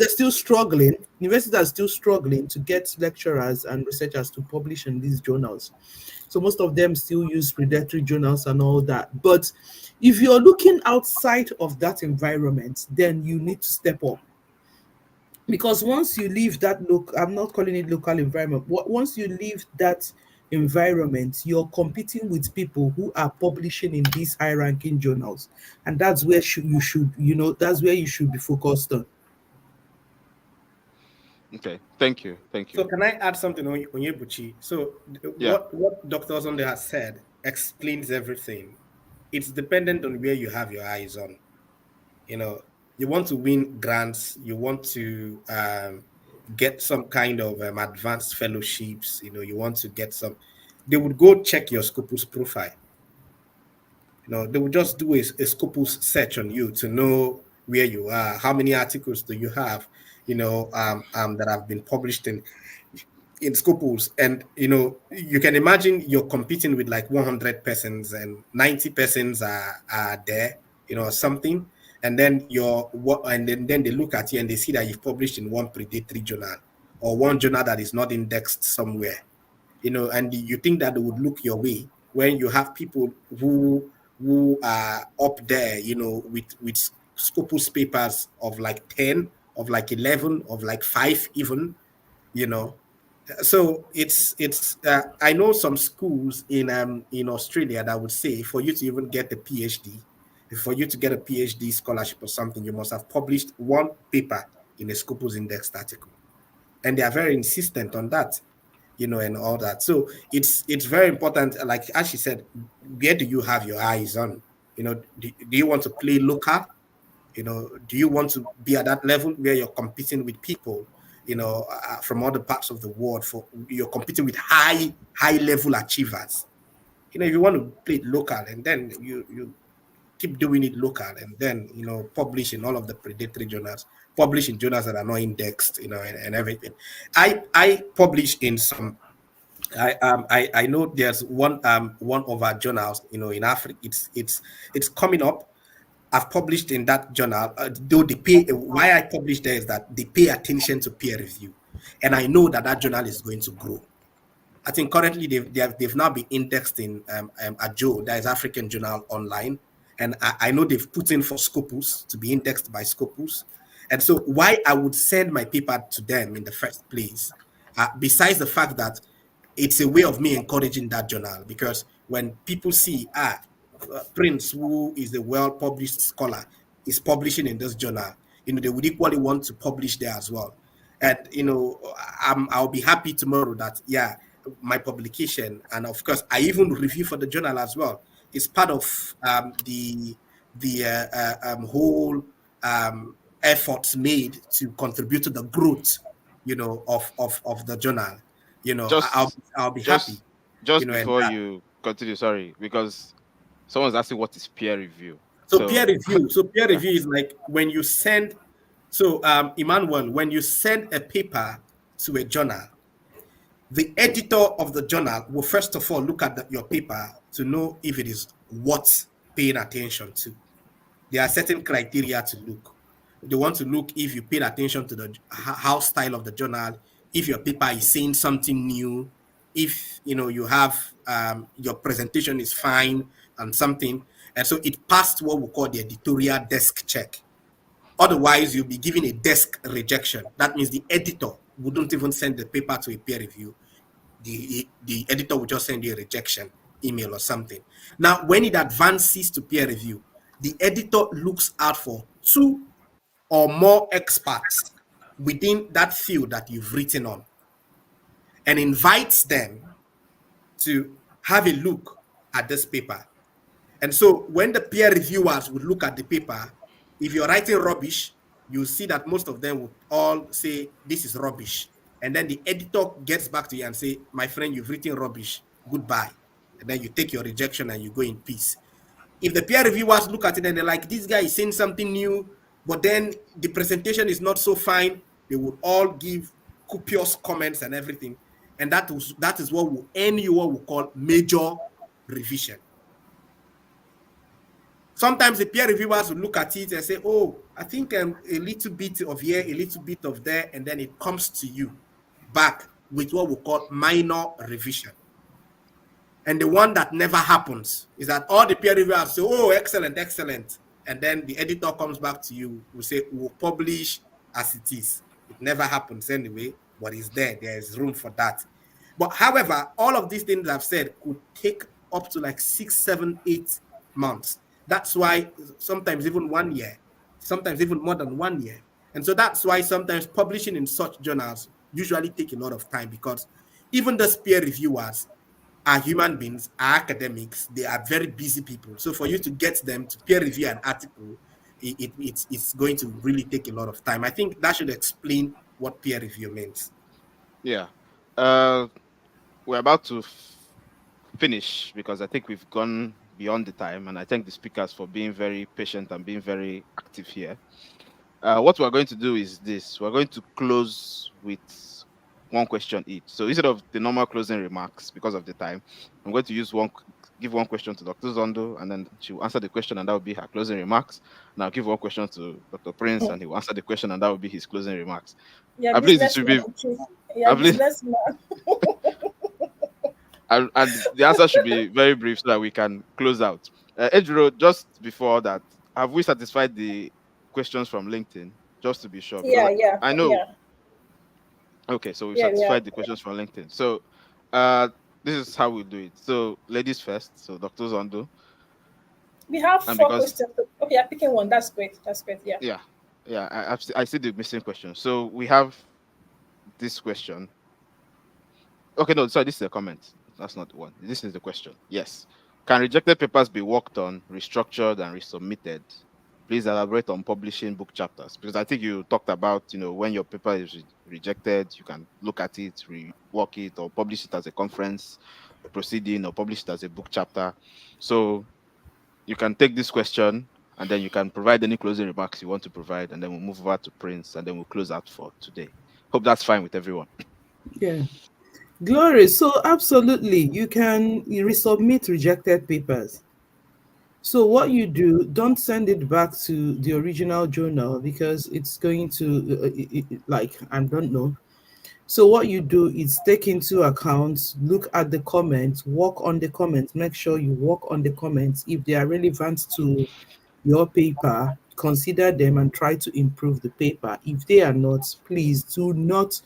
[SPEAKER 2] still struggling. Universities are still struggling to get lecturers and researchers to publish in these journals. So most of them still use predatory journals and all that. But if you're looking outside of that environment, then you need to step up, because once you leave that look, I'm not calling it local environment, once you leave that environment, you're competing with people who are publishing in these high ranking journals, and that's where that's where you should be focused on.
[SPEAKER 1] Okay, thank you, thank
[SPEAKER 3] So
[SPEAKER 1] you.
[SPEAKER 3] can I add something on Onyebuchi? So
[SPEAKER 1] Yeah.
[SPEAKER 3] what Dr. Zonde has said explains everything. It's dependent on where you have your eyes on. You want to win grants, you want to get some kind of advanced fellowships, you want to get some, they would go check your Scopus profile. They would just do a Scopus search on you to know where you are, how many articles do you have, that have been published in Scopus. And you can imagine you're competing with like 100 persons and 90 persons are there, or something. And then then they look at you and they see that you've published in one predatory journal or one journal that is not indexed somewhere, and you think that they would look your way when you have people who are up there, with Scopus papers of like 10, of like 11, of like 5 even, you know. So it's I know some schools in Australia that would say for you to even get a PhD, for you to get a PhD scholarship or something, you must have published one paper in a Scopus indexed article, and they are very insistent on that, and all that. So it's very important. Like as she said, where do you have your eyes on? Do you want to play local? Do you want to be at that level where you're competing with people, from other parts of the world? You're competing with high level achievers. If you want to play it local, and then you keep doing it local, and then publish in all of the predatory journals, publish in journals that are not indexed, and everything. I publish in some. I know there's one of our journals, in Africa. It's coming up. I've published in that journal. Though they pay, why I publish there is that they pay attention to peer review, and I know that journal is going to grow. I think currently they've now been indexed in AJO, that is African Journal Online, and I know they've put in for Scopus to be indexed by Scopus. And so why I would send my paper to them in the first place, besides the fact that it's a way of me encouraging that journal, because when people see Prince, who is a well-published scholar, is publishing in this journal, they would equally want to publish there as well. And I'll be happy tomorrow that my publication, and of course I even review for the journal as well. It's part of the whole efforts made to contribute to the growth, of the journal.
[SPEAKER 1] Just
[SPEAKER 3] I'll be happy,
[SPEAKER 1] just just
[SPEAKER 3] and
[SPEAKER 1] before you continue, sorry, because someone's asking what is peer review.
[SPEAKER 3] so peer
[SPEAKER 1] So
[SPEAKER 3] review. So peer
[SPEAKER 1] yeah.
[SPEAKER 3] review is like when you send. So Emmanuel, when you send a paper to a journal, the editor of the journal will first of all look at your paper to know if it is worth paying attention to. There are certain criteria to look. They want to look if you paid attention to the house style of the journal, if your paper is saying something new, if you have your presentation is fine and something, and so it passed what we call the editorial desk check. Otherwise, you'll be given a desk rejection. That means the editor wouldn't even send the paper to a peer review. The editor will just send you a rejection email or something. Now, when it advances to peer review, the editor looks out for 2 or more experts within that field that you've written on and invites them to have a look at this paper. And so when the peer reviewers would look at the paper, if you're writing rubbish, you'll see that most of them would all say, this is rubbish. And then the editor gets back to you and say, my friend, you've written rubbish, goodbye. And then you take your rejection and you go in peace. If the peer reviewers look at it and they're like, this guy is saying something new, but then the presentation is not so fine, they would all give copious comments and everything. And that is what will earn you what we call major revision. Sometimes the peer reviewers will look at it and say, oh, I think a little bit of here, a little bit of there, and then it comes to you back with what we call minor revision. And the one that never happens is that all the peer reviewers say, oh, excellent, excellent. And then the editor comes back to you, will say, we'll publish as it is. It never happens anyway, but it's there. There is room for that. But however, all of these things I've said could take up to like 6, 7, 8 months. That's why sometimes even 1 year, sometimes even more than 1 year. And so that's why sometimes publishing in such journals usually take a lot of time, because even those peer reviewers are human beings, are academics, they are very busy people. So for you to get them to peer review an article, it's going to really take a lot of time. I think that should explain what peer review means.
[SPEAKER 1] Yeah. We're about to finish because I think we've gone beyond the time, and I thank the speakers for being very patient and being very active here. What we're going to do is this. We're going to close with one question each. So instead of the normal closing remarks, because of the time, I'm going to give one question to Dr. Zondo, and then she will answer the question, and that will be her closing remarks. And I'll give one question to Dr. Prince, and he will answer the question, and that will be his closing remarks.
[SPEAKER 4] Yeah,
[SPEAKER 1] At least it should be.
[SPEAKER 4] Yeah, businessman.
[SPEAKER 1] And the answer should be very brief so that we can close out. Ejiro, just before that, have we satisfied the questions from LinkedIn? Just to be sure.
[SPEAKER 4] Yeah.
[SPEAKER 1] I know.
[SPEAKER 4] Yeah.
[SPEAKER 1] Okay, so we've satisfied the questions from LinkedIn. So this is how we do it. So ladies first. So Dr. Zondo.
[SPEAKER 4] We have 4 questions. Okay, I'm picking one. That's great. Yeah.
[SPEAKER 1] Yeah. I see the missing question. So we have this question. Okay, no, sorry, this is a comment. That's not the one. This is the question. Yes. Can rejected papers be worked on, restructured, and resubmitted? Please elaborate on publishing book chapters, because I think you talked about, when your paper is rejected, you can look at it, rework it, or publish it as a conference proceeding, or publish it as a book chapter. So you can take this question, and then you can provide any closing remarks you want to provide, and then we'll move over to Prince, and then we'll close out for today. Hope that's fine with everyone.
[SPEAKER 2] Yeah. Glory. So absolutely, you can resubmit rejected papers. So what you do, don't send it back to the original journal, because it's going to, I don't know. So what you do is take into account, look at the comments, work on the comments, make sure you work on the comments. If they are relevant to your paper, consider them and try to improve the paper. If they are not, please do not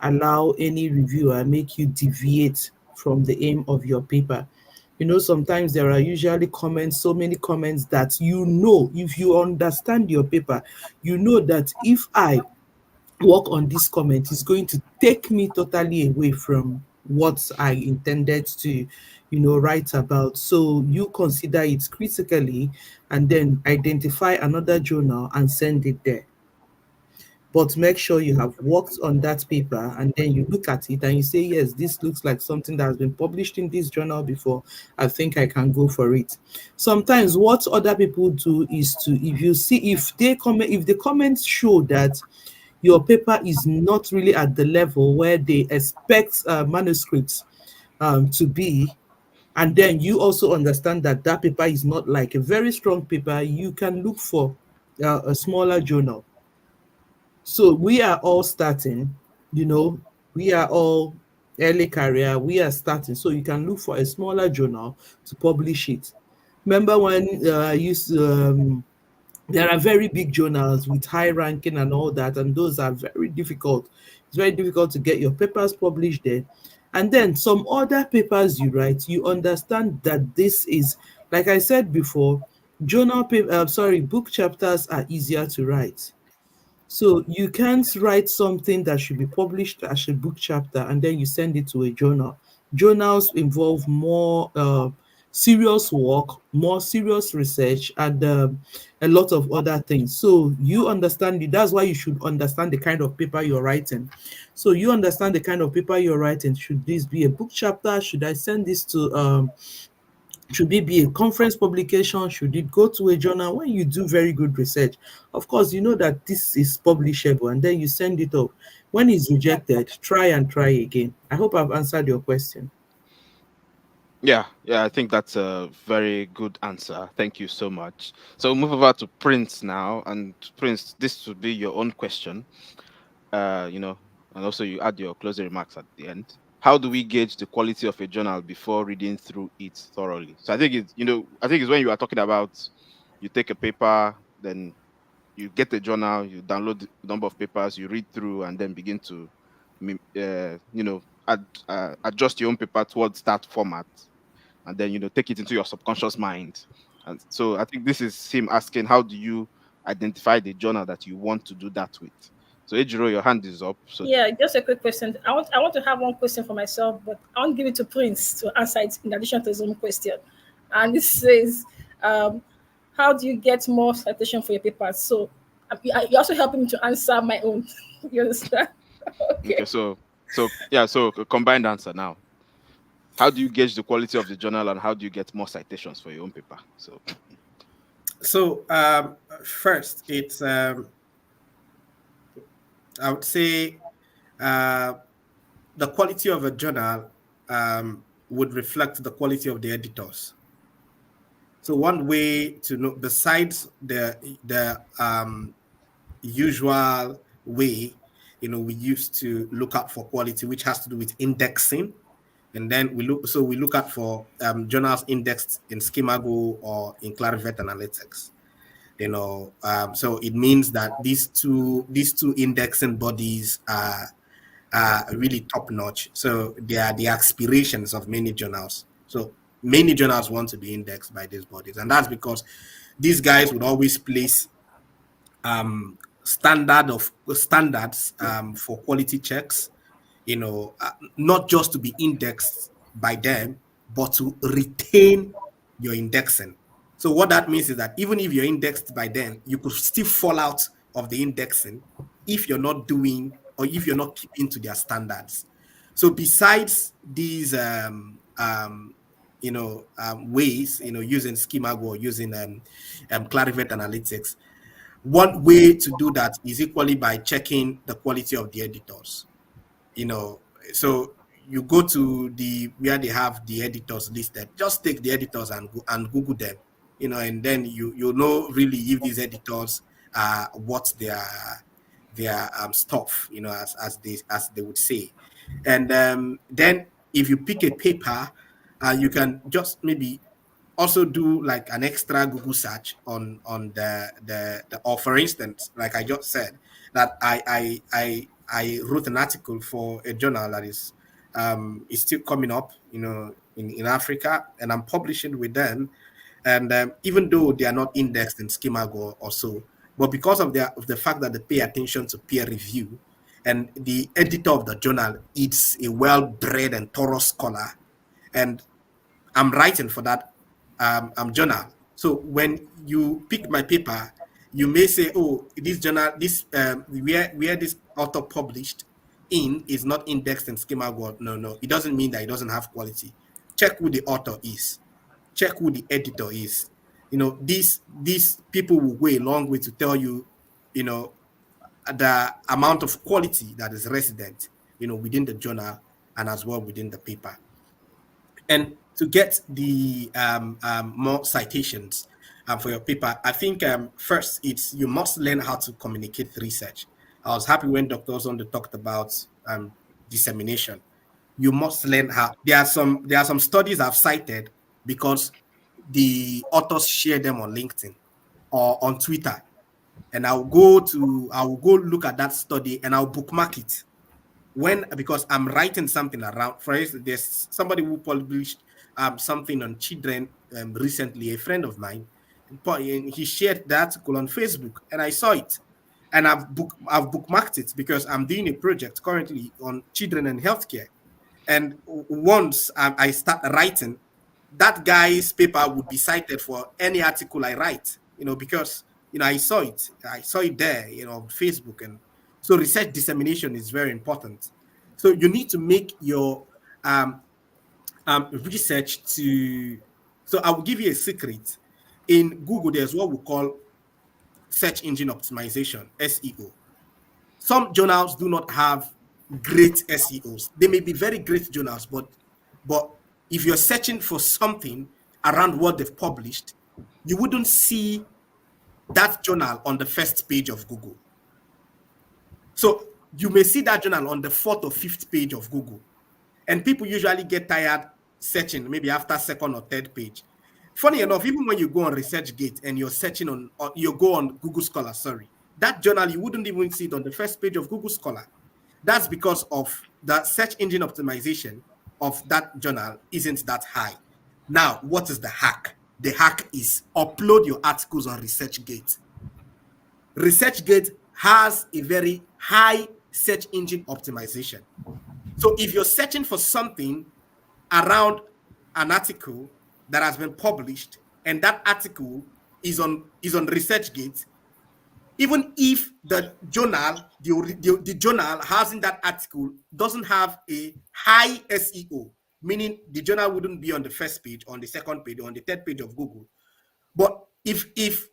[SPEAKER 2] allow any reviewer make you deviate from the aim of your paper. Sometimes there are usually comments, so many comments that if you understand your paper, that if I work on this comment, it's going to take me totally away from what I intended to, write about. So you consider it critically and then identify another journal and send it there. but make sure you have worked on that paper and then you look at it and you say, yes, this looks like something that has been published in this journal before. I think I can go for it. Sometimes what other people do is to, if you see, if the comments show that your paper is not really at the level where they expect manuscripts to be, and then you also understand that that paper is not like a very strong paper, you can look for a smaller journal. So we are all starting, you know, we are all early career, we are starting. So you can look for a smaller journal to publish it. Remember when I used to, there are very big journals with high ranking and all that, and those are very difficult. It's very difficult to get your papers published there. And then some other papers you write, you understand that this is, like I said before, book chapters are easier to write. So you can't write something that should be published as a book chapter and then you send it to a journal. Journals involve more serious work, more serious research, and a lot of other things. So you understand it. That's why you should understand the kind of paper you're writing. So you understand the kind of paper you're writing. Should this be a book chapter? Should I send this to should it be a conference publication? Should it go to a journal? When you do very good research, of course, you know that this is publishable and then you send it off. When it's rejected, try and try again. I hope I've answered your question.
[SPEAKER 1] Yeah, I think that's a very good answer. Thank you so much. So we'll move over to Prince now, and Prince, this would be your own question. You know, and also you add your closing remarks at the end. How do we gauge the quality of a journal before reading through it thoroughly? So I think it's, I think it's when you are talking about, you take a paper, then you get the journal, you download the number of papers, you read through, and then begin to, adjust your own paper towards that format, and then take it into your subconscious mind. And so I think this is him asking, how do you identify the journal that you want to do that with? So Ejiro, your hand is up. So
[SPEAKER 4] Yeah, just a quick question. I want to have one question for myself, but I want to give it to Prince to answer it in addition to his own question. And it says, um, how do you get more citation for your papers? So you're also helping me to answer my own. You understand?
[SPEAKER 1] okay,
[SPEAKER 4] Okay.
[SPEAKER 1] so a combined answer now. How do you gauge the quality of the journal, and how do you get more citations for your own paper?
[SPEAKER 3] So first, it's I would say uh, the quality of a journal would reflect the quality of the editors. So one way to know, besides the usual way, we used to look out for quality, which has to do with indexing, and then we look out for journals indexed in 𝐒𝐚𝐥𝐤 or in Clarivate Analytics. So it means that these two indexing bodies are really top notch. So they are the aspirations of many journals. So many journals want to be indexed by these bodies, and that's because these guys would always place standards for quality checks. Not just to be indexed by them, but to retain your indexing. So what that means is that even if you're indexed by them, you could still fall out of the indexing if you're not doing, or if you're not keeping to their standards. So besides these ways, using 𝐒𝐚𝐥𝐤 or using Clarivate Analytics, one way to do that is equally by checking the quality of the editors. So you go to where they have the editors listed. Just take the editors and Google them, and then you know really if these editors are what their stuff, as they would say. And then if you pick a paper, you can just maybe also do like an extra Google search on or for instance, like I just said, that I wrote an article for a journal that is still coming up, in Africa, and I'm publishing with them. And even though they are not indexed in 𝐒𝐚𝐥𝐤 or so, but because of the fact that they pay attention to peer review, and the editor of the journal is a well-bred and thorough scholar, and I'm writing for that journal. So when you pick my paper, you may say, oh, this journal, this where this author published in is not indexed in 𝐒𝐚𝐥𝐤. No, it doesn't mean that it doesn't have quality. Check who the author is. Check who the editor is. These people will go a long way to tell you, the amount of quality that is resident, within the journal and as well within the paper. And to get the more citations for your paper, I think first you must learn how to communicate research. I was happy when Dr. Ozondo talked about dissemination. You must learn how. There are some studies I've cited because the authors share them on LinkedIn or on Twitter, and I'll go look at that study and I'll bookmark it. Because I'm writing something around. For instance, there's somebody who published something on children recently, a friend of mine, and he shared the article on Facebook, and I saw it, and I've bookmarked it because I'm doing a project currently on children and healthcare. And once I start writing, that guy's paper would be cited for any article I write, because I saw it there, on Facebook. And so research dissemination is very important. So you need to make your research so I will give you a secret. In Google, there's what we call search engine optimization, SEO. Some journals do not have great SEOs. They may be very great journals, but if you're searching for something around what they've published, you wouldn't see that journal on the first page of Google. So you may see that journal on the 4th or 5th page of Google. And people usually get tired searching maybe after 2nd or 3rd page. Funny enough, even when you go on ResearchGate and you're searching you go on Google Scholar, that journal, you wouldn't even see it on the first page of Google Scholar. That's because of the search engine optimization of that journal isn't that high. Now, what is the hack? The hack is upload your articles on ResearchGate. ResearchGate has a very high search engine optimization. So if you're searching for something around an article that has been published and that article is on ResearchGate, even if the journal, the journal has in that article doesn't have a high SEO, meaning the journal wouldn't be on the first page, on the second page, or on the 3rd page of Google. But if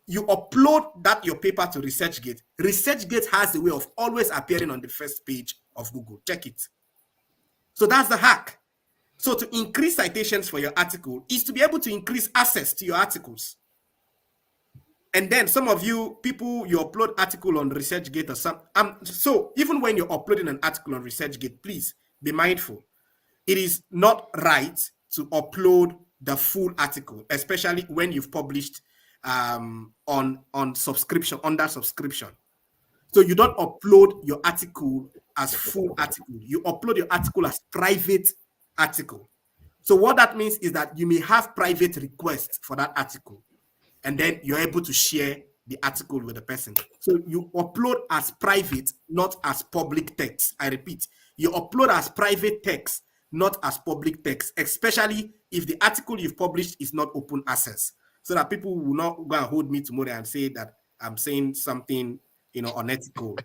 [SPEAKER 3] you upload your paper to ResearchGate, ResearchGate has a way of always appearing on the first page of Google. Check it. So that's the hack. So to increase citations for your article is to be able to increase access to your articles. And then some of you upload article on ResearchGate or some. So even when you're uploading an article on ResearchGate, please be mindful. It is not right to upload the full article, especially when you've published on subscription, under subscription. So you don't upload your article as full article. You upload your article as private article. So what that means is that you may have private requests for that article, and then you're able to share the article with the person. So you upload as private, not as public text. I repeat, you upload as private text, not as public text, especially if the article you've published is not open access, so that people will not go and hold me tomorrow and say that I'm saying something, unethical,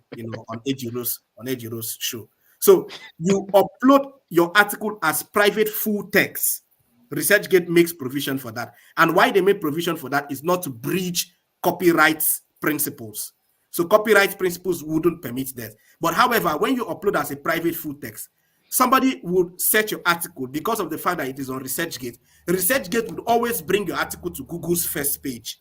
[SPEAKER 3] on Ejiro's show. So you upload your article as private full text. ResearchGate makes provision for that. And why they make provision for that is not to breach copyright principles. So copyright principles wouldn't permit that. But however, when you upload as a private full text, somebody would search your article because of the fact that it is on ResearchGate. ResearchGate would always bring your article to Google's first page.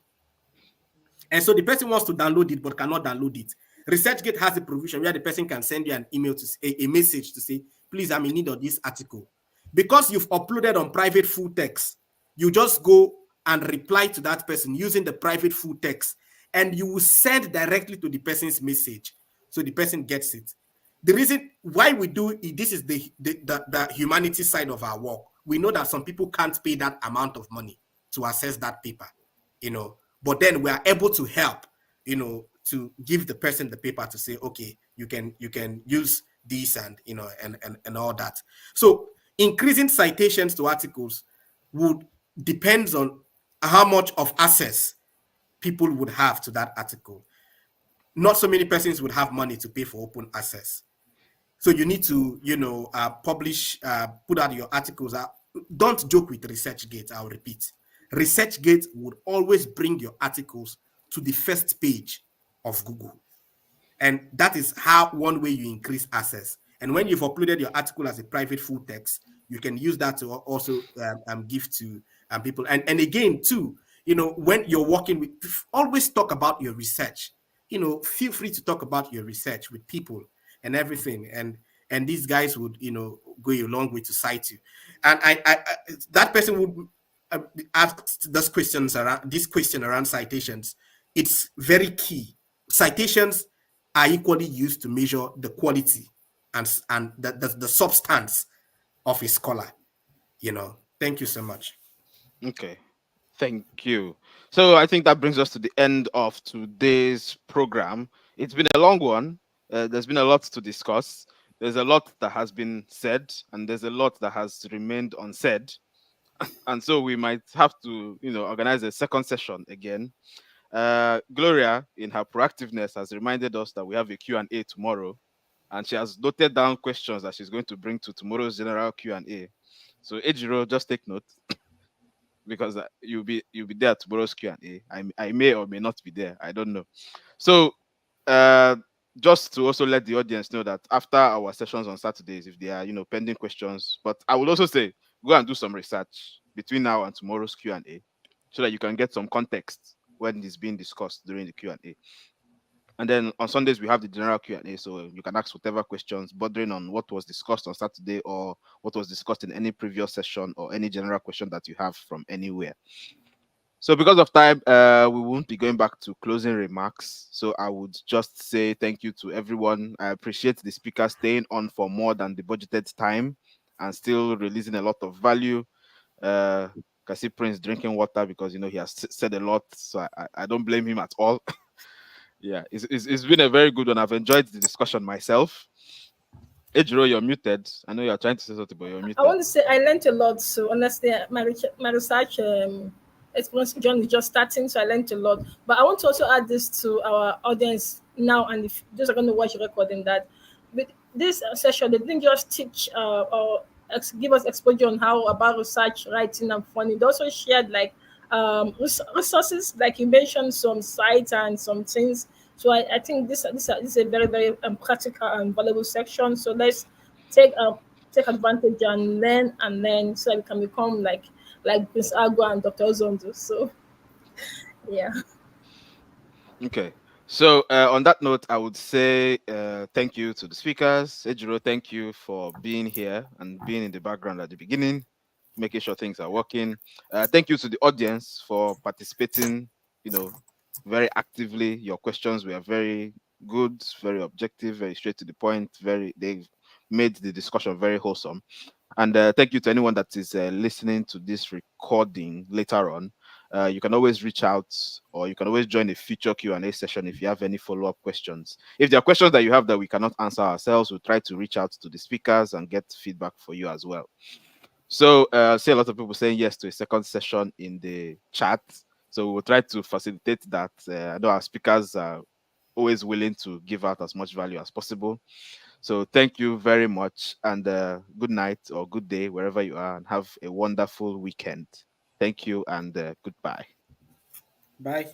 [SPEAKER 3] And so the person wants to download it but cannot download it. ResearchGate has a provision where the person can send you an email to a message to say, please, I'm in need of this article. Because you've uploaded on private full text, you just go and reply to that person using the private full text, and you will send directly to the person's message, so the person gets it. The reason why we do it, this is the humanity side of our work. We know that some people can't pay that amount of money to access that paper, but then we are able to help, to give the person the paper to say, okay, you can use this and and all that. So increasing citations to articles depends on how much of access people would have to that article. Not so many persons would have money to pay for open access. So you need to, publish, put out your articles out. Don't joke with ResearchGate, I'll repeat. ResearchGate would always bring your articles to the first page of Google. And that is how one way you increase access. And when you've uploaded your article as a private full text, you can use that to also give to people. And again, too, when you're working with, always talk about your research. Feel free to talk about your research with people and everything. And these guys would, go a long way to cite you. And I that person would ask this question around citations. It's very key. Citations are equally used to measure the quality and the substance of a scholar. Thank you so much.
[SPEAKER 1] Okay, thank you. So I think that brings us to the end of today's program. It's been a long one. There's been a lot to discuss. There's a lot that has been said, and there's a lot that has remained unsaid. And so we might have to, organize a second session again. Gloria, in her proactiveness, has reminded us that we have a Q&A tomorrow, and she has noted down questions that she's going to bring to tomorrow's general Q&A. So Ejiro, just take note because you'll be there at tomorrow's Q&A. I may or may not be there. I don't know. So just to also let the audience know that after our sessions on Saturdays, if there are pending questions, but I would also say go and do some research between now and tomorrow's Q&A so that you can get some context when it's being discussed during the Q&A. And then on Sundays we have the general Q&A, so you can ask whatever questions bordering on what was discussed on Saturday or what was discussed in any previous session or any general question that you have from anywhere. So because of time, we won't be going back to closing remarks. So I would just say thank you to everyone. I appreciate the speaker staying on for more than the budgeted time and still releasing a lot of value. Can see Prince drinking water because he has said a lot, so I don't blame him at all. Yeah, it's been a very good one. I've enjoyed the discussion myself. Ejiro, you're muted. I know you're trying to say something, but you're muted.
[SPEAKER 4] I want to say I learned a lot. So honestly, my research experience journey is just starting, so I learned a lot. But I want to also add this to our audience now, and if those are going to watch the recording, that with this session, they didn't just teach or give us exposure on how about research, writing, and funding. They also shared like resources, like you mentioned, some sites and some things. So I think this is a very very practical and valuable section. So let's take take advantage and learn so that we can become like Prince Agua and Dr. Ozondo. So yeah.
[SPEAKER 1] Okay. So on that note, I would say thank you to the speakers. Ejiro, thank you for being here and being in the background at the beginning, making sure things are working. Thank you to the audience for participating, very actively. Your questions were very good, very objective, very straight to the point. They've made the discussion very wholesome. And thank you to anyone that is listening to this recording later on. You can always reach out or you can always join a future Q&A session if you have any follow-up questions. If there are questions that you have that we cannot answer ourselves, we'll try to reach out to the speakers and get feedback for you as well. So I see a lot of people saying yes to a second session in the chat. So we'll try to facilitate that. I know our speakers are always willing to give out as much value as possible. So thank you very much, and good night or good day wherever you are, and have a wonderful weekend. Thank you, and goodbye.
[SPEAKER 3] Bye.